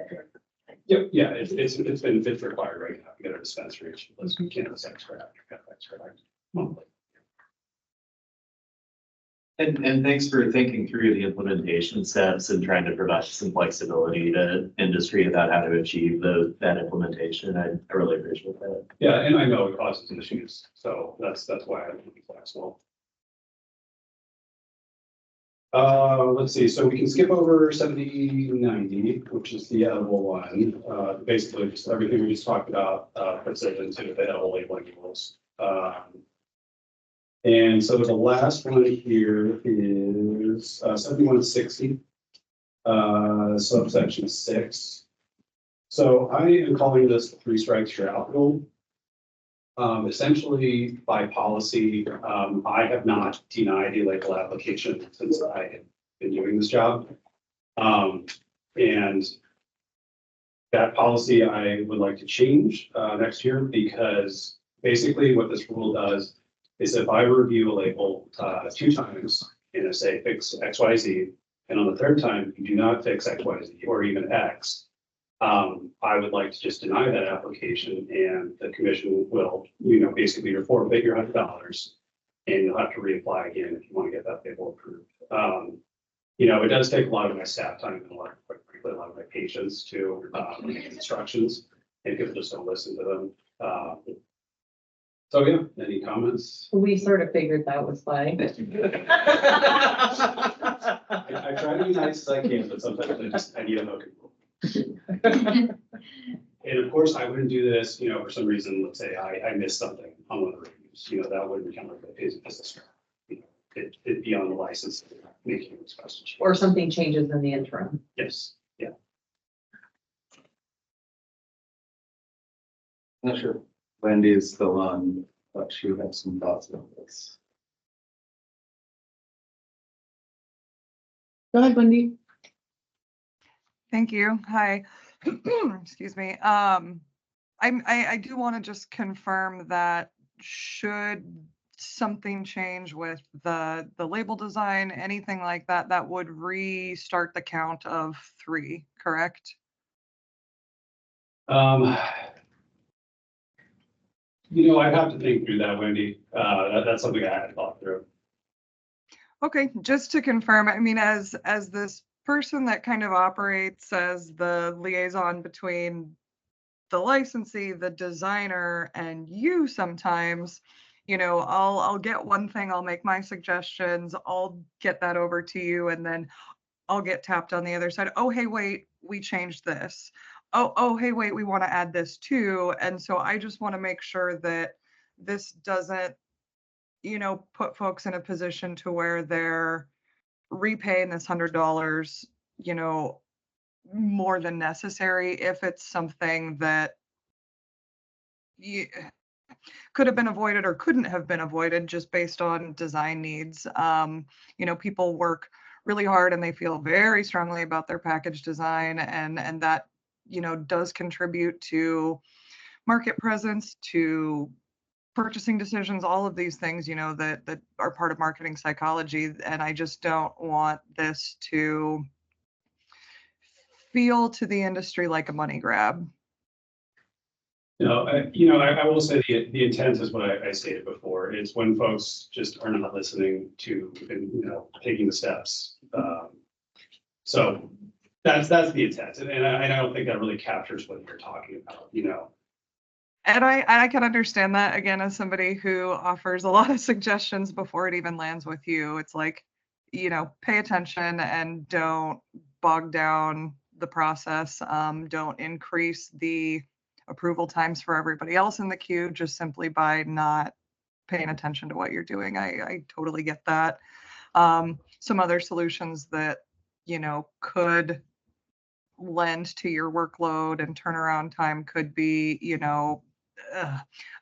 Yep, yeah, it's required right now. You get a dispensary, let's cannabis extract, monthly. And thanks for thinking through the implementation steps and trying to provide some flexibility to industry about how to achieve that implementation. I really appreciate that. Yeah, and I know it causes issues, so that's why I'm looking flexible. Let's see, so we can skip over 7090, which is the edible one. Basically just everything we just talked about, puts it into the edible labeling rules. And so the last one here is 7160, subsection 6. So I am calling this the 3 strikes you're out rule. Essentially, by policy, I have not denied a label application since I have been doing this job. And that policy I would like to change next year because basically what this rule does is if I review a label 2 times and I say fix XYZ, and on the 3rd time you do not fix XYZ or even X, I would like to just deny that application and the commission will, basically forfeit your $100 and you'll have to reapply again if you want to get that label approved. It does take a lot of my staff time and a lot of my patience to make instructions and people just don't listen to them. So yeah, any comments? We sort of figured that was like. I try to be nice as I can, but sometimes I need a hook. And of course, I wouldn't do this, you know, for some reason, let's say I missed something on one of the reviews, you know, that wouldn't become like a business. You know, it'd be on the license, making those questions. Or something changes in the interim. Yes, yeah. Not sure. Wendy is still on, but she would have some thoughts on this. Go ahead, Wendy. Thank you. Hi. Excuse me. I do want to just confirm that should something change with the label design, anything like that, that would restart the count of 3, correct? You know, I'd have to think through that, Wendy. That's something I hadn't thought through. Okay, just to confirm, I mean, as this person that kind of operates as the liaison between the licensee, the designer, and you sometimes, you know, I'll get one thing, I'll make my suggestions, I'll get that over to you, and then I'll get tapped on the other side. Oh, hey, wait, we changed this. Oh, hey, wait, we want to add this too. And so I just want to make sure that this doesn't, you know, put folks in a position to where they're repaying this $100, you know, more than necessary if it's something that could have been avoided or couldn't have been avoided just based on design needs. You know, people work really hard and they feel very strongly about their package design, and that, you know, does contribute to market presence, to purchasing decisions, all of these things, you know, that are part of marketing psychology. And I just don't want this to feel to the industry like a money grab. No, I will say the intent is what I stated before. It's when folks just are not listening to, and, you know, taking the steps. So that's the intent. And I don't think that really captures what you're talking about, you know. And I can understand that, again, as somebody who offers a lot of suggestions before it even lands with you. It's like, you know, pay attention and don't bog down the process. Don't increase the approval times for everybody else in the queue just simply by not paying attention to what you're doing. I totally get that. Some other solutions that, you know, could lend to your workload and turnaround time could be, you know,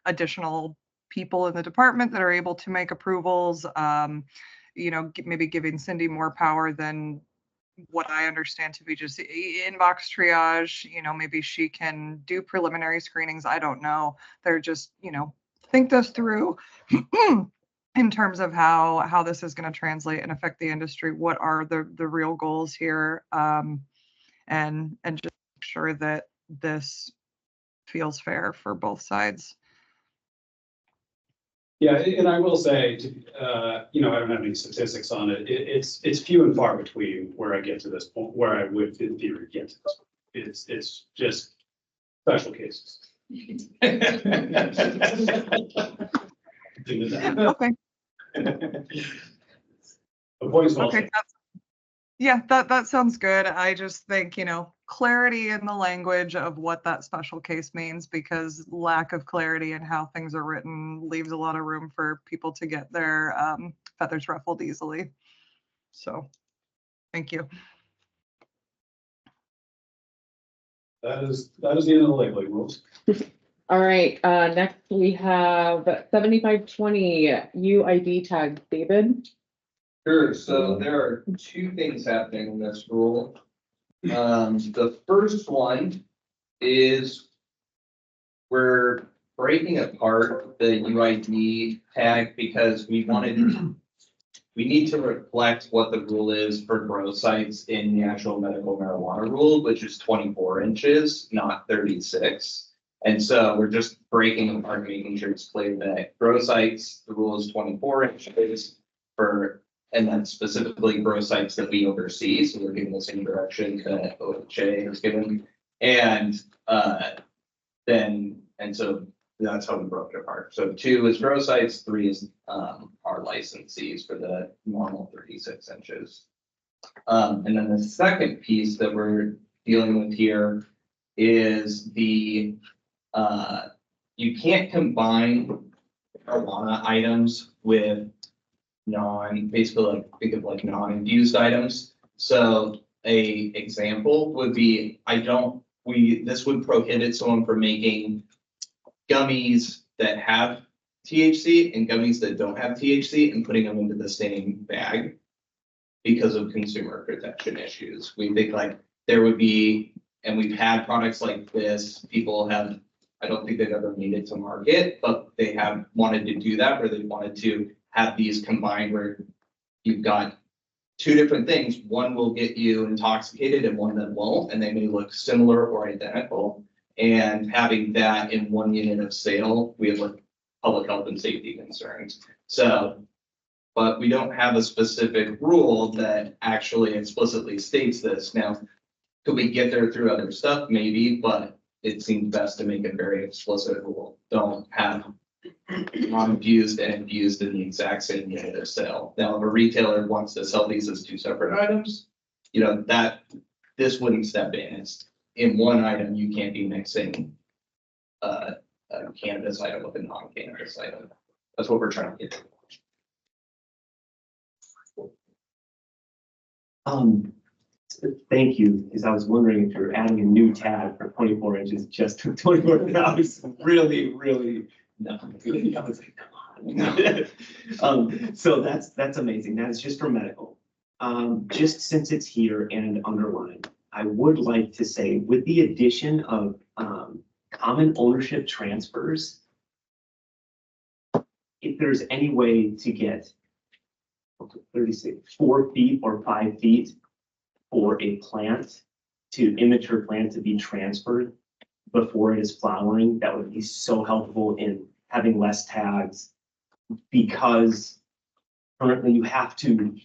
additional people in the department that are able to make approvals. You know, maybe giving Cindy more power than what I understand to be just inbox triage. You know, maybe she can do preliminary screenings. I don't know. They're just, you know, think this through in terms of how this is going to translate and affect the industry. What are the real goals here? And just make sure that this feels fair for both sides. Yeah, and I will say, you know, I don't have any statistics on it. It's few and far between where I get to this point, where I would in theory get to this point. It's just special cases. Okay. The point is well Okay. taken. Yeah, that sounds good. I just think, you know, clarity in the language of what that special case means, because lack of clarity in how things are written leaves a lot of room for people to get their feathers ruffled easily. So, thank you. That is the end of the labeling rules. All right, next we have 7520 UID tags, David. Sure, so there are 2 things happening in this rule. The first one is we're breaking apart the UID tag because we need to reflect what the rule is for grow sites in the actual medical marijuana rule, which is 24 inches, not 36. And so we're just breaking apart, making sure it's clear that grow sites, the rule is 24 inches for, and then specifically grow sites that we oversee. So we're giving the same direction that OHA is given. And so That's how we broke it apart. So 2 is grow sites, 3 is our licensees for the normal 36 inches. And then the second piece that we're dealing with here is the you can't combine marijuana items with basically like think of like non-infused items. So a example would be this would prohibit someone from making gummies that have THC and gummies that don't have THC and putting them into the same bag because of consumer protection issues. We think like there would be, and we've had products like this, people have, I don't think they've ever made it to market, but they have wanted to do that where they wanted to have these combined where you've got 2 different things. One will get you intoxicated and one that won't, and they may look similar or identical. And having that in 1 unit of sale, we have like public health and safety concerns. So, but we don't have a specific rule that actually explicitly states this. Now, could we get there through other stuff? Maybe, but it seems best to make a very explicit rule. Don't have non-infused and infused in the exact same unit of sale. Now, if a retailer wants to sell these as 2 separate items, that this wouldn't step in. It's in one item, you can't be mixing a cannabis item with a non-cannabis item. That's what we're trying to get to. Thank you, because I was wondering if you're adding a new tag for 24 inches just to 24. I was really, no. I was like, come on. So that's amazing. That is just for medical. Just since it's here and underlined, I would like to say with the addition of common ownership transfers, if there's any way to get 4 feet or 5 feet for a plant immature plant to be transferred before it is flowering, that would be so helpful in having less tags, because currently you have to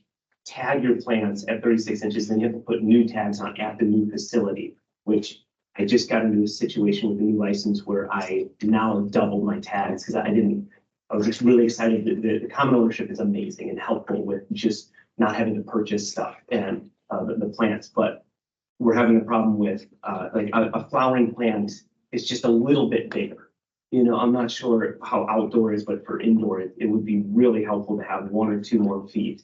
tag your plants at 36 inches, then you have to put new tags on at the new facility, which I just got into a situation with a new license where I now doubled my tags because I was just really excited that the common ownership is amazing and helpful with just not having to purchase stuff and the plants, but we're having a problem with like a flowering plant is just a little bit bigger. I'm not sure how outdoor is, but for indoor, it would be really helpful to have 1 or 2 more feet.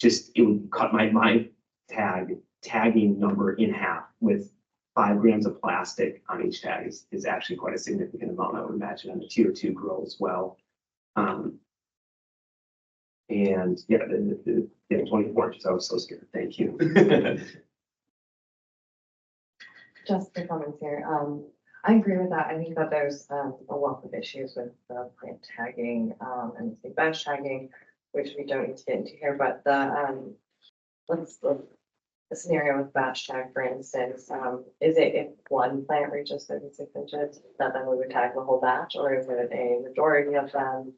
It would cut my tagging number in half with 5 grams of plastic on each tag is actually quite a significant amount, I would imagine, on the tier 2 grow as well. And yeah, the 24 inches, I was so scared. Thank you. Just the comments here. I agree with that. I think that there's a wealth of issues with the plant tagging and the batch tagging, which we don't need to get into here. But the scenario with batch tag, for instance, is it if one plant reaches 36 inches that then we would tag the whole batch, or is it a majority of them?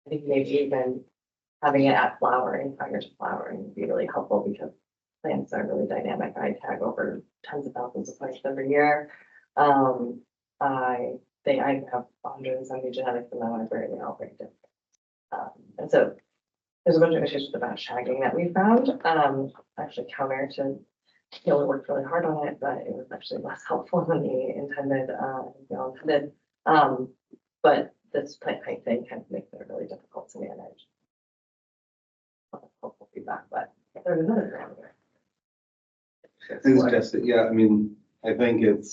I think maybe even having it at flowering, prior to flowering, would be really helpful because plants are really dynamic. I tag over tens of thousands of plants every year. I have 170 genetics in my library, and they're all very different. And so there's a bunch of issues with the batch tagging that we found. Actually counter to, we worked really hard on it, but it was actually less helpful than the intended, but this plant height thing kind of makes it really difficult to manage. Hopeful feedback, but there's another parameter. It's just, yeah, I mean, I think if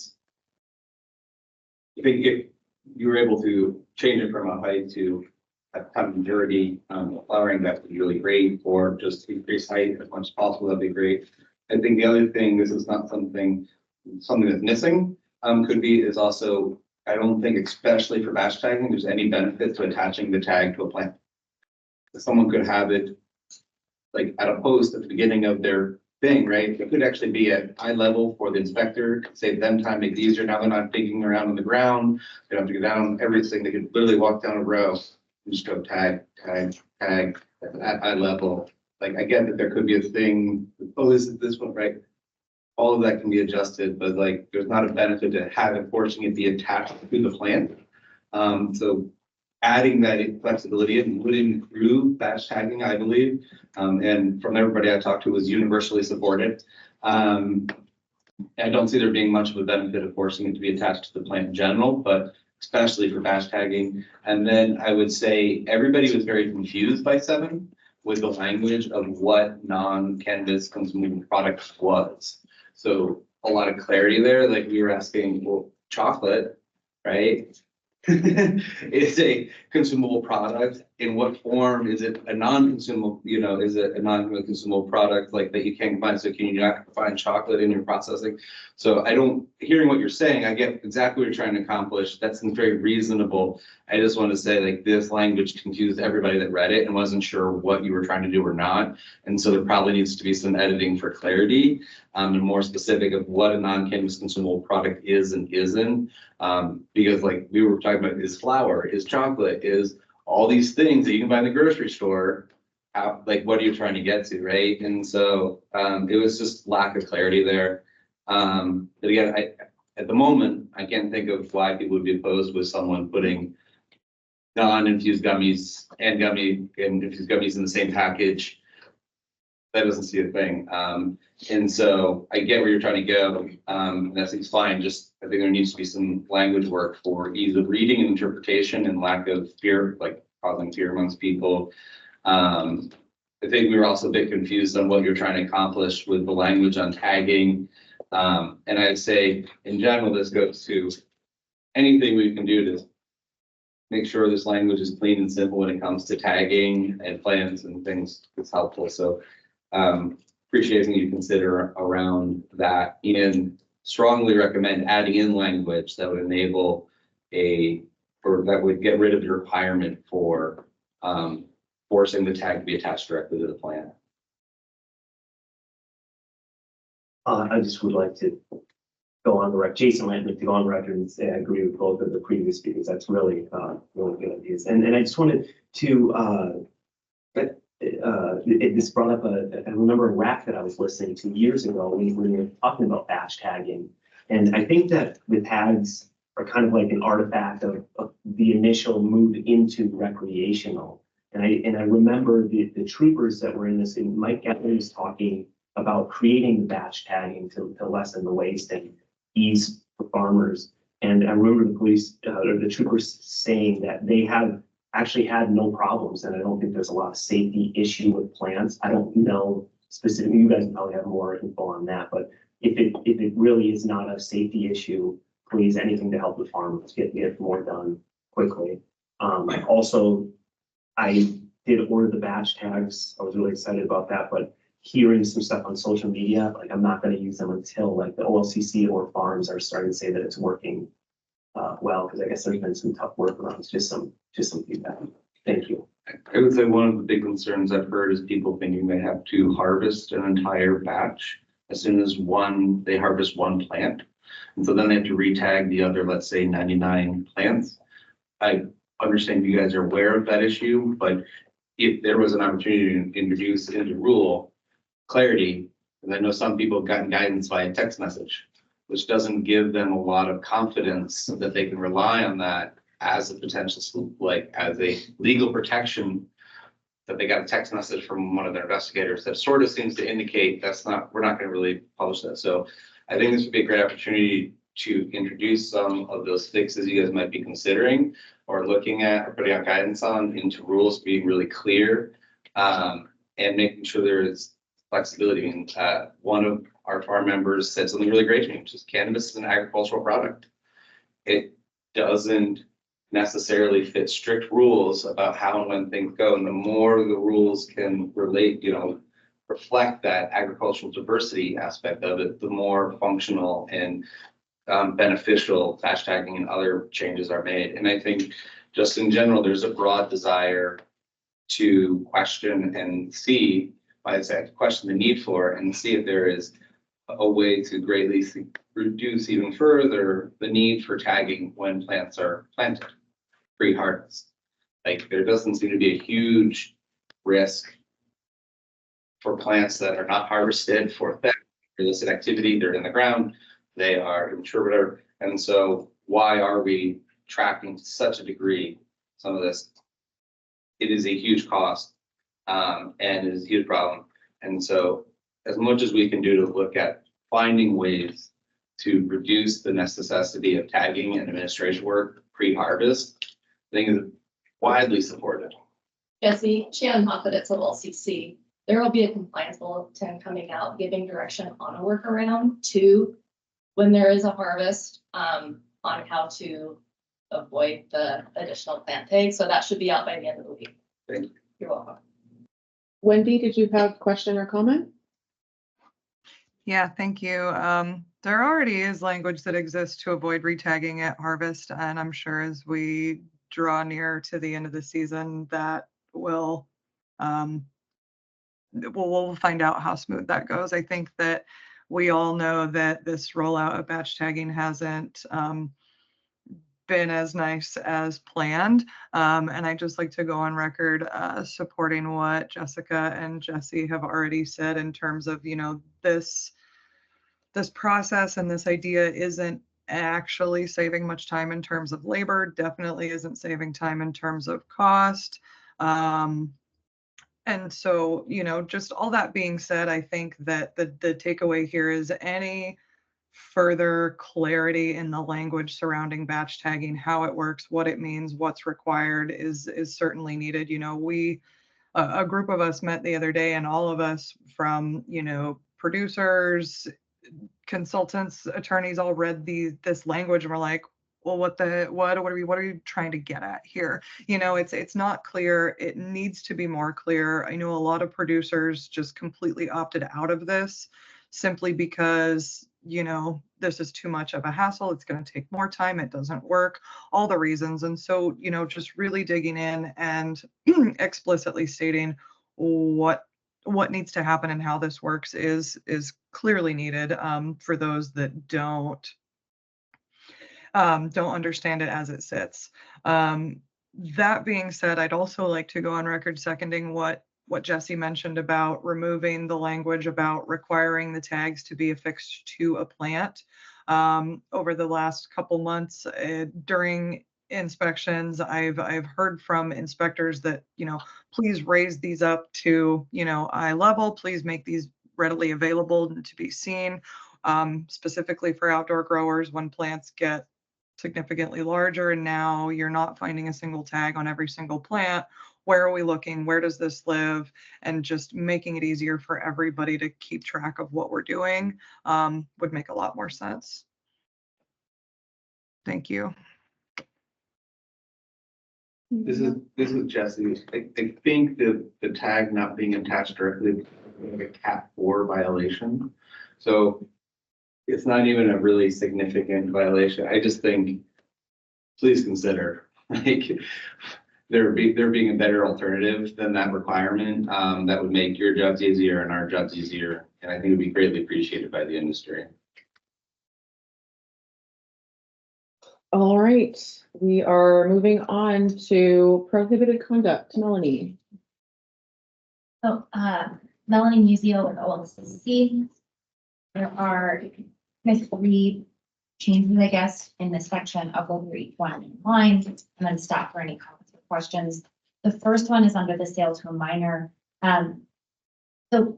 you were able to change it from a height to have majority flowering, that would be really great, or just increase height as much as possible, that'd be great. I think the other thing, this is not something that's missing, could be is also, I don't think, especially for batch tagging, there's any benefit to attaching the tag to a plant. Someone could have it like at a post at the beginning of their thing, right? It could actually be at eye level for the inspector, save them time, make it easier. Now they're not digging around on the ground. They don't have to go down everything. They could literally walk down a row and just go tag at eye level. Like, I get that there could be a thing, oh, is this one, right? All of that can be adjusted, but like, there's not a benefit to forcing it be attached to the plant. So adding that flexibility in would improve batch tagging, I believe. And from everybody I talked to, it was universally supported. I don't see there being much of a benefit of forcing it to be attached to the plant in general, but especially for batch tagging. And then I would say everybody was very confused by 7 with the language of what non-cannabis consumable product was. So a lot of clarity there, like we were asking, well, chocolate, right? Is a consumable product. In what form is it a non-consumable, is it a non-consumable product like that you can't combine? So can you not combine chocolate in your processing? So hearing what you're saying, I get exactly what you're trying to accomplish. That's very reasonable. I just want to say like this language confused everybody that read it and wasn't sure what you were trying to do or not. And so there probably needs to be some editing for clarity and more specific of what a non-cannabis consumable product is and isn't. Because like we were talking about, is flour, is chocolate, is all these things that you can buy in the grocery store, like what are you trying to get to, right? And so it was just lack of clarity there. But again, at the moment, I can't think of why people would be opposed with someone putting non-infused gummies and infused gummies in the same package. That doesn't see a thing. And so I get where you're trying to go. And that seems fine. Just I think there needs to be some language work for ease of reading and interpretation and lack of fear, like causing fear amongst people. I think we were also a bit confused on what you're trying to accomplish with the language on tagging. And I'd say in general, this goes to anything we can do to make sure this language is clean and simple when it comes to tagging and plans and things. It's helpful. So appreciating you consider around that, and strongly recommend adding in language that would enable that would get rid of the requirement for forcing the tag to be attached directly to the plant. I just would like to go on the record. Jason might like to go on record and say I agree with both of the previous speakers. That's really good ideas. And I just wanted to this brought up I remember a rap that I was listening to years ago when we were talking about batch tagging. And I think that the tags are kind of like an artifact of the initial move into recreational. And I remember the troopers that were in this, and Mike Gatlin was talking about creating the batch tagging to lessen the waste and ease for farmers. And I remember the police or the troopers saying that they have actually had no problems. And I don't think there's a lot of safety issue with plants. I don't know specifically, you guys probably have more info on that, but if it really is not a safety issue, please, anything to help the farmers get more done quickly. Also, I did order the batch tags. I was really excited about that, but hearing some stuff on social media, like I'm not going to use them until like the OLCC or farms are starting to say that it's working well, because I guess there's been some tough workarounds, just some feedback. Thank you. I would say one of the big concerns I've heard is people thinking they have to harvest an entire batch as soon as they harvest one plant. And so then they have to retag the other, let's say 99 plants. I understand you guys are aware of that issue, but if there was an opportunity to introduce into rule clarity, and I know some people have gotten guidance via text message, which doesn't give them a lot of confidence that they can rely on that as a potential, like as a legal protection, that they got a text message from one of their investigators that sort of seems to indicate we're not going to really publish that. So I think this would be a great opportunity to introduce some of those fixes you guys might be considering or looking at or putting out guidance on into rules being really clear, and making sure there is flexibility. And one of our farm members said something really great to me, which is cannabis is an agricultural product. It doesn't necessarily fit strict rules about how and when things go. And the more the rules can reflect that agricultural diversity aspect of it, the more functional and beneficial batch tagging and other changes are made. And I think just in general, there's a broad desire to question and see, I'd say question the need for and see if there is a way to greatly reduce even further the need for tagging when plants are planted pre-harvest. Like there doesn't seem to be a huge risk for plants that are not harvested for theft, illicit activity. They're in the ground, they are immature, whatever. And so why are we tracking to such a degree, some of this, it is a huge cost, and it is a huge problem. And so as much as we can do to look at finding ways to reduce the necessity of tagging and administration work pre-harvest, I think is widely supported. Jesse, Shannon Moffett of OLCC. There will be a compliance bulletin coming out giving direction on a workaround to when there is a harvest, on how to avoid the additional plant tags. So that should be out by the end of the week. Thank you. You're welcome. Wendy, did you have question or comment? Yeah, thank you. There already is language that exists to avoid retagging at harvest, and I'm sure as we draw near to the end of the season, that will we'll find out how smooth that goes. I think that we all know that this rollout of batch tagging hasn't been as nice as planned. And I'd just like to go on record supporting what Jessica and Jesse have already said in terms of, you know, this process and this idea isn't actually saving much time in terms of labor, definitely isn't saving time in terms of cost. And so, you know, just all that being said, I think that the takeaway here is any further clarity in the language surrounding batch tagging, how it works, what it means, what's required is certainly needed. You know, a group of us met the other day, and all of us from, you know, producers, consultants, attorneys all read this language and were like, well, what are you trying to get at here? You know, it's not clear. It needs to be more clear. I know a lot of producers just completely opted out of this simply because, you know, this is too much of a hassle. It's going to take more time. It doesn't work, all the reasons. And so, you know, just really digging in and explicitly stating what needs to happen and how this works is clearly needed for those that don't understand it as it sits. That being said, I'd also like to go on record seconding what Jesse mentioned about removing the language about requiring the tags to be affixed to a plant. Over the last couple months during inspections, I've heard from inspectors that, you know, please raise these up to, you know, eye level, please make these readily available to be seen, specifically for outdoor growers when plants get significantly larger and now you're not finding a single tag on every single plant. Where are we looking? Where does this live? And just making it easier for everybody to keep track of what we're doing would make a lot more sense. Thank you. This is Jesse. I think that the tag not being attached directly to a Cat 4 violation. So it's not even a really significant violation. I just think, please consider like there being a better alternative than that requirement that would make your jobs easier and our jobs easier. And I think it would be greatly appreciated by the industry. All right, we are moving on to prohibited conduct. Melanie. So, Melanie Musio with OLCC. There are three changes, I guess, in this section. I'll go through each one in line and then stop for any comments or questions. The first one is under the sale to a minor. So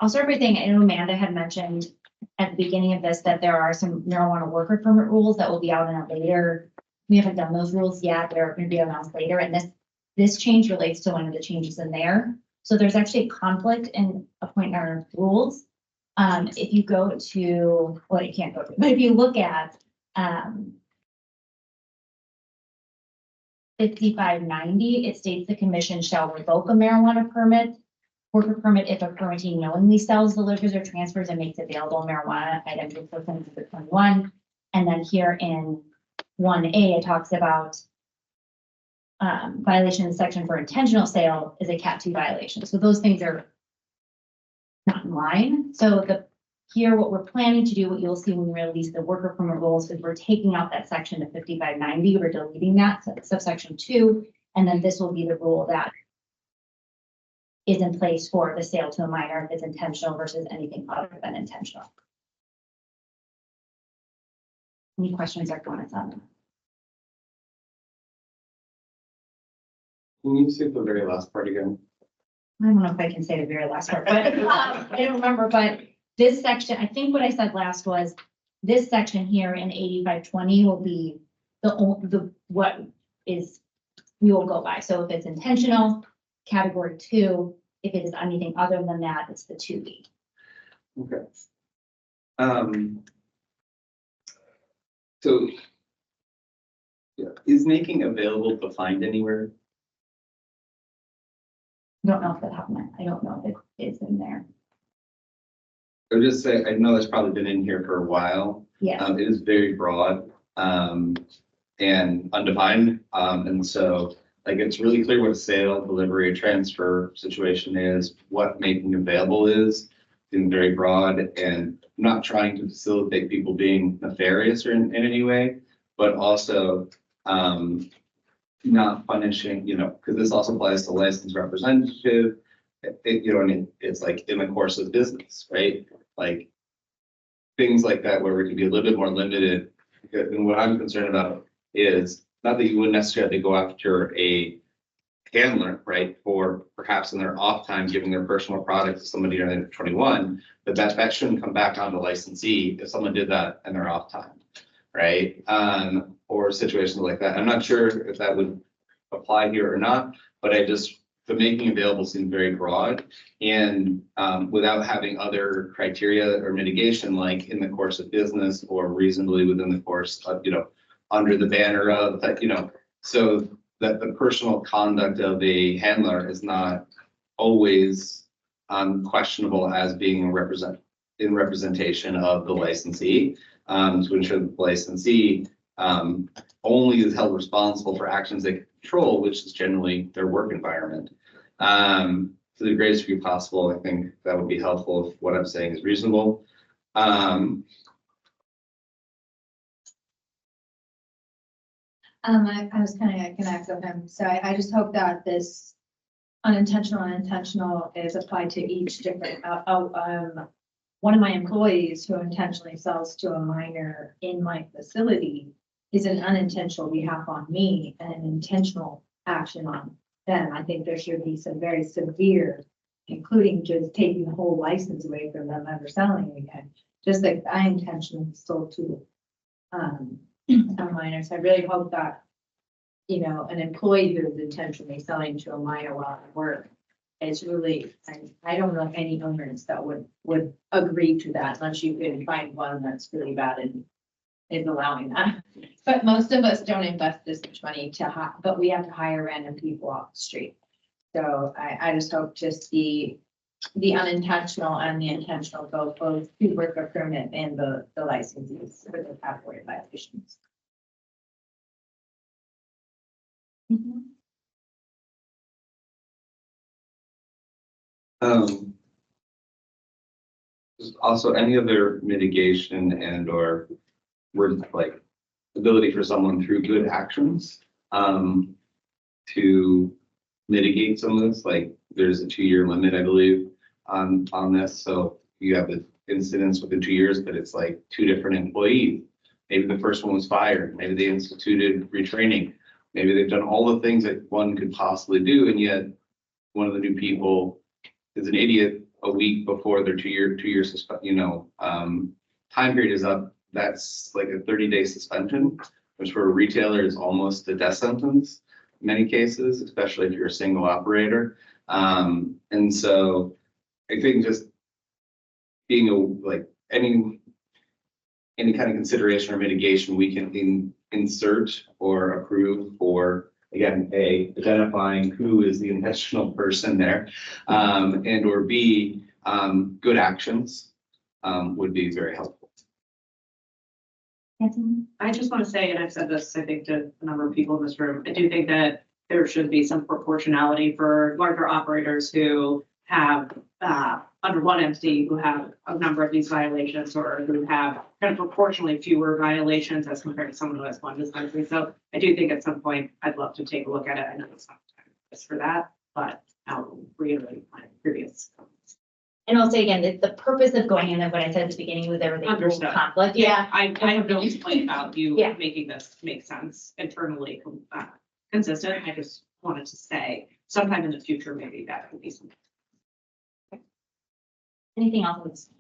I'll start by saying, I know Amanda had mentioned at the beginning of this that there are some marijuana worker permit rules that will be out in a later. We haven't done those rules yet. They're going to be announced later. And this change relates to one of the changes in there. So there's actually a conflict in a point in our rules. If you go to, well, you can't go to, but if you look at 5590, it states the commission shall revoke a marijuana permit, worker permit if a permittee knowingly sells, delivers, or transfers and makes available marijuana items within the 21. And then here in 1A, it talks about violation of section for intentional sale is a Cat 2 violation. So those things are not in line. So here, what we're planning to do, what you'll see when we release the worker permit rules, is we're taking out that section of 5590. We're deleting that subsection 2, and then this will be the rule that is in place for the sale to a minor if it's intentional versus anything other than intentional. Any questions or comments on that? Can you say the very last part again? I don't know if I can say the very last part, but I don't remember, but this section, I think what I said last was this section here in 8520 will be what is, we will go by. So if it's intentional, category 2, if it is anything other than that, it's the 2B. Okay. So, yeah, is making available defined anywhere? Don't know if that happened. I don't know if it is in there. I would just say, I know that's probably been in here for a while. Yeah. It is very broad, and undefined. And so like, it's really clear what a sale, delivery, transfer situation is, what making available is, being very broad, and not trying to facilitate people being nefarious or in any way, but also, not punishing, because this also applies to licensed representative. It's like in the course of business, right? Like things like that where we can be a little bit more limited. And what I'm concerned about is not that you wouldn't necessarily go after a handler, right? For perhaps in their off time, giving their personal product to somebody under 21, but that shouldn't come back on the licensee if someone did that in their off time, right? Or situations like that. I'm not sure if that would apply here or not, but the making available seems very broad, and without having other criteria or mitigation, like in the course of business or reasonably within the course of, under the banner of that, so that the personal conduct of a handler is not always questionable as being in representation of the licensee, to ensure that the licensee only is held responsible for actions they control, which is generally their work environment. To the greatest degree possible, I think that would be helpful if what I'm saying is reasonable. I was kind of connect with him, so I just hope that this unintentional and intentional is applied to each different, one of my employees who intentionally sells to a minor in my facility is an unintentional behalf on me and an intentional action on them. I think there should be some very severe, including just taking the whole license away from them ever selling again. Just like I intentionally sold to minors. I really hope that, an employee who is intentionally selling to a minor while at work is really, I don't know any owners that would agree to that unless you can find one that's really bad and is allowing that. But most of us don't invest this much money but we have to hire random people off the street. So I just hope just the unintentional and the intentional both to worker permit and the licenses for the category violations. Also, any other mitigation and or like ability for someone through good actions to mitigate some of this, like there's a 2-year limit, I believe, on this. So you have the incidents within 2 years, but it's like 2 different employees. Maybe the first one was fired. Maybe they instituted retraining. Maybe they've done all the things that one could possibly do, and yet one of the new people is an idiot a week before their 2 year time period is up. That's like a 30-day suspension, which for a retailer is almost a death sentence in many cases, especially if you're a single operator. And so I think just being like any kind of consideration or mitigation we can insert or approve for, again, A, identifying who is the intentional person there, and or B, good actions would be very helpful. I just want to say, and I've said this, I think, to a number of people in this room, I do think that there should be some proportionality for larger operators who have, under one entity, who have a number of these violations or who have kind of proportionally fewer violations as compared to someone who has one dispensary. So I do think at some point, I'd love to take a look at it. I know it's not time just for that, but I'll reiterate my previous comments. And I'll say again, the purpose of going in, and what I said at the beginning was there was a Understood. conflict. Yeah, I have no complaint about you Yeah. making this make sense internally, consistent. I just wanted to say. Sometime in the future, maybe that could be something. Anything else on this?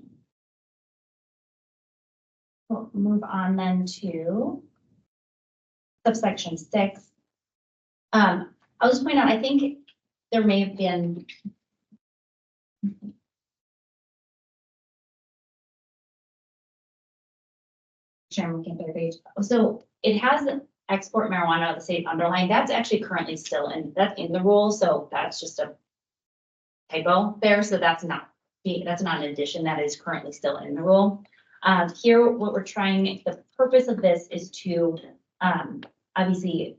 We'll move on then to subsection 6. I'll just point out, I think there may have been I'm looking at the page. So it has export marijuana of the state underlying. That's actually currently still that's in the rule. So that's just a typo there. So that's not an addition. That is currently still in the rule. Here, what we're trying, the purpose of this is to obviously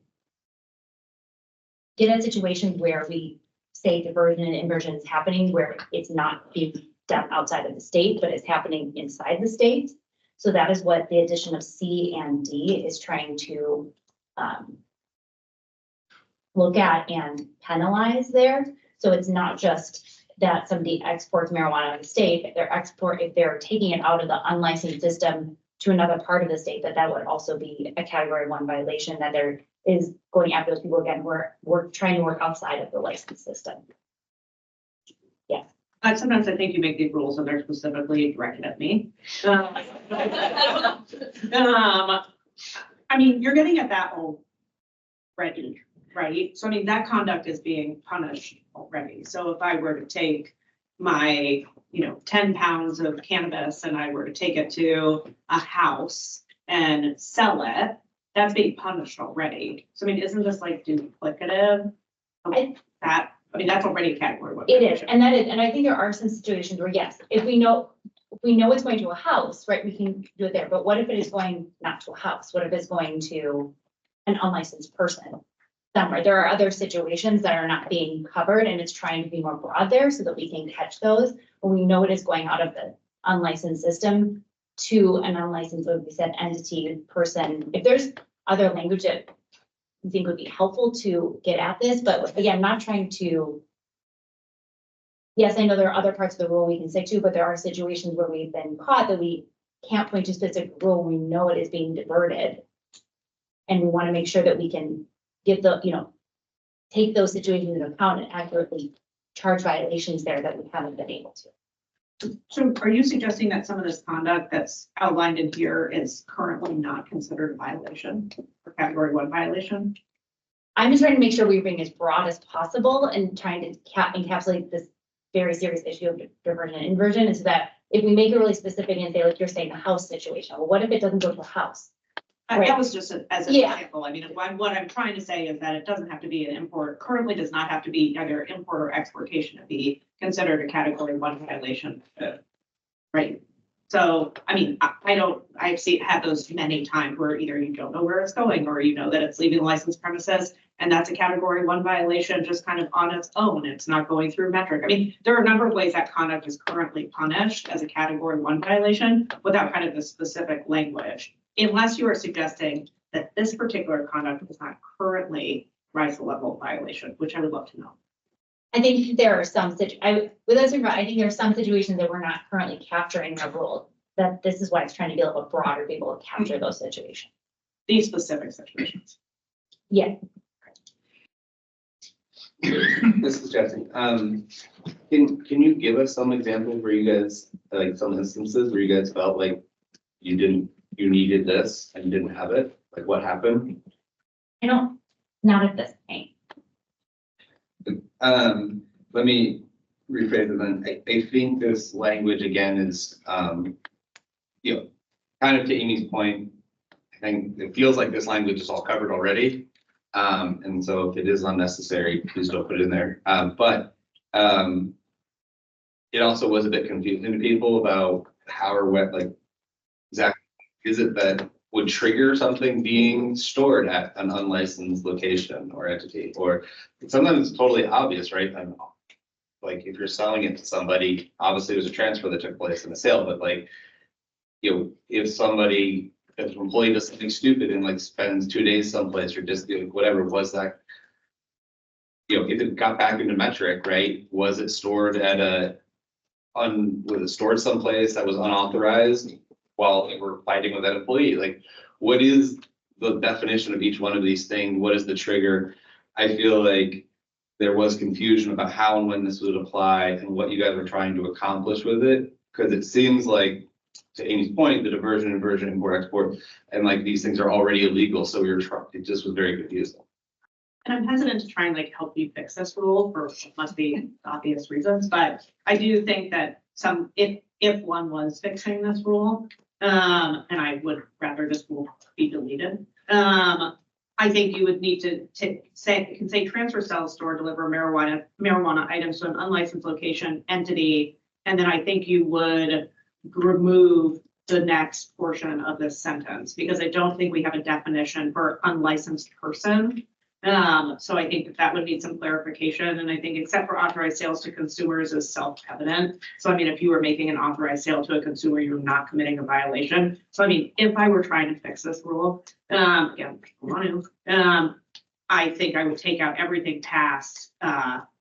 get a situation where we say diversion and inversion is happening, where it's not being done outside of the state, but it's happening inside the state. So that is what the addition of C and D is trying to look at and penalize there. So it's not just that somebody exports marijuana out of the state. If they're taking it out of the unlicensed system to another part of the state, that would also be a category 1 violation, that there is going after those people. Again, we're trying to work outside of the licensed system. Yes. Sometimes I think you make these rules and they're specifically directed at me. I mean, you're getting at that already, right? So I mean, that conduct is being punished already. So if I were to take my, 10 pounds of cannabis and I were to take it to a house and sell it, that's being punished already. So I mean, isn't this like duplicative of that? I mean, that's already a category 1. It is, and I think there are some situations where, yes, if we know it's going to a house, right, we can do it there. But what if it is going not to a house? What if it's going to an unlicensed person somewhere? There are other situations that are not being covered, and it's trying to be more broad there so that we can catch those when we know it is going out of the unlicensed system to an unlicensed, like we said, entity, person. If there's other language that I think would be helpful to get at this, but again, not trying to. Yes, I know there are other parts of the rule we can stick to, but there are situations where we've been caught that we can't point to specific rule. We know it is being diverted. And we want to make sure that we can get take those situations into account and accurately charge violations there that we haven't been able to. So are you suggesting that some of this conduct that's outlined in here is currently not considered a violation or category 1 violation? I'm just trying to make sure we're being as broad as possible and trying to encapsulate this very serious issue of diversion and inversion, is that if we make it really specific and say, like you're saying, the house situation, well, what if it doesn't go to a house? Right. That was just as an example. I mean, what I'm trying to say is that it doesn't have to be an import, currently does not have to be either import or exportation to be considered a category 1 violation. Right. So, I mean, I've had those many times where either you don't know where it's going or you know that it's leaving licensed premises, and that's a category 1 violation just kind of on its own. It's not going through metric. I mean, there are a number of ways that conduct is currently punished as a category 1 violation without kind of the specific language, unless you are suggesting that this particular conduct does not currently rise the level of violation, which I would love to know. I think there are some I think there are some situations that we're not currently capturing the rule. That this is why it's trying to be a little broader, be able to capture those situations. These specific situations. Yeah. This is Jesse. Can you give us some examples where you guys, like some instances where you guys felt like you needed this and you didn't have it? Like what happened? Not at this point. Let me rephrase it then. I think this language again is, kind of to Amy's point, I think it feels like this language is all covered already. And so if it is unnecessary, please don't put it in there. But it also was a bit confusing to people about how or what, like, exactly is it that would trigger something being stored at an unlicensed location or entity, or sometimes it's totally obvious, right? Like if you're selling it to somebody, obviously there's a transfer that took place in the sale, but like, if an employee does something stupid and like spends 2 days someplace or just whatever, was that, if it got back into metric, right? Was it stored was it stored someplace that was unauthorized while they were fighting with that employee? Like, what is the definition of each one of these things? What is the trigger? I feel like there was confusion about how and when this would apply and what you guys were trying to accomplish with it. Because it seems like, to Amy's point, the diversion, inversion, import, export, and like these things are already illegal, so it just was very confusing. And I'm hesitant to try and like help you fix this rule for what must be obvious reasons, but I do think that if one was fixing this rule, and I would rather this rule be deleted. I think you would need to say, it can say transfer, sell, store, deliver marijuana items to an unlicensed location, entity, and then I think you would remove the next portion of this sentence, because I don't think we have a definition for unlicensed person. So I think that would need some clarification, and I think except for authorized sales to consumers is self-evident. So I mean, if you were making an authorized sale to a consumer, you're not committing a violation. So I mean, if I were trying to fix this rule, again, I think I would take out everything past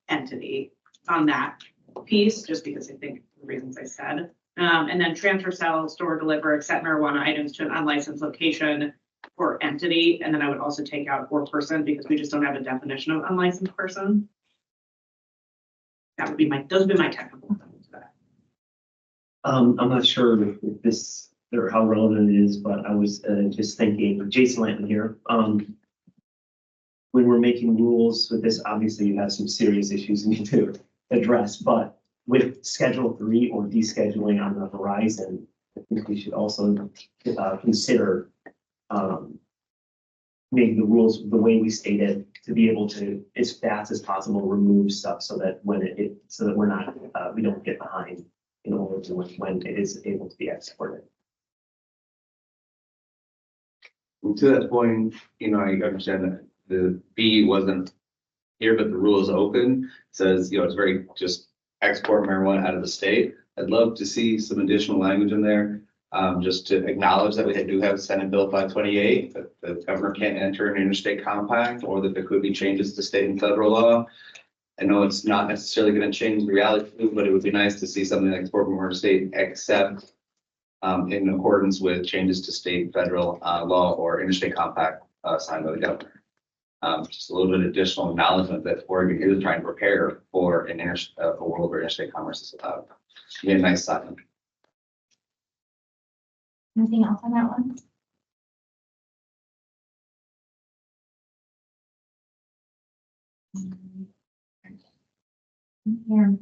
entity on that piece, just because I think the reasons I said. And then transfer, sell, store, deliver, accept marijuana items to an unlicensed location or entity, and then I would also take out or person, because we just don't have a definition of unlicensed person. That would be those would be my technical comments to that. I'm not sure if this or how relevant it is, but I was just thinking, Jason Lanton here. When we're making rules with this, obviously you have some serious issues you need to address, but with Schedule 3 or descheduling on the horizon, I think we should also consider make the rules the way we stated, to be able to, as fast as possible, remove stuff so that when so that we're not, we don't get behind in order to when it is able to be exported. And to that point, I understand that the B wasn't here, but the rule is open. It says, it's very just export marijuana out of the state. I'd love to see some additional language in there. Just to acknowledge that we do have Senate Bill 528, that the governor can't enter an interstate compact, or that there could be changes to state and federal law. I know it's not necessarily going to change the reality, but it would be nice to see something like export from our state, except in accordance with changes to state and federal law or interstate compact signed by the governor. Just a little bit of additional acknowledgement that Oregon is trying to prepare for a world where interstate commerce is allowed. Be a nice sign. Anything else on that one? Here.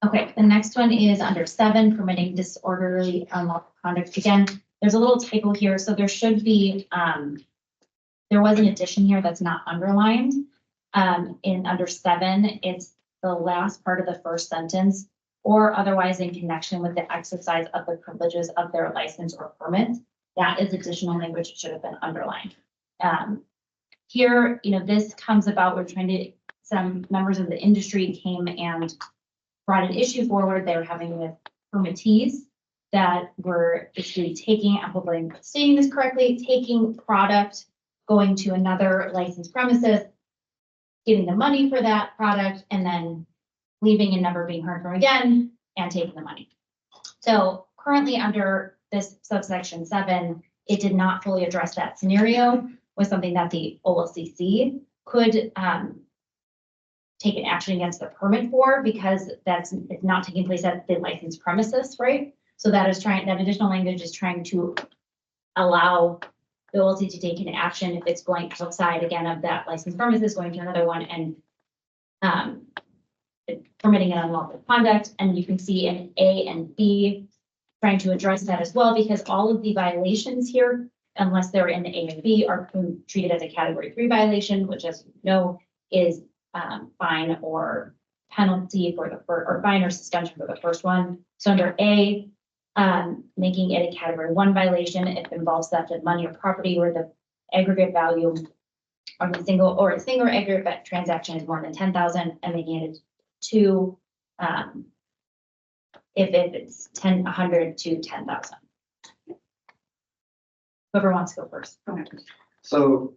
Okay, the next one is under 7, permitting disorderly unlawful conduct. Again, there's a little typo here, so there should be, there was an addition here that's not underlined. In under 7, it's the last part of the first sentence, or otherwise in connection with the exercise of the privileges of their license or permit. That is additional language that should have been underlined. Here, this comes about, we're trying to, some members of the industry came and brought an issue forward they were having with permittees that were basically taking, I'm hoping I'm stating this correctly, taking product, going to another licensed premises, getting the money for that product, and then leaving and never being heard from again, and taking the money. So currently under this subsection 7, it did not fully address that scenario, was something that the OLCC could take an action against the permit for, because it's not taking place at the licensed premises, right? So that additional language is trying to allow the OLCC to take an action if it's going outside again of that licensed premises, going to another one, and permitting an unlawful conduct. And you can see in A and B trying to address that as well, because all of the violations here, unless they're in A and B, are treated as a category 3 violation, which, as you know, is fine or penalty for the first, or fine or suspension for the first one. So under A, making it a category 1 violation if it involves theft of money or property, where the aggregate value of a single aggregate transaction is more than 10,000, and making it 2 if it's 100 to 10,000. Whoever wants to go first. Go ahead. So,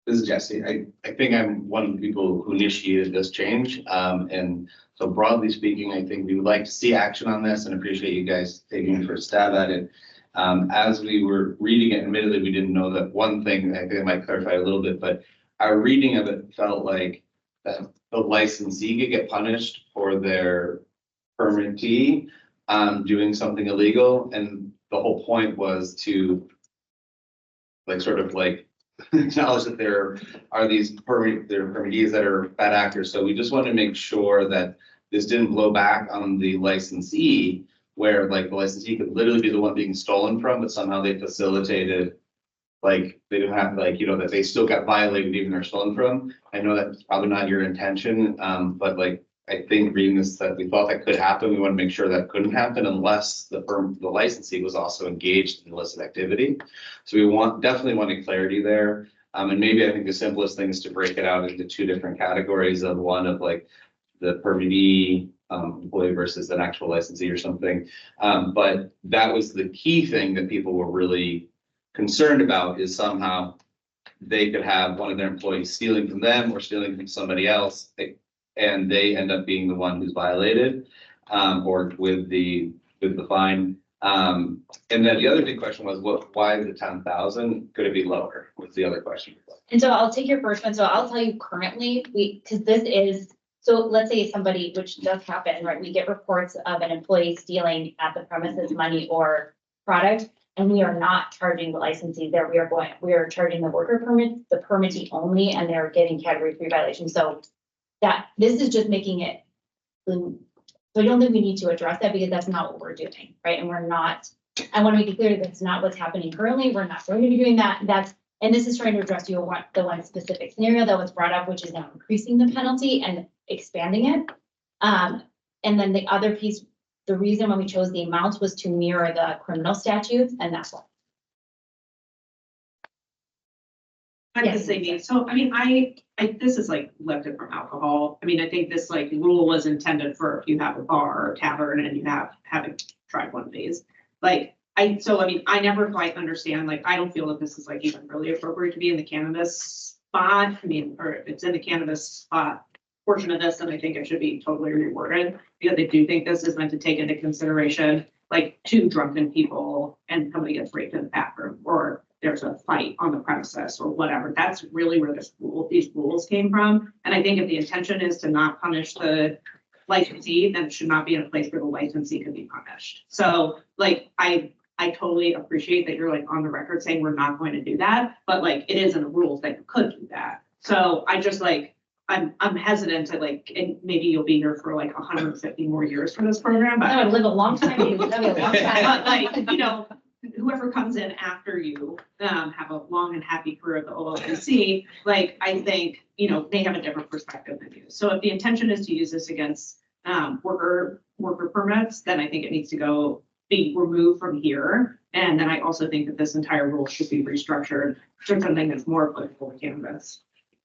this is Jesse. I think I'm one of the people who initiated this change. And so broadly speaking, I think we would like to see action on this and appreciate you guys taking the first stab at it. As we were reading it, admittedly, we didn't know that one thing. I think I might clarify a little bit, but our reading of it felt like that the licensee could get punished for their permittee doing something illegal, and the whole point was to like sort of like acknowledge that there are these permittees that are bad actors. So we just want to make sure that this didn't blow back on the licensee, where like the licensee could literally be the one being stolen from, but somehow they facilitated, like, they don't have, like, you know, that they still got violated even they're stolen from. I know that's probably not your intention, but like, I think reading this, that we thought that could happen. We want to make sure that couldn't happen unless the licensee was also engaged in illicit activity. So we definitely wanted clarity there. And maybe I think the simplest thing is to break it out into two different categories of one of like the permittee employee versus an actual licensee or something. But that was the key thing that people were really concerned about, is somehow they could have one of their employees stealing from them or stealing from somebody else, and they end up being the one who's violated, or with the fine. And then the other big question was, why the 10,000? Could it be lower? Was the other question. And so I'll take your first one. So I'll tell you currently, because this is, so let's say somebody, which does happen, right? We get reports of an employee stealing at the premises money or product, and we are not charging the licensee there. We are charging the worker permit, the permittee only, and they're getting category 3 violations. So that this is just making it. So I don't think we need to address that, because that's not what we're doing, right? And we're not, I want to make it clear that's not what's happening currently. We're not going to be doing that. And this is trying to address the one specific scenario that was brought up, which is now increasing the penalty and expanding it. And then the other piece, the reason when we chose the amounts was to mirror the criminal statutes, and that's what. I have to say, Nate, so I mean, I this is like lifted from alcohol. I mean, I think this like rule was intended for if you have a bar or tavern and you haven't tried one of these. Like, I mean, I never quite understand, like, I don't feel that this is like even really appropriate to be in the cannabis spot. I mean, or if it's in the cannabis spot portion of this, then I think it should be totally reworded, because I do think this is meant to take into consideration like 2 drunken people and somebody gets raped in the bathroom, or there's a fight on the premises or whatever. That's really where these rules came from. And I think if the intention is to not punish the licensee, then it should not be in a place where the licensee can be punished. So like, I totally appreciate that you're like on the record saying we're not going to do that, but like, it is in the rules that you could do that. So I just like, I'm hesitant to like, and maybe you'll be here for like 150 more years for this program, but I would live a long time. That'd be a long time. but like, you know, whoever comes in after you, have a long and happy career at the OLCC, like, I think, you know, they have a different perspective than you. So if the intention is to use this against, worker permits, then I think it needs to be removed from here. And then I also think that this entire rule should be restructured to something that's more applicable to cannabis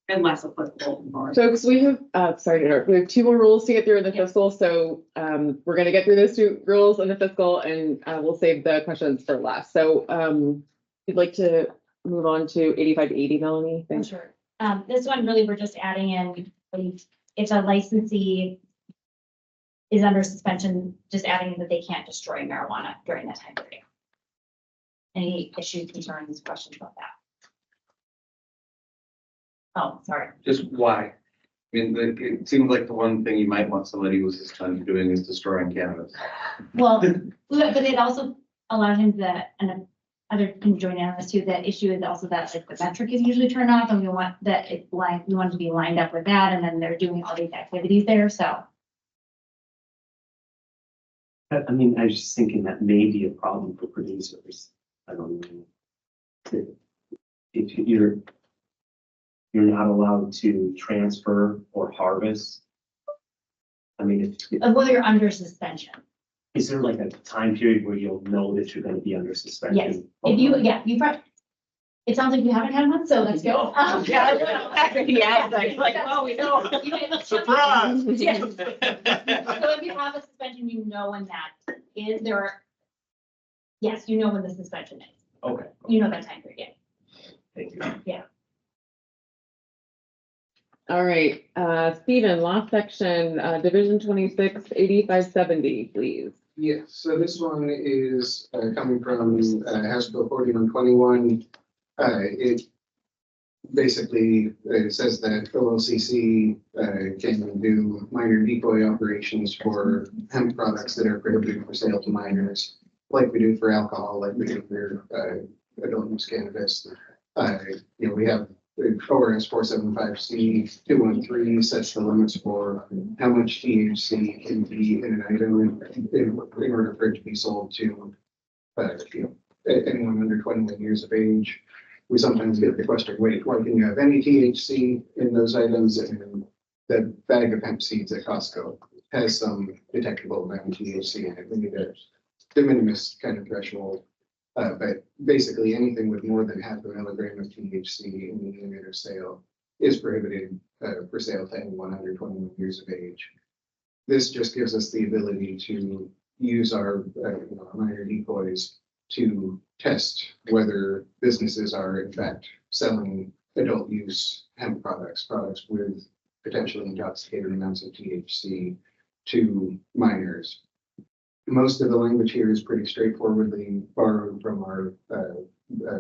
and less applicable to bars. So, because we have, sorry to interrupt, we have 2 more rules to get through in the fiscal, so we're gonna get through those 2 rules in the fiscal, and we'll save the questions for last. So, you'd like to move on to 85 to 80, Melanie? For sure. This one really, we're just adding in, if a licensee is under suspension, just adding that they can't destroy marijuana during that time period. Any issues, concerns, questions about that? Oh, sorry. Just why? I mean, it seems like the one thing you might want somebody who's suspended doing is destroying cannabis. Well, but it also allows him that, and other can join in on this too, that issue is also that like the metric is usually turned off, and we want that it's like, we want to be lined up with that, and then they're doing all these activities there, so. I mean, I was just thinking that may be a problem for producers. I don't know. If you're not allowed to transfer or harvest. I mean, Whether you're under suspension. Is there like a time period where you'll know that you're going to be under suspension? Yes, if you, it sounds like you haven't had one, so let's go. Yeah, like, oh, we know. Surprise. Yes. So if you have a suspension, you know when that is there. Yes, you know when the suspension is. Okay. You know that time period. Thank you. Yeah. All right, Stephen, last section, Division 26, 8570, please. Yes, so this one is coming from House Bill 4121. It basically, it says that OLCC can do minor decoy operations for hemp products that are prohibited for sale to minors, like we do for alcohol, like we do for adult use cannabis. We have ORS 475C 213 sets the limits for how much THC can be in an item in order for it to be sold to anyone under 21 years of age. We sometimes get the question, wait, why can you have any THC in those items? And the bag of hemp seeds at Costco has some detectable amount of THC in it. We need a de minimis kind of threshold. But basically anything with more than half a milligram of THC in the unit of sale is prohibited for sale to anyone under 21 years of age. This just gives us the ability to use our minor decoys to test whether businesses are in fact selling adult use hemp products with potentially intoxicating amounts of THC to minors. Most of the language here is pretty straightforwardly borrowed from our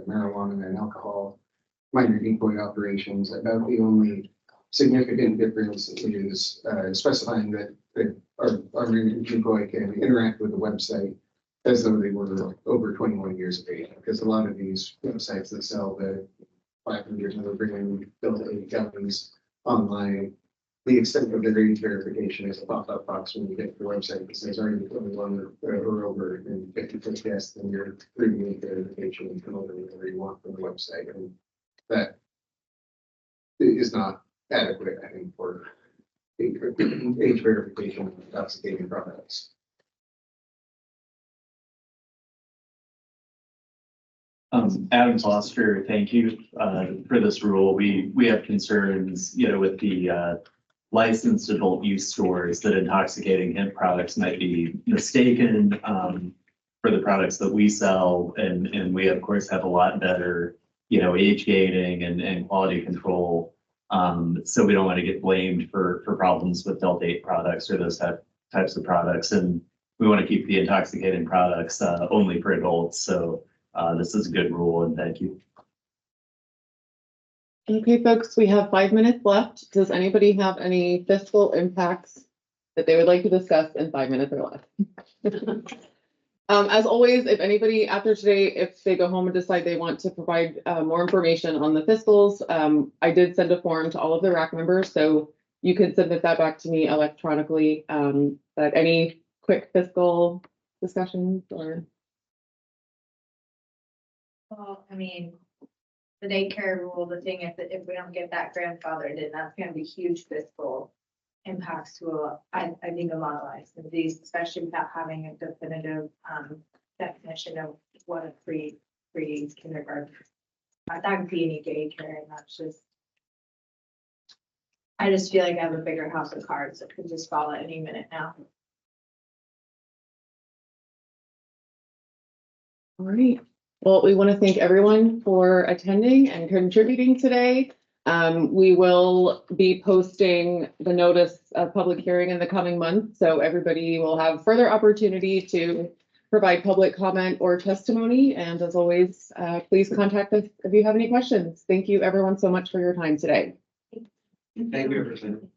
marijuana and alcohol minor decoy operations. About the only significant difference is specifying that our minor decoy can interact with the website as though they were over 21 years of age, because a lot of these websites that sell the 500 milligram built in gummies online, the extent of their age verification is a pop-up box when you get to the website that says, are you 21 or over, and if you click yes, then your pre-age verification and come over whatever you want from the website, and that is not adequate, I think, for age verification of intoxicating products. Adam Foster, thank you for this rule. We have concerns, with the licensed adult use stores that intoxicating hemp products might be mistaken for the products that we sell, and we of course have a lot better, age gating and quality control. So we don't want to get blamed for problems with Delta 8 products or those types of products, and we want to keep the intoxicating products only for adults. So this is a good rule, and thank you. Okay, folks, we have 5 minutes left. Does anybody have any fiscal impacts that they would like to discuss in 5 minutes or less? As always, if anybody after today, if they go home and decide they want to provide more information on the fiscals, I did send a form to all of the RAC members, so you can submit that back to me electronically. But any quick fiscal discussions or? Well, I mean, the daycare rule, the thing is that if we don't get that grandfathered in, that's gonna be huge fiscal impacts to I think a lot of licensees, especially without having a definitive definition of what a free kindergarten. That could be any daycare, and that's just. I just feel like I have a bigger house of cards that could just fall at any minute now. All right. Well, we want to thank everyone for attending and contributing today. We will be posting the notice of public hearing in the coming months, so everybody will have further opportunity to provide public comment or testimony. And as always, please contact us if you have any questions. Thank you everyone so much for your time today. Thank you, everyone.